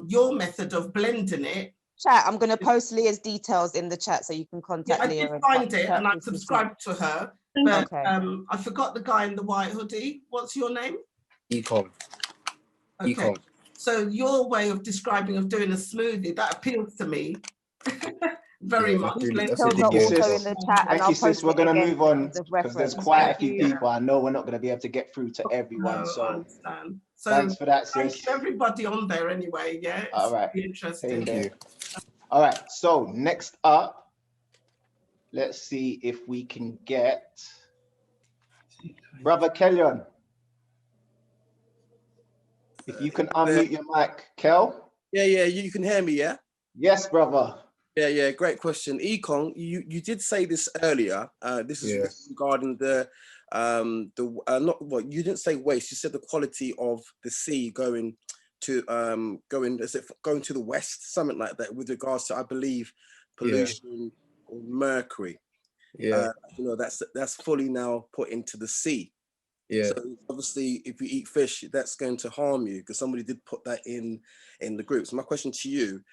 Speaker 5: Your method of blending it.
Speaker 3: Chat, I'm going to post Leah's details in the chat so you can contact Leah.
Speaker 5: I did find it and I subscribed to her. But I forgot the guy in the white hoodie. What's your name?
Speaker 6: Econ.
Speaker 5: Okay.
Speaker 6: Econ.
Speaker 5: So your way of describing of doing a smoothie, that appeals to me very much.
Speaker 1: Thank you, sis. We're going to move on because there's quite a few people. I know we're not going to be able to get through to everyone.
Speaker 5: No,
Speaker 1: so
Speaker 5: I understand. So
Speaker 1: thanks for that, sis.
Speaker 5: Thank you everybody on there anyway. Yeah.
Speaker 1: All right.
Speaker 5: Interesting.
Speaker 1: Thank you. All right. So next up, let's see if we can get Brother Kellyon. If you can unmute your mic, Kel.
Speaker 7: Yeah, you can hear me, yeah?
Speaker 1: Yes, brother.
Speaker 7: Yeah, great question. Econ, you did say this earlier. This is regarding you didn't say waste. You said the quality of the sea going to the west, something like that, with regards to, I believe, pollution or mercury.
Speaker 6: Yeah,
Speaker 7: that's fully now put into the sea.
Speaker 6: Yeah.
Speaker 7: So obviously, if you eat fish, that's going to harm you, because somebody did put that in the group. So my question to you,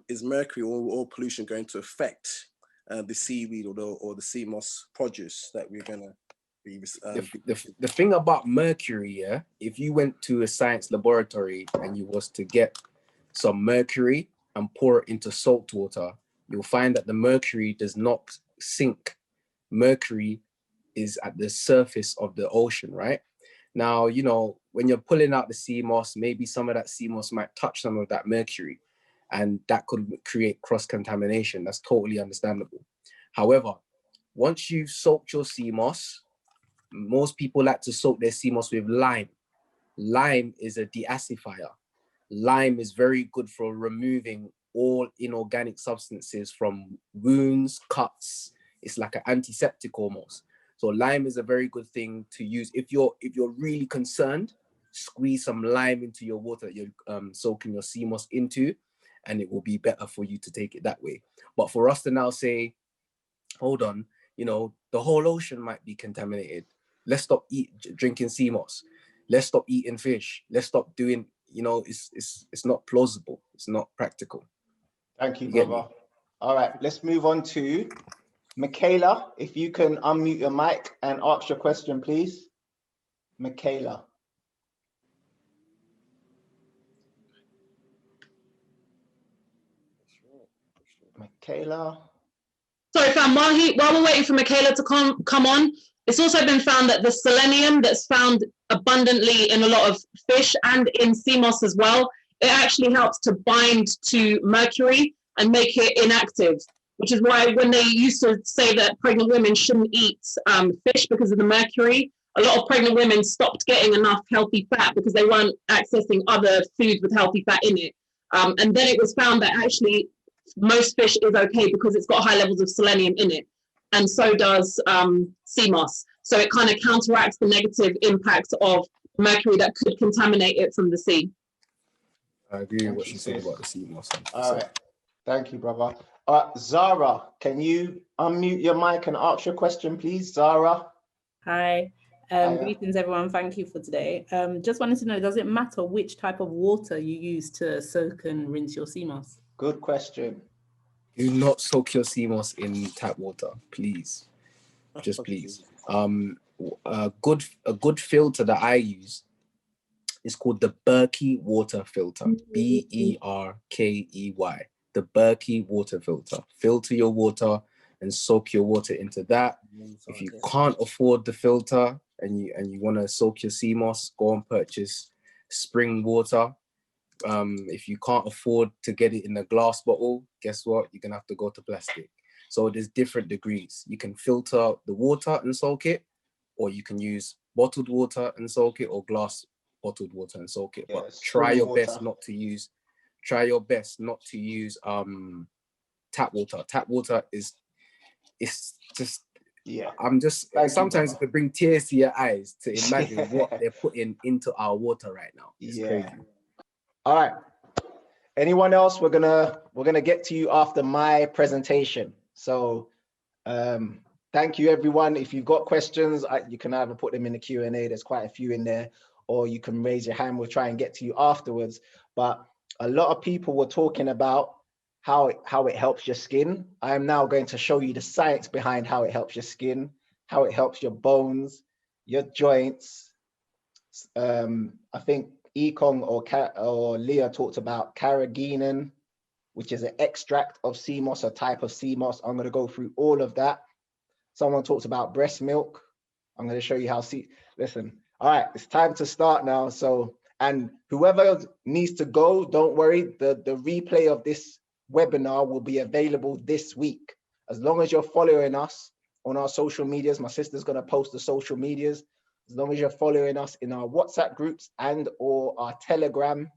Speaker 7: is mercury or pollution going to affect the seaweed or the sea moss produce that we're going to be?
Speaker 6: The thing about mercury, if you went to a science laboratory and you was to get some mercury and pour it into salt water, you'll find that the mercury does not sink. Mercury is at the surface of the ocean, right? Now, you know, when you're pulling out the sea moss, maybe some of that sea moss might touch some of that mercury, and that could create cross-contamination. That's totally understandable. However, once you've soaked your sea moss, most people like to soak their sea moss with lime. Lime is a deacidifier. Lime is very good for removing all inorganic substances from wounds, cuts. It's like an antiseptic almost. So lime is a very good thing to use. If you're really concerned, squeeze some lime into your water that you're soaking your sea moss into, and it will be better for you to take it that way. But for us to now say, hold on, you know, the whole ocean might be contaminated. Let's stop drinking sea moss. Let's stop eating fish. Let's stop doing, you know, it's not plausible. It's not practical.
Speaker 1: Thank you, brother. All right, let's move on to Michaela. If you can unmute your mic and ask your question, please. Michaela. Michaela.
Speaker 21: Sorry, fam, while we're waiting for Michaela to come on, it's also been found that the selenium that's found abundantly in a lot of fish and in sea moss as well, it actually helps to bind to mercury and make it inactive, which is why when they used to say that pregnant women shouldn't eat fish because of the mercury, a lot of pregnant women stopped getting enough healthy fat because they weren't accessing other foods with healthy fat in it. And then it was found that actually most fish is okay because it's got high levels of selenium in it. And so does sea moss. So it kind of counteracts the negative impact of mercury that could contaminate it from the sea.
Speaker 6: I agree with what she said about the sea moss.
Speaker 1: All right. Thank you, brother. Zara, can you unmute your mic and ask your question, please? Zara.
Speaker 8: Hi. Greetings, everyone. Thank you for today. Just wanted to know, does it matter which type of water you use to soak and rinse your sea moss?
Speaker 1: Good question.
Speaker 6: Do not soak your sea moss in tap water, please. Just please. A good filter that I use is called the Berkey water filter. Berkey. The Berkey water filter. Filter your water and soak your water into that. If you can't afford the filter and you want to soak your sea moss, go and purchase spring water. If you can't afford to get it in a glass bottle, guess what? You're gonna have to go to plastic. So there's different degrees. You can filter the water and soak it, or you can use bottled water and soak it, or glass bottled water and soak it. But try your best not to use tap water. Tap water it's just,
Speaker 1: yeah.
Speaker 6: I'm just sometimes it could bring tears to your eyes to imagine what they're putting into our water right now. It's crazy.
Speaker 1: All right. Anyone else? We're gonna get to you after my presentation. So thank you, everyone. If you've got questions, you can either put them in the Q&A. There's quite a few in there, or you can raise your hand. We'll try and get to you afterwards. But a lot of people were talking about how it helps your skin. I am now going to show you the science behind how it helps your skin, how it helps your bones, your joints. I think Ekong or Leah talked about carrageenan, which is an extract of sea moss, a type of sea moss. I'm going to go through all of that. Someone talked about breast milk. I'm going to show you how listen. All right, it's time to start now. So, and whoever needs to go, don't worry. The replay of this webinar will be available this week. As long as you're following us on our social medias, my sister's going to post the social medias. As long as you're following us in our WhatsApp groups and or our Telegram,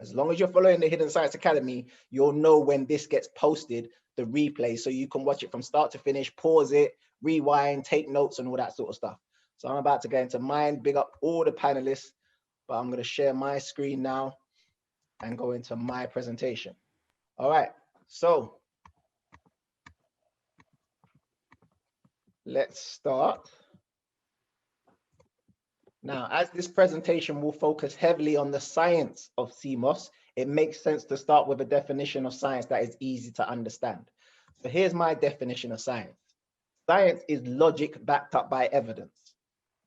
Speaker 1: as long as you're following the Hidden Science Academy, you'll know when this gets posted, the replay, so you can watch it from start to finish, pause it, rewind, take notes and all that sort of stuff. So I'm about to go into mine, big up all the panelists, but I'm going to share my screen now and go into my presentation. All right, so let's start. Now, as this presentation will focus heavily on the science of sea moss, it makes sense to start with a definition of science that is easy to understand. So here's my definition of science. Science is logic backed up by evidence.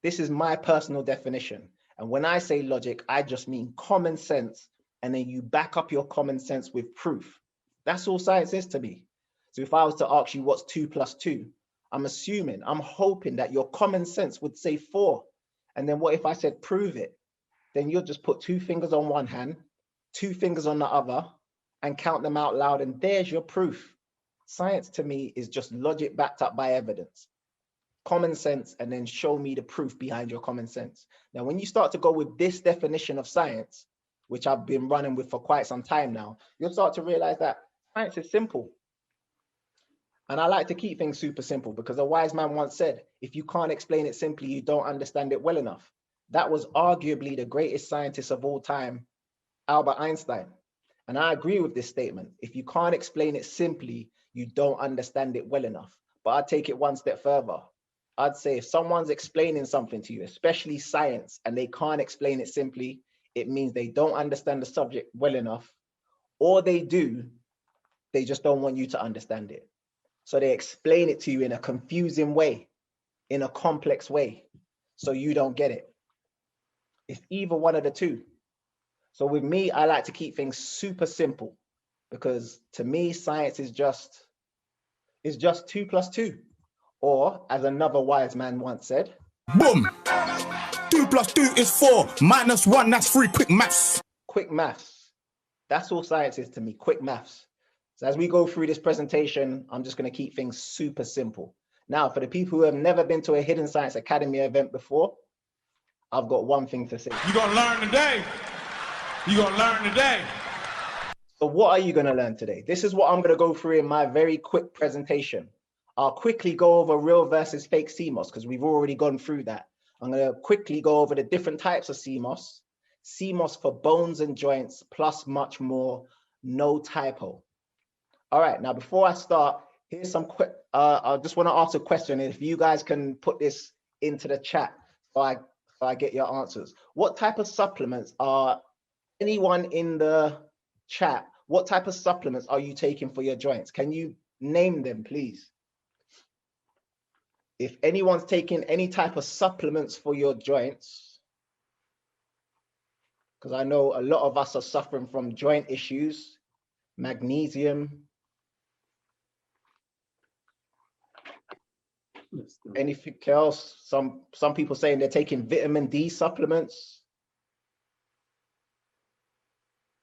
Speaker 1: This is my personal definition. And when I say logic, I just mean common sense. And then you back up your common sense with proof. That's all science is to me. So if I was to ask you what's 2 + 2, I'm hoping that your common sense would say 4. And then what if I said, prove it? Then you'll just put 2 fingers on one hand, 2 fingers on the other, and count them out loud. And there's your proof. Science to me is just logic backed up by evidence, common sense, and then show me the proof behind your common sense. Now, when you start to go with this definition of science, which I've been running with for quite some time now, you'll start to realize that science is simple. And I like to keep things super simple because a wise man once said, if you can't explain it simply, you don't understand it well enough. That was arguably the greatest scientist of all time, Albert Einstein. And I agree with this statement. If you can't explain it simply, you don't understand it well enough. But I'd take it one step further. I'd say if someone's explaining something to you, especially science, and they can't explain it simply, it means they don't understand the subject well enough, or they do, they just don't want you to understand it. So they explain it to you in a confusing way, in a complex way, so you don't get it. It's either one of the two. So with me, I like to keep things super simple because to me, science is just 2 + 2. Or as another wise man once said,
Speaker 9: boom, 2 + 2 is 4, -1, that's 3, quick maths.
Speaker 1: Quick maths. That's all science is to me, quick maths. So as we go through this presentation, I'm just going to keep things super simple. Now, for the people who have never been to a Hidden Science Academy event before, I've got one thing to say.
Speaker 9: You're going to learn today. You're going to learn today.
Speaker 1: So what are you going to learn today? This is what I'm going to go through in my very quick presentation. I'll quickly go over real versus fake CMOS because we've already gone through that. I'm going to quickly go over the different types of CMOS, CMOS for bones and joints, plus much more, no typo. All right, now before I start, here's some quick, I just want to ask a question. If you guys can put this into the chat so I get your answers. What type of supplements are, anyone in the chat, what type of supplements are you taking for your joints? Can you name them, please? If anyone's taking any type of supplements for your joints, because I know a lot of us are suffering from joint issues, magnesium, anything else? Some people saying they're taking vitamin D supplements.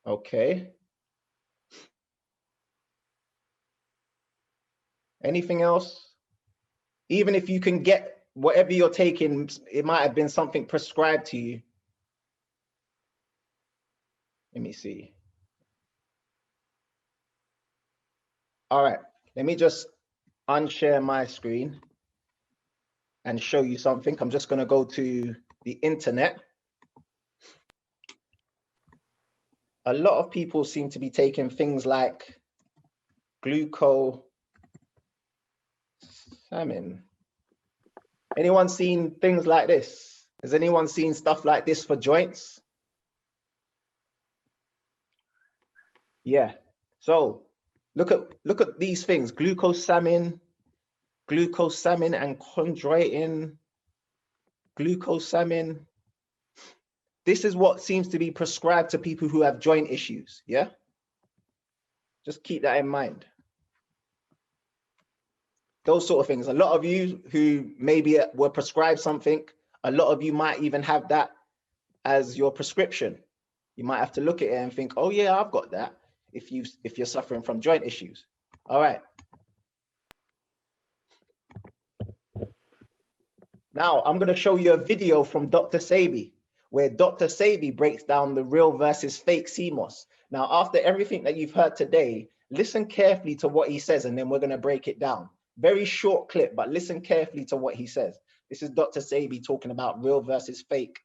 Speaker 1: Okay. Anything else? Even if you can get whatever you're taking, it might have been something prescribed to you. Let me see. All right, let me just unshare my screen and show you something. I'm just going to go to the internet. A lot of people seem to be taking things like glucosamine. Anyone seen things like this? Has anyone seen stuff like this for joints? Yeah. So look at these things: glucosamine and chondroitin, glucosamine. This is what seems to be prescribed to people who have joint issues. Yeah. Just keep that in mind. Those sort of things. A lot of you who maybe were prescribed something, a lot of you might even have that as your prescription. You might have to look at it and think, oh yeah, I've got that, if you're suffering from joint issues. All right. Now I'm going to show you a video from Dr. Sebi, where Dr. Sebi breaks down the real versus fake CMOS. Now, after everything that you've heard today, listen carefully to what he says, and then we're going to break it down. Very short clip, but listen carefully to what he says. This is Dr. Sebi talking about real versus fake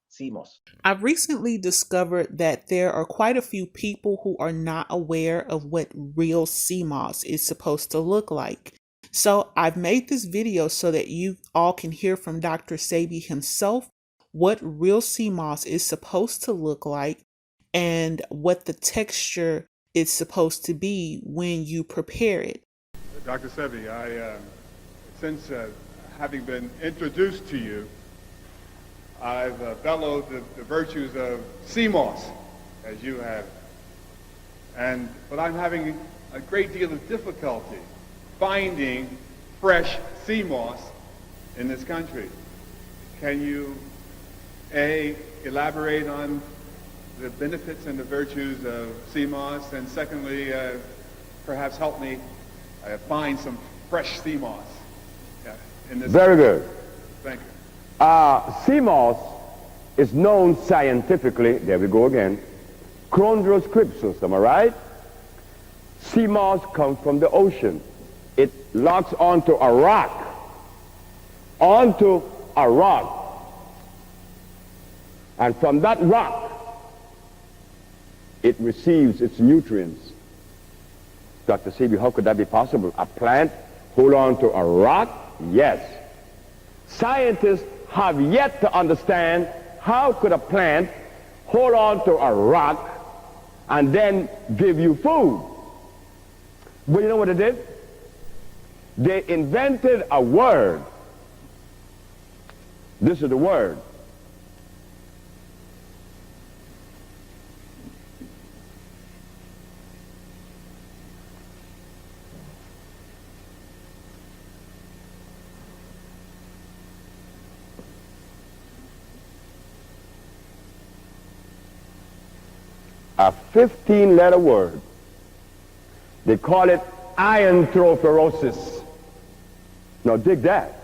Speaker 1: CMOS.
Speaker 10: I've recently discovered that there are quite a few people who are not aware of what real CMOS is supposed to look like. So I've made this video so that you all can hear from Dr. Sebi himself what real CMOS is supposed to look like and what the texture is supposed to be when you prepare it.
Speaker 23: Dr. Sebi, since having been introduced to you, I've bellowed the virtues of CMOS, as you have. But I'm having a great deal of difficulty finding fresh CMOS in this country. Can you, A, elaborate on the benefits and the virtues of CMOS, and secondly, perhaps help me find some fresh CMOS in this
Speaker 24: Very good.
Speaker 23: Thank you.
Speaker 24: CMOS is known scientifically, there we go again, Chondrus Crispus, am I right? CMOS comes from the ocean. It locks onto a rock. And from that rock, it receives its nutrients. Dr. Sebi, how could that be possible? A plant hold on to a rock? Yes. Scientists have yet to understand how could a plant hold on to a rock and then give you food. But you know what they did? They invented a word. This is the word. a 15-letter word. They call it iontrophosis. Now dig that.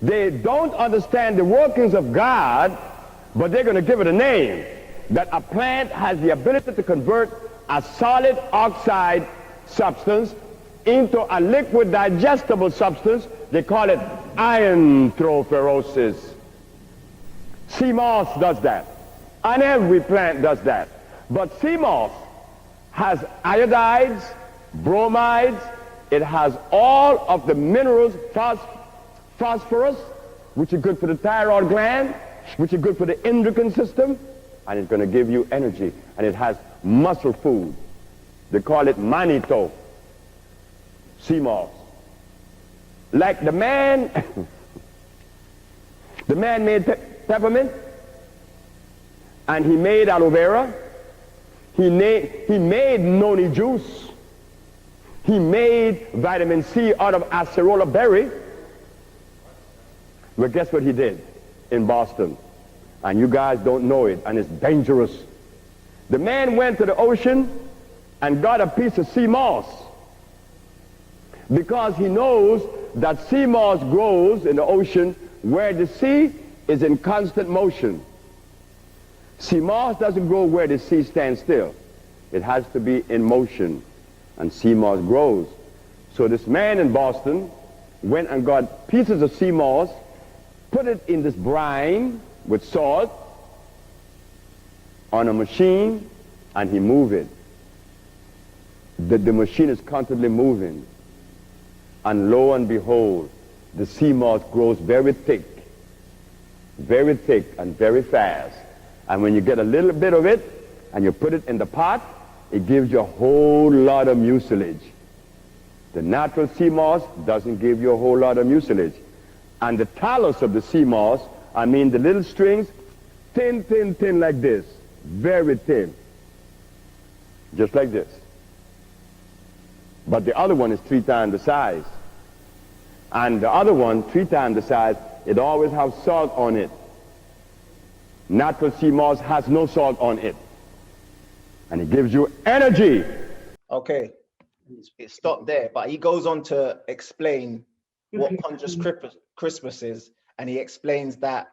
Speaker 24: They don't understand the workings of God, but they're going to give it a name. That a plant has the ability to convert a solid oxide substance into a liquid digestible substance. They call it iontrophosis. Sea moss does that, and every plant does that. But sea moss has iodides, bromides, it has all of the minerals, phosphorus, which is good for the thyroid gland, which is good for the endocrine system, and it's going to give you energy. And it has muscle food. They call it manito, sea moss. Like the man, the man made peppermint, and he made aloe vera, he made noni juice, he made vitamin C out of acerola berry. Well, guess what he did in Boston? And you guys don't know it, and it's dangerous. The man went to the ocean and got a piece of sea moss, because he knows that sea moss grows in the ocean where the sea is in constant motion. Sea moss doesn't grow where the sea stands still. It has to be in motion, and sea moss grows. So this man in Boston went and got pieces of sea moss, put it in this brine with salt on a machine, and he moved it. The machine is constantly moving, and lo and behold, the sea moss grows very thick and very fast. And when you get a little bit of it and you put it in the pot, it gives you a whole lot of mucilage. The natural sea moss doesn't give you a whole lot of mucilage. And the talus of the sea moss, I mean the little strings, thin like this, very thin, just like this. But the other one is 3 times the size. And the other one, 3 times the size, it always has salt on it. Natural sea moss has no salt on it. And it gives you energy.
Speaker 1: Okay, it stopped there, but he goes on to explain what Chondrus Crispus is, and he explains that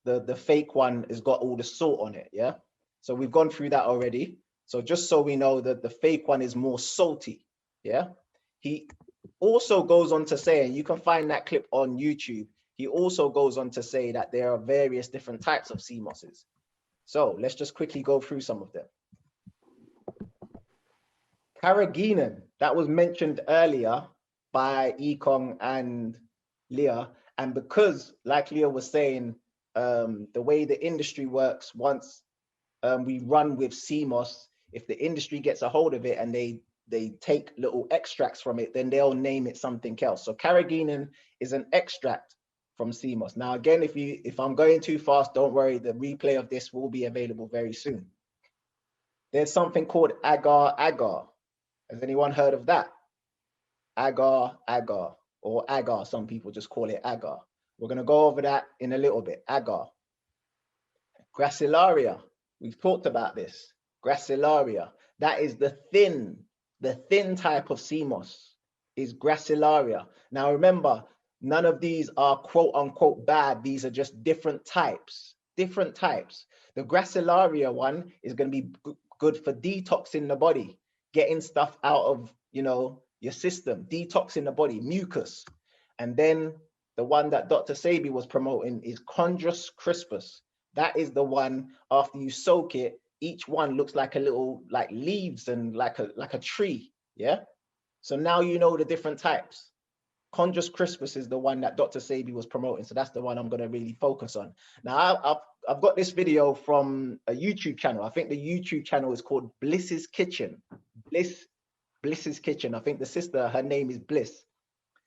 Speaker 1: the fake one has got all the salt on it, yeah? So we've gone through that already. So just so we know that the fake one is more salty, yeah? He also goes on to say, and you can find that clip on YouTube, he also goes on to say that there are various different types of sea mosses. So let's just quickly go through some of them. Carrageenan, that was mentioned earlier by Ekong and Leah. And because, like Leah was saying, the way the industry works, once we run with sea moss, if the industry gets a hold of it and they take little extracts from it, then they'll name it something else. So carrageenan is an extract from sea moss. Now, again, if I'm going too fast, don't worry, the replay of this will be available very soon. There's something called agar. Has anyone heard of that? Agar, or agar, some people just call it agar. We're gonna go over that in a little bit, agar. Gracilaria, we've talked about this. Gracilaria, that is the thin type of sea moss is Gracilaria. Now remember, none of these are quote unquote bad. These are just different types. The Gracilaria one is going to be good for detoxing the body, getting stuff out of, your system, detoxing the body, mucus. And then the one that Dr. Sebi was promoting is Chondrus Crispus. That is the one, after you soak it, each one looks like a little, like leaves and like a tree, yeah? So now you know the different types. Chondrus Crispus is the one that Dr. Sebi was promoting, so that's the one I'm gonna really focus on. Now, I've got this video from a YouTube channel. I think the YouTube channel is called Bliss's Kitchen. Bliss's Kitchen. I think the sister, her name is Bliss.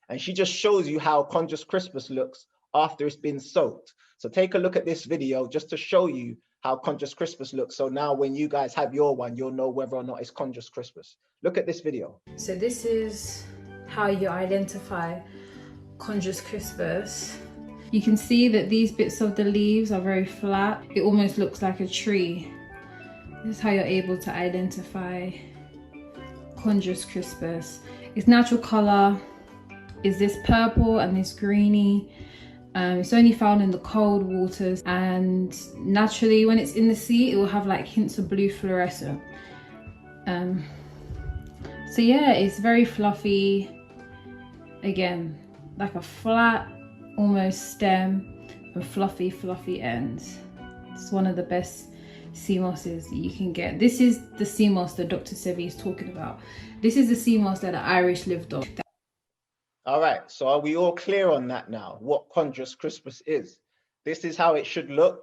Speaker 1: And she just shows you how Chondrus Crispus looks after it's been soaked. So take a look at this video just to show you how Chondrus Crispus looks. So now when you guys have your one, you'll know whether or not it's Chondrus Crispus. Look at this video.
Speaker 11: So this is how you identify Chondrus Crispus. You can see that these bits of the leaves are very flat. It almost looks like a tree. This is how you're able to identify Chondrus crispus. Its natural color is this purple and this greeny. It's only found in the cold waters, and naturally when it's in the sea it will have like hints of blue fluorescent. So yeah, it's very fluffy. Again, like a flat almost stem and fluffy ends. It's one of the best sea mosses you can get. This is the sea moss that Dr. Sebi is talking about. This is the sea moss that the Irish lived on.
Speaker 1: All right, so are we all clear on that now? What Chondrus crispus is? This is how it should look,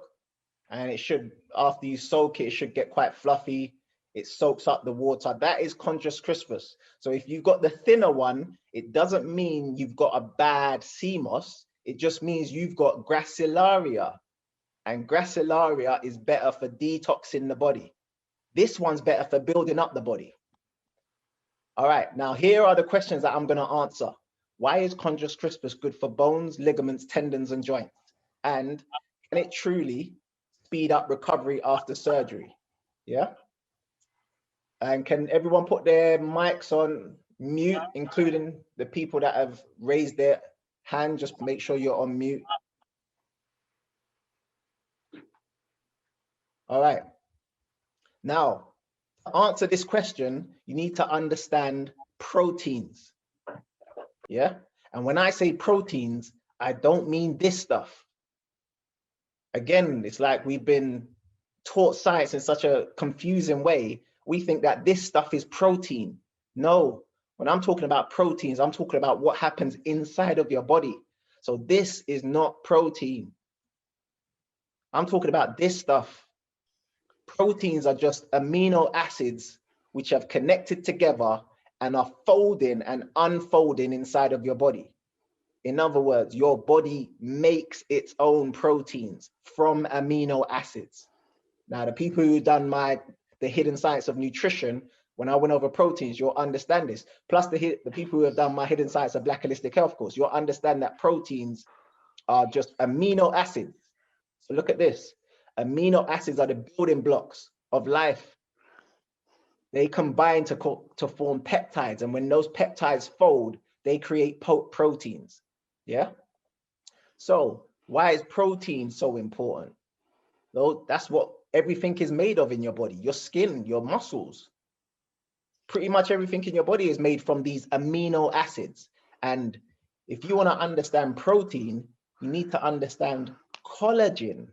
Speaker 1: and it should, after you soak it, it should get quite fluffy. It soaks up the water. That is Chondrus crispus. So if you've got the thinner one, it doesn't mean you've got a bad sea moss. It just means you've got gracilaria, and gracilaria is better for detoxing the body. This one's better for building up the body. All right, now here are the questions that I'm going to answer. Why is Chondrus crispus good for bones, ligaments, tendons, and joints? And can it truly speed up recovery after surgery? Yeah. And can everyone put their mics on mute, including the people that have raised their hand? Just make sure you're on mute. All right. Now, to answer this question, you need to understand proteins. Yeah. And when I say proteins, I don't mean this stuff. Again, it's like we've been taught science in such a confusing way. We think that this stuff is protein. No, when I'm talking about proteins, I'm talking about what happens inside of your body. So this is not protein. I'm talking about this stuff. Proteins are just amino acids which have connected together and are folding and unfolding inside of your body. In other words, your body makes its own proteins from amino acids. Now, the people who've done the hidden science of nutrition, when I went over proteins, you'll understand this. Plus the people who have done my hidden science of Black Holistic Health course, you'll understand that proteins are just amino acids. So look at this. Amino acids are the building blocks of life. They combine to form peptides, and when those peptides fold, they create proteins. Yeah. So why is protein so important? Though that's what everything is made of in your body. Your skin, your muscles, pretty much everything in your body is made from these amino acids. And if you want to understand protein, you need to understand collagen,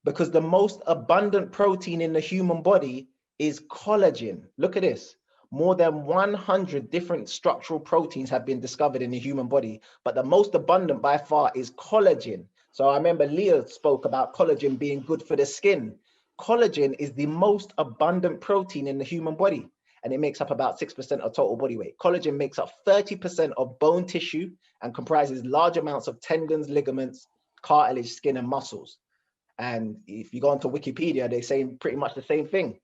Speaker 1: because the most abundant protein in the human body is collagen. Look at this. More than 100 different structural proteins have been discovered in the human body, but the most abundant by far is collagen. So I remember Leah spoke about collagen being good for the skin. Collagen is the most abundant protein in the human body, and it makes up about 6% of total body weight. Collagen makes up 30% of bone tissue and comprises large amounts of tendons, ligaments, cartilage, skin, and muscles. And if you go onto Wikipedia, they say pretty much the same thing.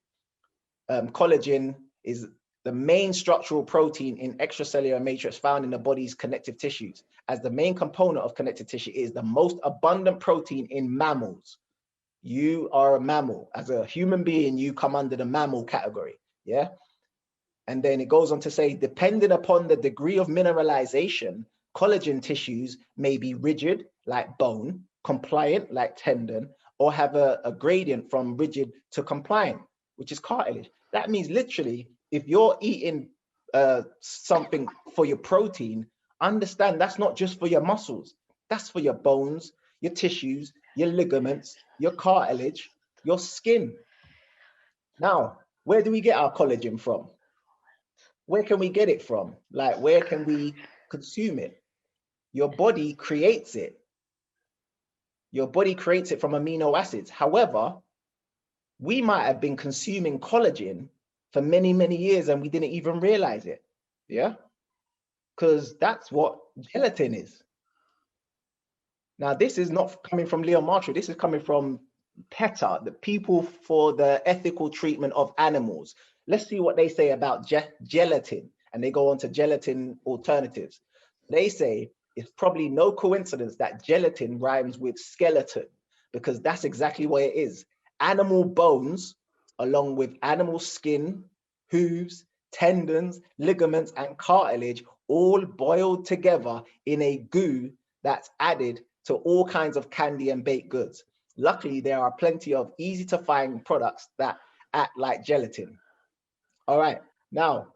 Speaker 1: Collagen is the main structural protein in extracellular matrix found in the body's connective tissues. As the main component of connective tissue, it is the most abundant protein in mammals. You are a mammal. As a human being, you come under the mammal category. Yeah. And then it goes on to say, depending upon the degree of mineralization, collagen tissues may be rigid, like bone, compliant, like tendon, or have a gradient from rigid to compliant, which is cartilage. That means literally, if you're eating something for your protein, understand that's not just for your muscles. That's for your bones, your tissues, your ligaments, your cartilage, your skin. Now, where do we get our collagen from? Where can we get it from? Like, where can we consume it? Your body creates it. Your body creates it from amino acids. However, we might have been consuming collagen for many, many years and we didn't even realize it. Yeah. Because that's what gelatin is. Now, this is not coming from Leon Marshall. This is coming from PETA, the People for the Ethical Treatment of Animals. Let's see what they say about gelatin. And they go on to gelatin alternatives. They say it's probably no coincidence that gelatin rhymes with skeleton, because that's exactly what it is. Animal bones along with animal skin, hooves, tendons, ligaments, and cartilage, all boiled together in a goo that's added to all kinds of candy and baked goods. Luckily, there are plenty of easy to find products that act like gelatin. All right, now,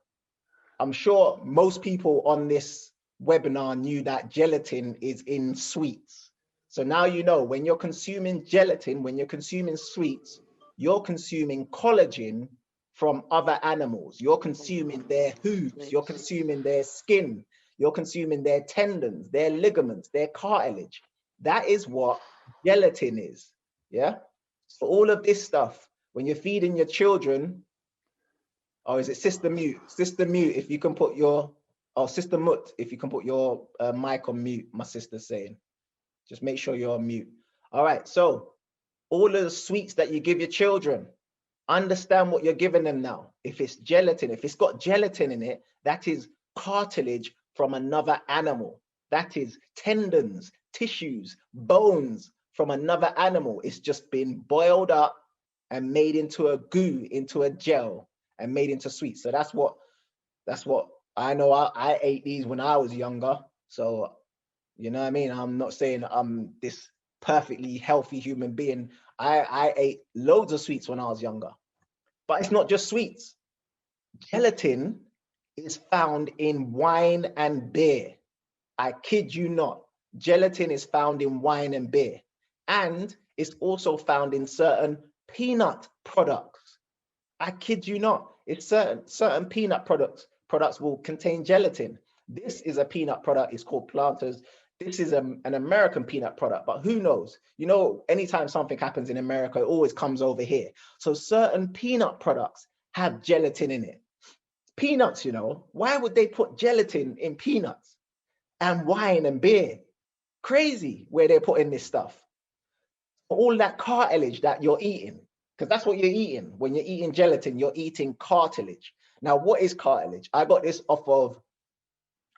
Speaker 1: I'm sure most people on this webinar knew that gelatin is in sweets. So now you know, when you're consuming gelatin, when you're consuming sweets, you're consuming collagen from other animals. You're consuming their hooves, you're consuming their skin, you're consuming their tendons, their ligaments, their cartilage. That is what gelatin is, yeah? So all of this stuff, when you're feeding your children, or is it Sister Mute? Sister Mute, if you can put your, oh, Sister Mut, if you can put your mic on mute, my sister's saying. Just make sure you're on mute. All right, so all of the sweets that you give your children, understand what you're giving them now. If it's gelatin, if it's got gelatin in it, that is cartilage from another animal. That is tendons, tissues, bones from another animal. It's just been boiled up and made into a goo, into a gel, and made into sweets. So that's what I know. I ate these when I was younger. So, you know what I mean? I'm not saying I'm this perfectly healthy human being. I ate loads of sweets when I was younger. But it's not just sweets. Gelatin is found in wine and beer. I kid you not. Gelatin is found in wine and beer. And it's also found in certain peanut products. I kid you not. It's certain peanut products will contain gelatin. This is a peanut product. It's called Planters. This is an American peanut product, but who knows? You know, anytime something happens in America, it always comes over here. So certain peanut products have gelatin in it. Peanuts, you know, why would they put gelatin in peanuts? And wine and beer? Crazy where they're putting this stuff. All that cartilage that you're eating, because that's what you're eating. When you're eating gelatin, you're eating cartilage. Now, what is cartilage? I got this off of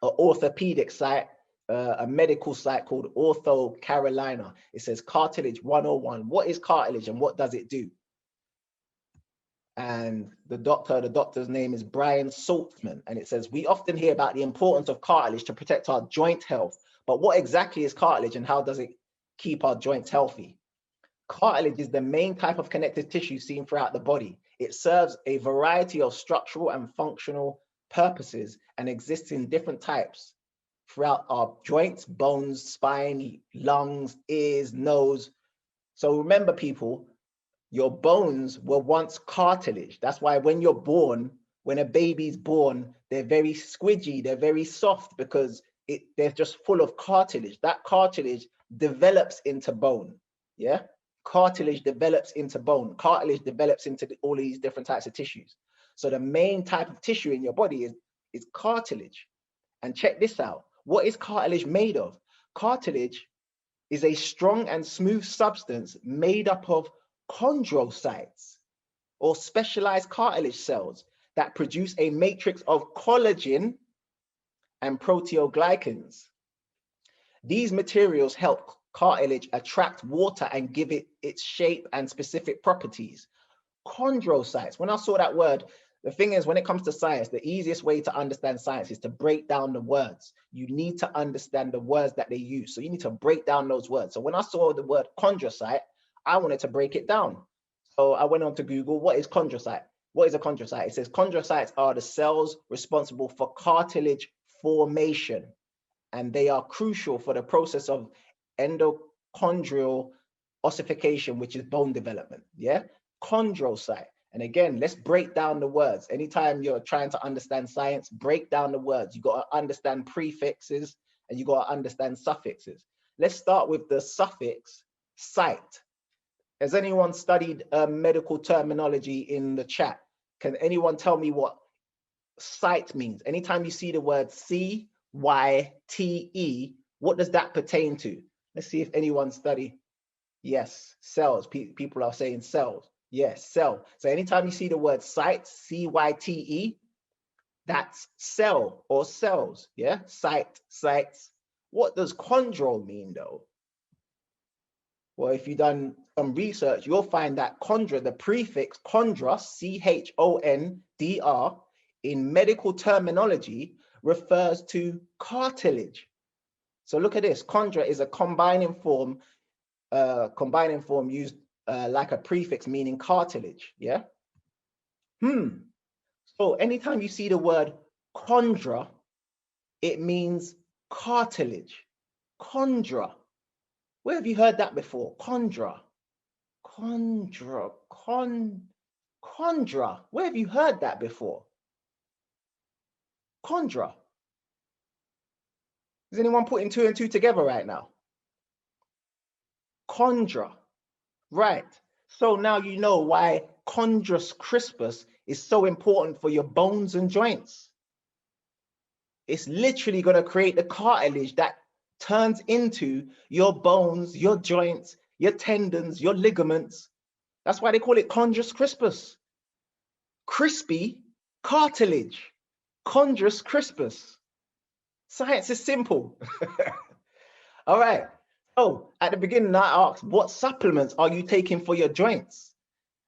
Speaker 1: an orthopedic site, a medical site called Ortho Carolina. It says cartilage 101. What is cartilage and what does it do? And the doctor's name is Brian Saltzman. And it says, we often hear about the importance of cartilage to protect our joint health. But what exactly is cartilage and how does it keep our joints healthy? Cartilage is the main type of connective tissue seen throughout the body. It serves a variety of structural and functional purposes and exists in different types throughout our joints, bones, spine, lungs, ears, nose. So remember, people, your bones were once cartilage. That's why when you're born, when a baby's born, they're very squidgy, they're very soft because they're just full of cartilage. That cartilage develops into bone, yeah? Cartilage develops into bone. Cartilage develops into all of these different types of tissues. So the main type of tissue in your body is cartilage. And check this out. What is cartilage made of? Cartilage is a strong and smooth substance made up of chondrocytes, or specialized cartilage cells that produce a matrix of collagen and proteoglycans. These materials help cartilage attract water and give it its shape and specific properties. Chondrocytes, when I saw that word, the thing is, when it comes to science, the easiest way to understand science is to break down the words. You need to understand the words that they use. So you need to break down those words. So when I saw the word chondrocyte, I wanted to break it down. So I went on to Google, what is chondrocyte? What is a chondrocyte? It says chondrocytes are the cells responsible for cartilage formation, and they are crucial for the process of endochondral ossification, which is bone development, yeah? Chondrocyte. And again, let's break down the words. Anytime you're trying to understand science, break down the words. You got to understand prefixes and you got to understand suffixes. Let's start with the suffix site. Has anyone studied medical terminology in the chat? Can anyone tell me what site means? Anytime you see the word C-Y-T-E, what does that pertain to? Let's see if anyone study. Yes, cells. People are saying cells. Yes, cell. So anytime you see the word site, C-Y-T-E, that's cell or cells. Yeah, site, sites. What does chondro mean though? Well, if you've done some research, you'll find that chondra, the prefix chondra, C-H-O-N-D-R, in medical terminology refers to cartilage. So look at this. Chondra is a combining form used like a prefix meaning cartilage. Yeah. So anytime you see the word chondra, it means cartilage. Chondra. Where have you heard that before? Chondra. Chondra. Chondra. Where have you heard that before? Chondra. Is anyone putting 2 and 2 together right now? Chondra. Right. So now you know why Chondrus crispus is so important for your bones and joints. It's literally going to create the cartilage that turns into your bones, your joints, your tendons, your ligaments. That's why they call it Chondrus crispus. Crispy cartilage. Chondrus crispus. Science is simple. All right. So at the beginning, I asked, what supplements are you taking for your joints?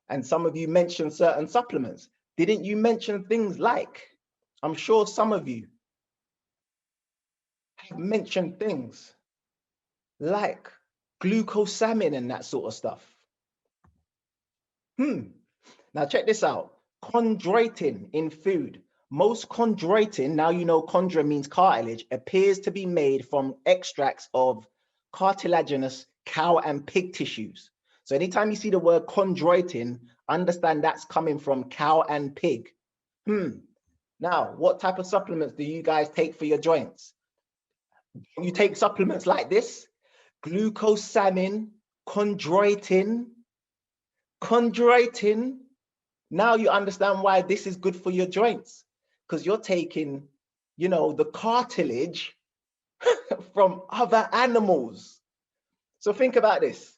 Speaker 1: And some of you mentioned certain supplements. Didn't you mention things like, I'm sure some of you have mentioned things like glucosamine and that sort of stuff. Now check this out. Chondroitin in food. Most chondroitin, now you know chondra means cartilage, appears to be made from extracts of cartilaginous cow and pig tissues. So anytime you see the word chondroitin, understand that's coming from cow and pig. Now, what type of supplements do you guys take for your joints? You take supplements like this: glucosamine, chondroitin. Now you understand why this is good for your joints, because you're taking, you know, the cartilage from other animals. So think about this.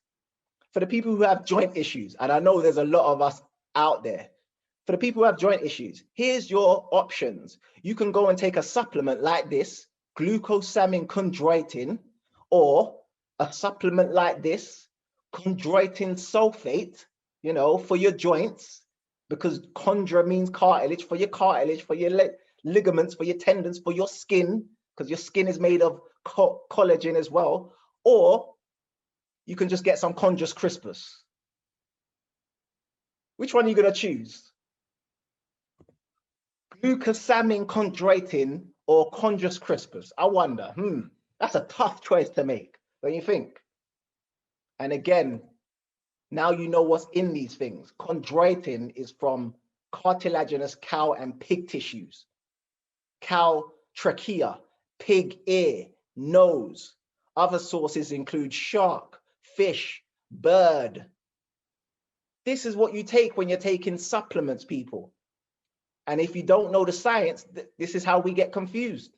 Speaker 1: For the people who have joint issues, and I know there's a lot of us out there, for the people who have joint issues, here's your options. You can go and take a supplement like this, glucosamine chondroitin, or a supplement like this, chondroitin sulfate, you know, for your joints, because chondra means cartilage, for your ligaments, for your tendons, for your skin, because your skin is made of collagen as well. Or you can just get some Chondrus crispus. Which one are you going to choose? Glucosamine chondroitin or Chondrus crispus? I wonder. That's a tough choice to make, don't you think? And again, now you know what's in these things. Chondroitin is from cartilaginous cow and pig tissues. Cow trachea, pig ear, nose. Other sources include shark, fish, bird. This is what you take when you're taking supplements, people. And if you don't know the science, this is how we get confused.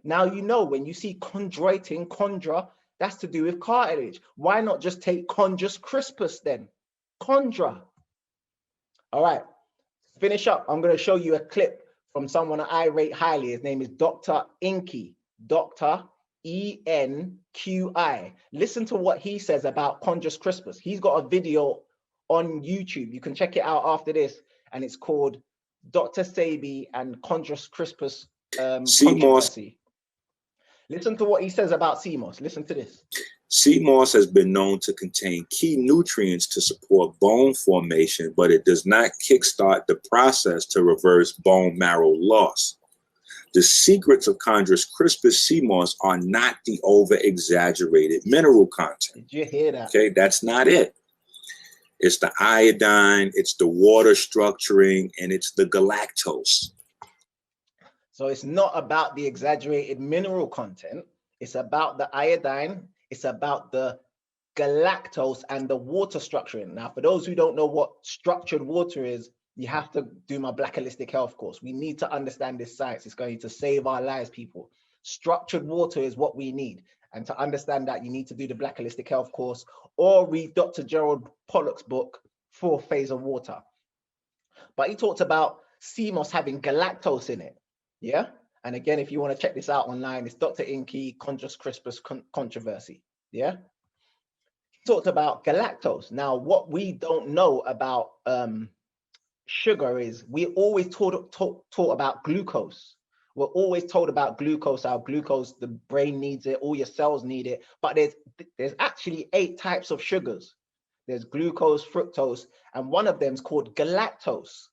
Speaker 1: Now you know when you see chondroitin, chondra, that's to do with cartilage. Why not just take Chondrus crispus then? Chondra. All right, finish up. I'm going to show you a clip from someone I rate highly. His name is Dr. Inky, Dr. E-N-Q-I. Listen to what he says about Chondrus crispus. He's got a video on YouTube. You can check it out after this, and it's called Dr. Sebi and Chondrus crispus controversy. Listen to what he says about CMOS. Listen to this.
Speaker 12: CMOS has been known to contain key nutrients to support bone formation, but it does not kickstart the process to reverse bone marrow loss. The secrets of Chondrus crispus CMOS are not the over-exaggerated mineral content.
Speaker 1: Did you hear that?
Speaker 12: Okay, that's not it. It's the iodine, it's the water structuring, and it's the galactose.
Speaker 1: So it's not about the exaggerated mineral content. It's about the iodine. It's about the galactose and the water structuring. Now, for those who don't know what structured water is, you have to do my Black Holistic Health course. We need to understand this science. It's going to save our lives, people. Structured water is what we need. And to understand that, you need to do the Black Holistic Health course or read Dr. Gerald Pollack's book, 4th Phase of Water. But he talked about CMOS having galactose in it. Yeah. And again, if you want to check this out online, it's Dr. Inky, Chondrus crispus controversy. Yeah. talked about galactose. Now, what we don't know about sugar is we always taught about glucose. We're always told about glucose, how glucose, the brain needs it, all your cells need it. But there's actually 8 types of sugars. There's glucose, fructose, and one of them is called galactose.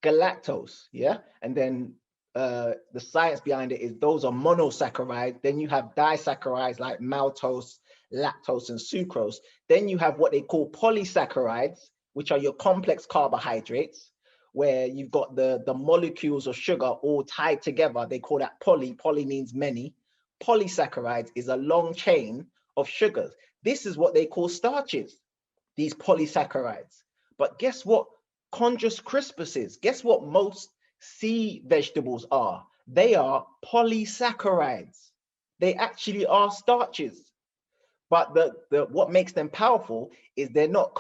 Speaker 1: Galactose, yeah? And then the science behind it is those are monosaccharides. Then you have disaccharides like maltose, lactose, and sucrose. Then you have what they call polysaccharides, which are your complex carbohydrates, where you've got the molecules of sugar all tied together. They call that poly. Poly means many. Polysaccharides is a long chain of sugars. This is what they call starches, these polysaccharides. But guess what Chondrus crispus is? Guess what most sea vegetables are? They are polysaccharides. They actually are starches. But what makes them powerful is they're not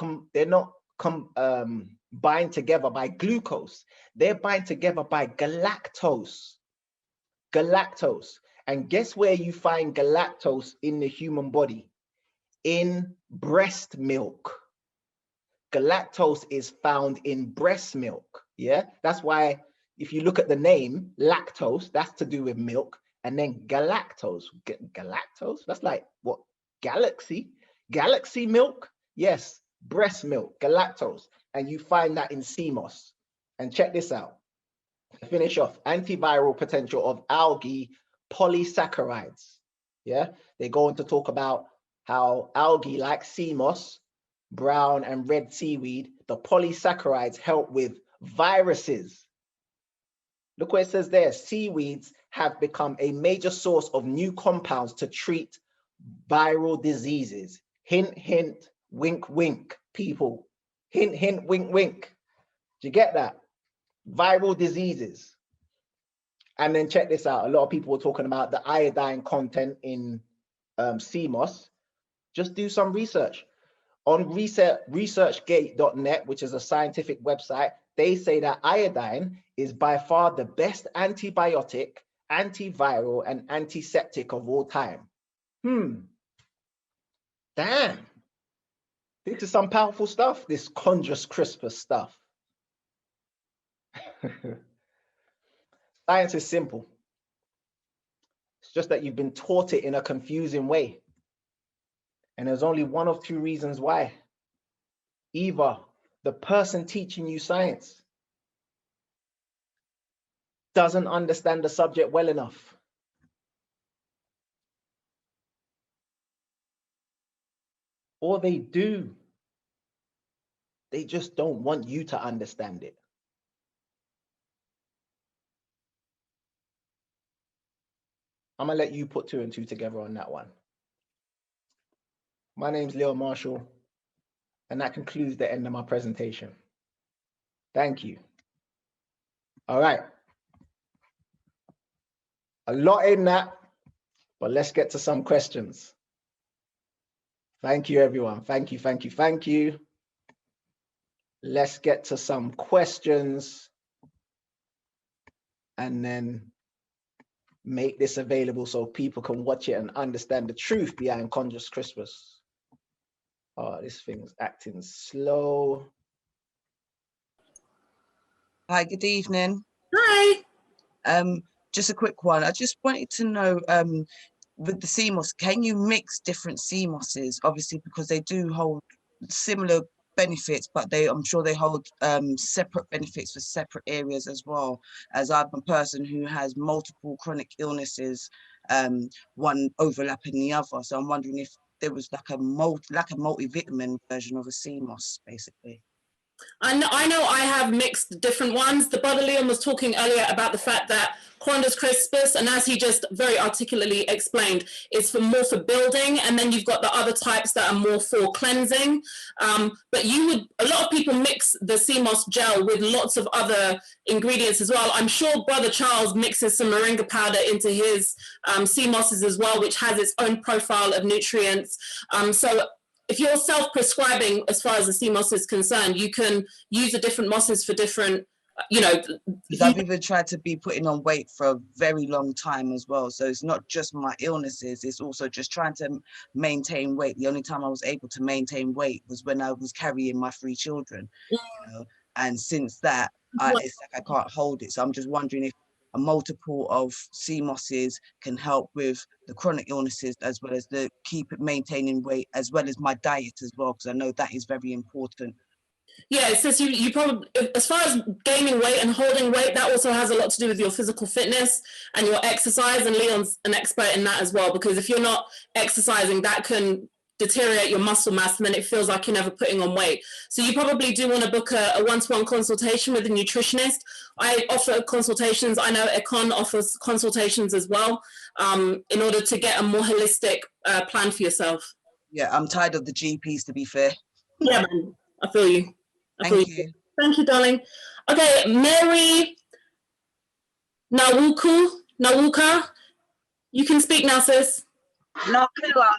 Speaker 1: bind together by glucose. They're bind together by galactose. Galactose. And guess where you find galactose in the human body? In breast milk. Galactose is found in breast milk. Yeah, that's why if you look at the name lactose, that's to do with milk. And then galactose, galactose, that's like what? Galaxy milk? Yes, breast milk, galactose. And you find that in sea moss. And check this out. To finish off, antiviral potential of algae polysaccharides. Yeah, they go on to talk about how algae like sea moss, brown and red seaweed, the polysaccharides help with viruses. Look what it says there. Seaweeds have become a major source of new compounds to treat viral diseases. Hint, hint, wink, wink, people. Hint, hint, wink, wink. Do you get that? Viral diseases. And then check this out. A lot of people were talking about the iodine content in sea moss. Just do some research. On researchgate.net, which is a scientific website, they say that iodine is by far the best antibiotic, antiviral, and antiseptic of all time. Damn. This is some powerful stuff, this Chondrus crispus stuff. Science is simple. It's just that you've been taught it in a confusing way. And there's only one of two reasons why. Either the person teaching you science doesn't understand the subject well enough, or they do. They just don't want you to understand it. I'm gonna let you put 2 and 2 together on that one. My name's Leo Marshall, and that concludes the end of my presentation. Thank you. All right. A lot in that, but let's get to some questions. Thank you, everyone. Thank you, thank you, thank you. Let's get to some questions and then make this available so people can watch it and understand the truth behind Chondrus crispus. Oh, this thing's acting slow.
Speaker 13: Hi, good evening.
Speaker 5: Hi.
Speaker 13: Just a quick one. I just wanted to know, with the sea moss, can you mix different sea mosses? Obviously, because they do hold similar benefits, but I'm sure they hold separate benefits for separate areas as well. As I'm a person who has multiple chronic illnesses, one overlapping the other. So I'm wondering if there was like a multivitamin version of a sea moss, basically.
Speaker 21: I know I have mixed different ones. The brother Leon was talking earlier about the fact that Chondrus crispus, and as he just very articulately explained, is more for building, and then you've got the other types that are more for cleansing. But a lot of people mix the sea moss gel with lots of other ingredients as well. I'm sure Brother Charles mixes some moringa powder into his sea mosses as well, which has its own profile of nutrients. So if you're self-prescribing as far as the sea moss is concerned, you can use the different mosses for different you know.
Speaker 13: Because I've even tried to be putting on weight for a very long time as well. So it's not just my illnesses, it's also just trying to maintain weight. The only time I was able to maintain weight was when I was carrying my 3 children, you know? And since that, it's like I can't hold it. So I'm just wondering if a multiple of sea mosses can help with the chronic illnesses, as well as the maintaining weight, as well as my diet as well, because I know that is very important.
Speaker 21: Yeah, it says you probably, as far as gaining weight and holding weight, that also has a lot to do with your physical fitness and your exercise. And Leon's an expert in that as well, because if you're not exercising, that can deteriorate your muscle mass, and then it feels like you're never putting on weight. So you probably do want to book a one-to-one consultation with a nutritionist. I offer consultations. I know Econ offers consultations as well, in order to get a more holistic plan for yourself.
Speaker 13: Yeah, I'm tired of the GPs, to be fair.
Speaker 21: Yeah, man, I feel you.
Speaker 13: Thank you.
Speaker 21: Thank you, darling. Okay, Mary Nawuka, you can speak now, sis.
Speaker 14: Nakua.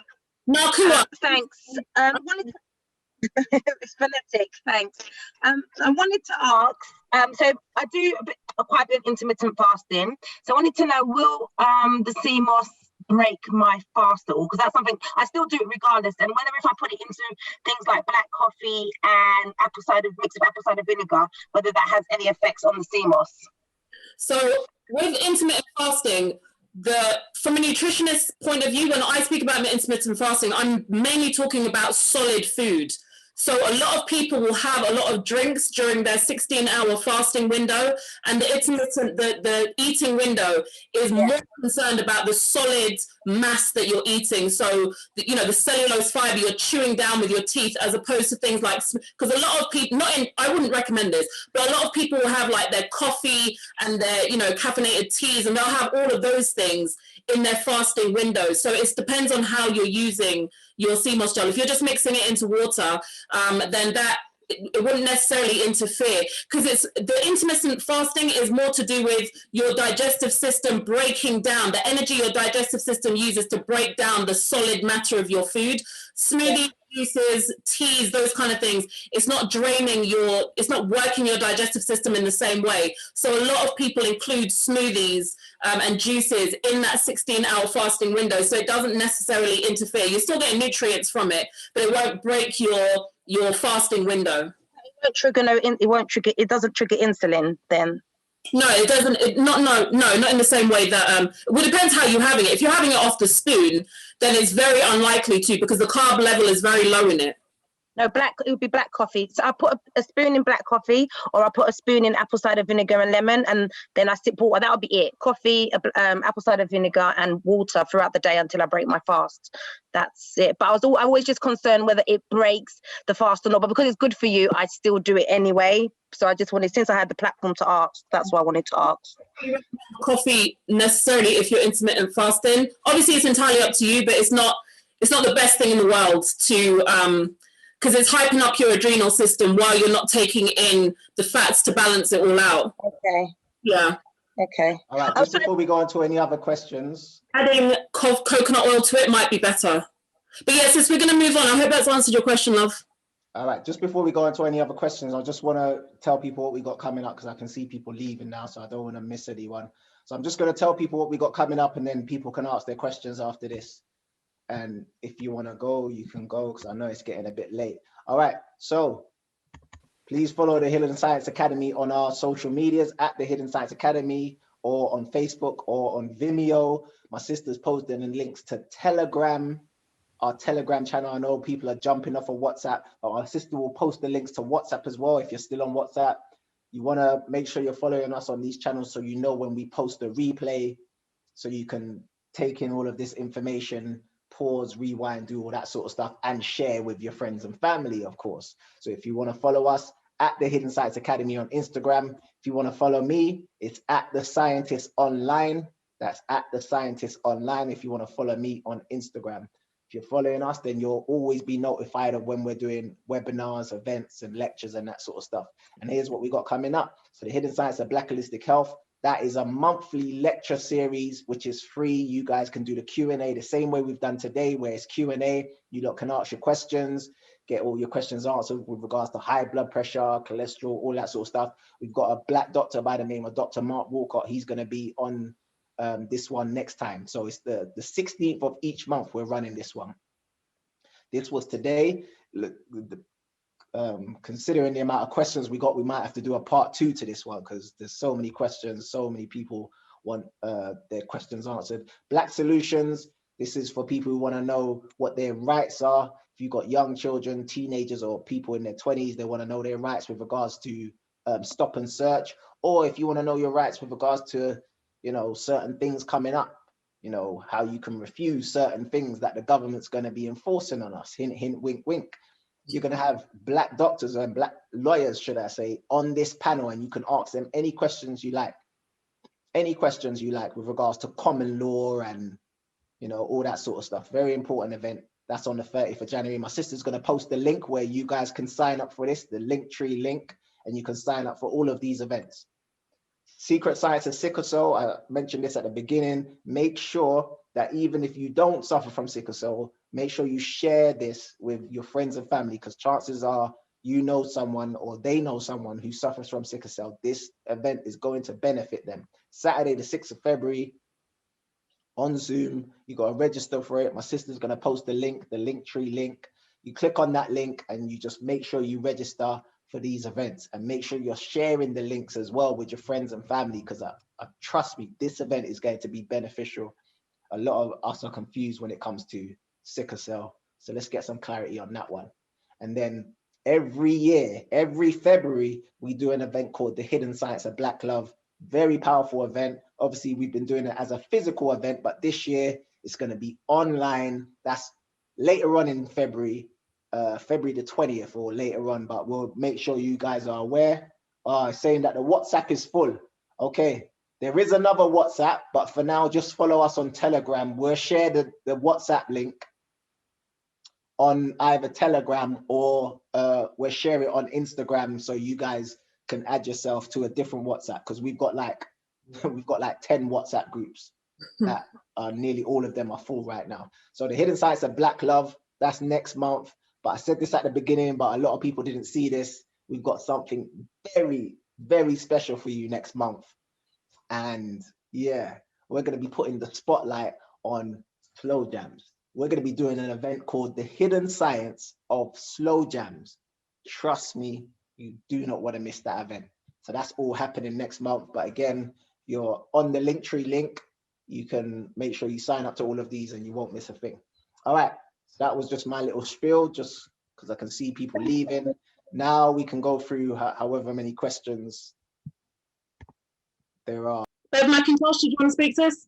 Speaker 14: Thanks. I wanted to, it's phonetic, thanks. I wanted to ask, so I do quite a bit of intermittent fasting. So I wanted to know, will the sea moss break my fast at all? Because that's something I still do it regardless. And whenever if I put it into things like black coffee and mix of apple cider vinegar, whether that has any effects on the sea moss.
Speaker 21: So with intermittent fasting, from a nutritionist point of view, when I speak about intermittent fasting, I'm mainly talking about solid food. So a lot of people will have a lot of drinks during their 16-hour fasting window, and the eating window is more concerned about the solid mass that you're eating. So, the cellulose fiber you're chewing down with your teeth, as opposed to things like, because a lot of people, I wouldn't recommend this, but a lot of people will have like their coffee and their, caffeinated teas, and they'll have all of those things in their fasting window. So it depends on how you're using your sea moss gel. If you're just mixing it into water, then it wouldn't necessarily interfere, because the intermittent fasting is more to do with your digestive system breaking down the energy your digestive system uses to break down the solid matter of your food. Smoothies, juices, teas, those kind of things, it's not working your digestive system in the same way. So a lot of people include smoothies and juices in that 16-hour fasting window, so it doesn't necessarily interfere. You're still getting nutrients from it, but it won't break your fasting window.
Speaker 14: It doesn't trigger insulin then?
Speaker 21: No, it doesn't. Not in the same way that. Well, it depends how you're having it. If you're having it off the spoon, then it's very unlikely to, because the carb level is very low in it.
Speaker 14: No, it would be black coffee. So I put a spoon in black coffee, or I put a spoon in apple cider vinegar and lemon, and then I sip water. That would be it. Coffee, apple cider vinegar, and water throughout the day until I break my fast. That's it. But I always just concerned whether it breaks the fast or not. But because it's good for you, I still do it anyway. So I just wanted, since I had the platform to ask, that's why I wanted to ask.
Speaker 21: Coffee necessarily if you're intermittent fasting. Obviously, it's entirely up to you, but it's not the best thing in the world to because it's hyping up your adrenal system while you're not taking in the fats to balance it all out.
Speaker 14: Okay.
Speaker 21: Yeah.
Speaker 14: Okay.
Speaker 1: All right, just before we go on to any other questions.
Speaker 21: Adding coconut oil to it might be better. But yes, we're going to move on. I hope that's answered your question, love.
Speaker 1: All right, just before we go on to any other questions, I just want to tell people what we got coming up, because I can see people leaving now, so I don't want to miss anyone. So I'm just going to tell people what we got coming up, and then people can ask their questions after this. And if you want to go, you can go, because I know it's getting a bit late. All right, so please follow the Hidden Science Academy on our social medias at the Hidden Science Academy, or on Facebook or on Vimeo. My sister's posting the links to Telegram, our Telegram channel. I know people are jumping off of WhatsApp, but our sister will post the links to WhatsApp as well. If you're still on WhatsApp, you want to make sure you're following us on these channels, so you know when we post a replay, so you can take in all of this information, pause, rewind, do all that sort of stuff, and share with your friends and family, of course. So if you want to follow us at the Hidden Science Academy on Instagram, if you want to follow me, it's at The Scientist Online. That's at The Scientist Online if you want to follow me on Instagram. If you're following us, then you'll always be notified of when we're doing webinars, events, and lectures and that sort of stuff. And here's what we got coming up. So the Hidden Science of Black Holistic Health, that is a monthly lecture series, which is free. You guys can do the Q&A the same way we've done today, where it's Q&A. You lot can ask your questions. get all your questions answered with regards to high blood pressure, cholesterol, all that sort of stuff. We've got a black doctor by the name of Dr. Mark Walcott. He's going to be on this one next time. So it's the 16th of each month we're running this one. This was today. Considering the amount of questions we got, we might have to do a part 2 to this one because there's so many questions, so many people want their questions answered. Black Solutions, this is for people who want to know what their rights are. If you've got young children, teenagers, or people in their 20s, they want to know their rights with regards to stop and search, or if you want to know your rights with regards to, you know, certain things coming up, you know, how you can refuse certain things that the government's going to be enforcing on us. Hint, hint, wink, wink. You're going to have black doctors and black lawyers, should I say, on this panel, and you can ask them any questions you like. Any questions you like with regards to common law and, you know, all that sort of stuff. Very important event. That's on the 30th of January. My sister's going to post the link where you guys can sign up for this, the Linktree link, and you can sign up for all of these events. Secret Science of Sickle Cell, I mentioned this at the beginning. Make sure that even if you don't suffer from sickle cell, make sure you share this with your friends and family, because chances are you know someone or they know someone who suffers from sickle cell. This event is going to benefit them. Saturday, the 6th of February, on Zoom. You got to register for it. My sister's going to post the link, the Linktree link. You click on that link and you just make sure you register for these events, and make sure you're sharing the links as well with your friends and family, because trust me, this event is going to be beneficial. A lot of us are confused when it comes to sickle cell. So let's get some clarity on that one. And then every year, every February, we do an event called the Hidden Science of Black Love. Very powerful event. Obviously, we've been doing it as a physical event, but this year it's going to be online. That's later on in February, February the 20th or later on, but we'll make sure you guys are aware. Saying that the WhatsApp is full. Okay, there is another WhatsApp, but for now, just follow us on Telegram. We'll share the WhatsApp link on either Telegram or we'll share it on Instagram, so you guys can add yourself to a different WhatsApp, because we've got like 10 WhatsApp groups that nearly all of them are full right now. So the Hidden Science of Black Love, that's next month. But I said this at the beginning, but a lot of people didn't see this. We've got something very, very special for you next month. And yeah, we're going to be putting the spotlight on slow jams. We're going to be doing an event called the Hidden Science of Slow Jams. Trust me, you do not want to miss that event. So that's all happening next month. But again, you're on the Linktree link. You can make sure you sign up to all of these and you won't miss a thing. All right. That was just my little spiel, just because I can see people leaving. Now we can go through however many questions there are.
Speaker 21: Bev McIntosh, did you want to speak, sis?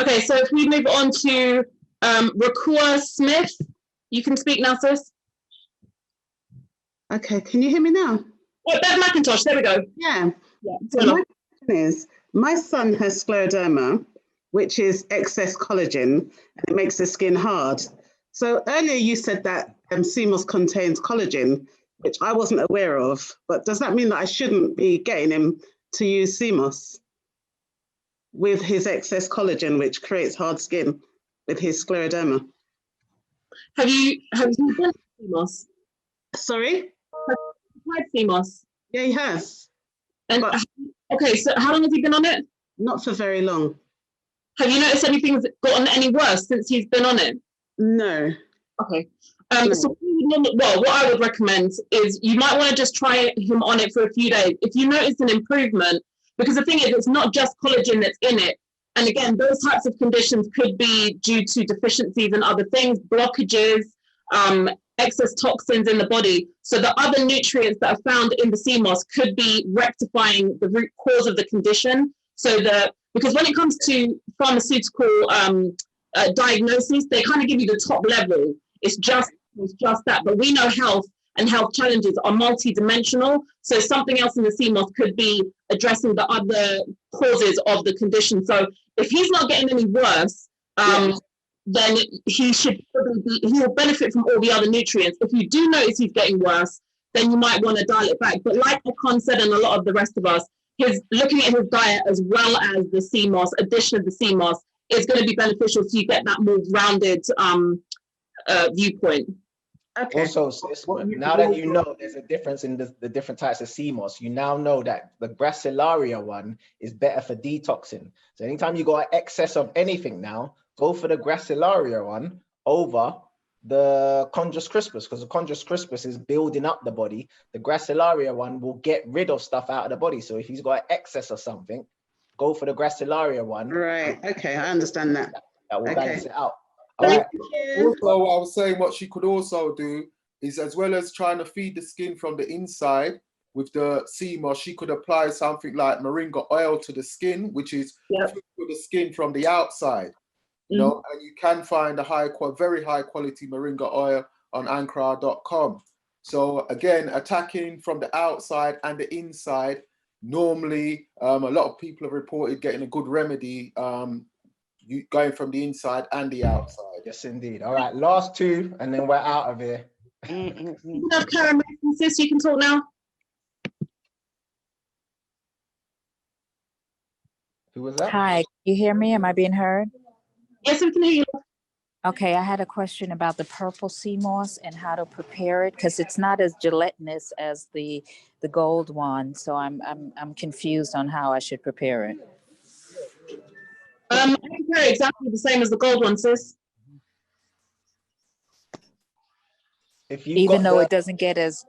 Speaker 21: Okay, so if we move on to Rakua Smith, you can speak now, sis.
Speaker 15: Okay, can you hear me now?
Speaker 21: Oh, Bev McIntosh, there we go.
Speaker 15: Yeah. So my question is, my son has scleroderma, which is excess collagen, and it makes the skin hard. So earlier you said that CMOS contains collagen, which I wasn't aware of, but does that mean that I shouldn't be getting him to use CMOS with his excess collagen, which creates hard skin with his scleroderma?
Speaker 21: Have you done CMOS?
Speaker 15: Sorry?
Speaker 21: Have you tried CMOS?
Speaker 15: Yeah, he has.
Speaker 21: And okay, so how long has he been on it?
Speaker 15: Not for very long.
Speaker 21: Have you noticed anything's gotten any worse since he's been on it?
Speaker 15: No.
Speaker 21: Okay. So what I would recommend is you might want to just try him on it for a few days. If you notice an improvement, because the thing is, it's not just collagen that's in it. And again, those types of conditions could be due to deficiencies and other things, blockages, excess toxins in the body. So the other nutrients that are found in the CMOS could be rectifying the root cause of the condition. So because when it comes to pharmaceutical diagnoses, they kind of give you the top level. It's just that. But we know health and health challenges are multidimensional. So something else in the CMOS could be addressing the other causes of the condition. So if he's not getting any worse, then he will benefit from all the other nutrients. If you do notice he's getting worse, then you might want to dial it back. But like Akon said, and a lot of the rest of us, looking at his diet as well as the CMOS, addition of the CMOS, is going to be beneficial so you get that more rounded viewpoint.
Speaker 14: Okay.
Speaker 1: Also, sis, now that you know there's a difference in the different types of sea moss, you now know that the Gracilaria one is better for detoxing. So anytime you got an excess of anything now, go for the Gracilaria one over the Chondrus Crispus, because the Chondrus Crispus is building up the body. The Gracilaria one will get rid of stuff out of the body. So if he's got an excess of something, go for the Gracilaria one.
Speaker 15: Right. Okay, I understand that.
Speaker 1: That will balance it out.
Speaker 2: Also, I was saying what she could also do is, as well as trying to feed the skin from the inside with the sea moss, she could apply something like moringa oil to the skin, which is food for the skin from the outside. You know, and you can find a very high quality moringa oil on ankara.com. So again, attacking from the outside and the inside. Normally, a lot of people have reported getting a good remedy going from the inside and the outside.
Speaker 1: Yes, indeed. All right, last two, and then we're out of here.
Speaker 21: Karen, sis, you can talk now.
Speaker 1: Who was that?
Speaker 16: Hi, you hear me? Am I being heard?
Speaker 21: Yes, we can hear you.
Speaker 16: Okay, I had a question about the purple sea moss and how to prepare it, because it's not as gelatinous as the gold one. So I'm confused on how I should prepare it.
Speaker 21: I prepare exactly the same as the gold one, sis.
Speaker 16: Even though it doesn't get as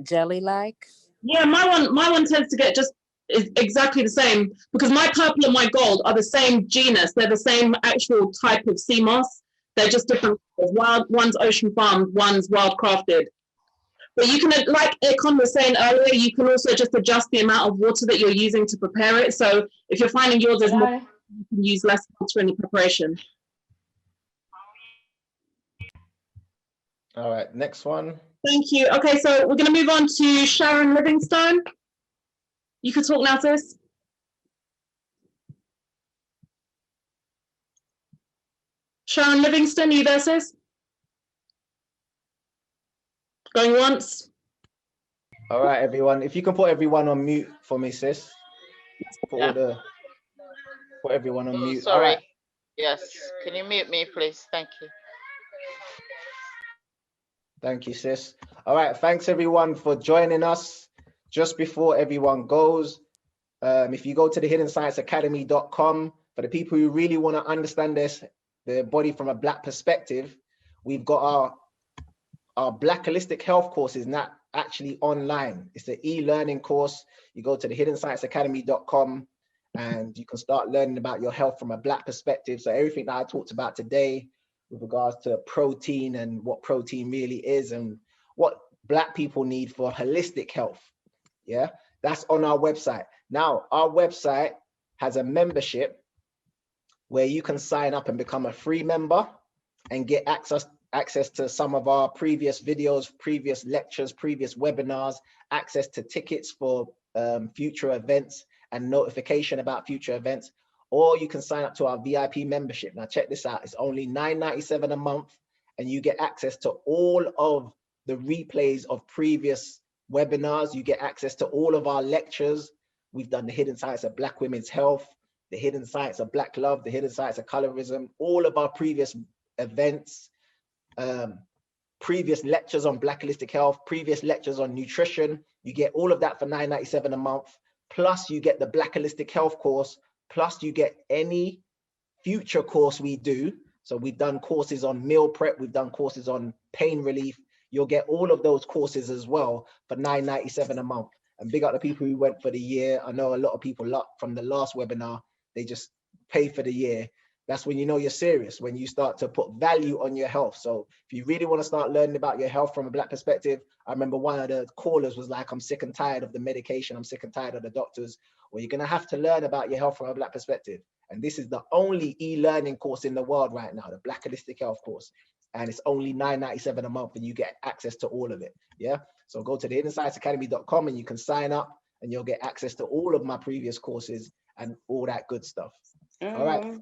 Speaker 16: jelly-like.
Speaker 21: Yeah, my one tends to get just exactly the same, because my purple and my gold are the same genus. They're the same actual type of sea moss. They're just different. One's ocean farmed, one's wild crafted. But you can, like Ekon was saying earlier, you can also just adjust the amount of water that you're using to prepare it. So if you're finding yours is more, you can use less water in the preparation.
Speaker 1: All right, next one.
Speaker 21: Thank you. Okay, so we're going to move on to Sharon Livingstone. You can talk now, sis. Sharon Livingstone, you there, sis? Going once.
Speaker 1: All right, everyone. If you can put everyone on mute for me, sis. Put everyone on mute.
Speaker 17: Sorry.
Speaker 1: All right.
Speaker 17: Yes. Can you mute me, please? Thank you.
Speaker 1: Thank you, sis. All right. Thanks, everyone, for joining us. Just before everyone goes, if you go to the hiddensciencecademy.com, for the people who really want to understand their body from a Black perspective, we've got our Black holistic health course is not actually online. It's an e-learning course. You go to the hiddensciencecademy.com and you can start learning about your health from a Black perspective. So everything that I talked about today with regards to protein and what protein really is and what Black people need for holistic health. Yeah, that's on our website. Now, our website has a membership where you can sign up and become a free member and get access to some of our previous videos, previous lectures, previous webinars, access to tickets for future events and notification about future events, or you can sign up to our VIP membership. Now check this out, it's only $9.97 a month and you get access to all of the replays of previous webinars. You get access to all of our lectures. We've done the hidden science of Black women's health, the hidden science of Black love, the hidden science of colorism, all of our previous events, previous lectures on Black holistic health, previous lectures on nutrition. You get all of that for $9.97 a month. Plus you get the Black holistic health course, plus you get any future course we do. So we've done courses on meal prep, we've done courses on pain relief. You'll get all of those courses as well for $9.97 a month. And big up the people who went for the year. I know a lot of people from the last webinar, they just pay for the year. That's when you know you're serious, when you start to put value on your health. So if you really want to start learning about your health from a Black perspective, I remember one of the callers was like, I'm sick and tired of the medication. I'm sick and tired of the doctors. Well, you're going to have to learn about your health from a Black perspective. And this is the only e-learning course in the world right now, the Black holistic health course. And it's only $9.97 a month and you get access to all of it. Yeah. So go to the hiddensciencecademy.com and you can sign up and you'll get access to all of my previous courses and all that good stuff. All right.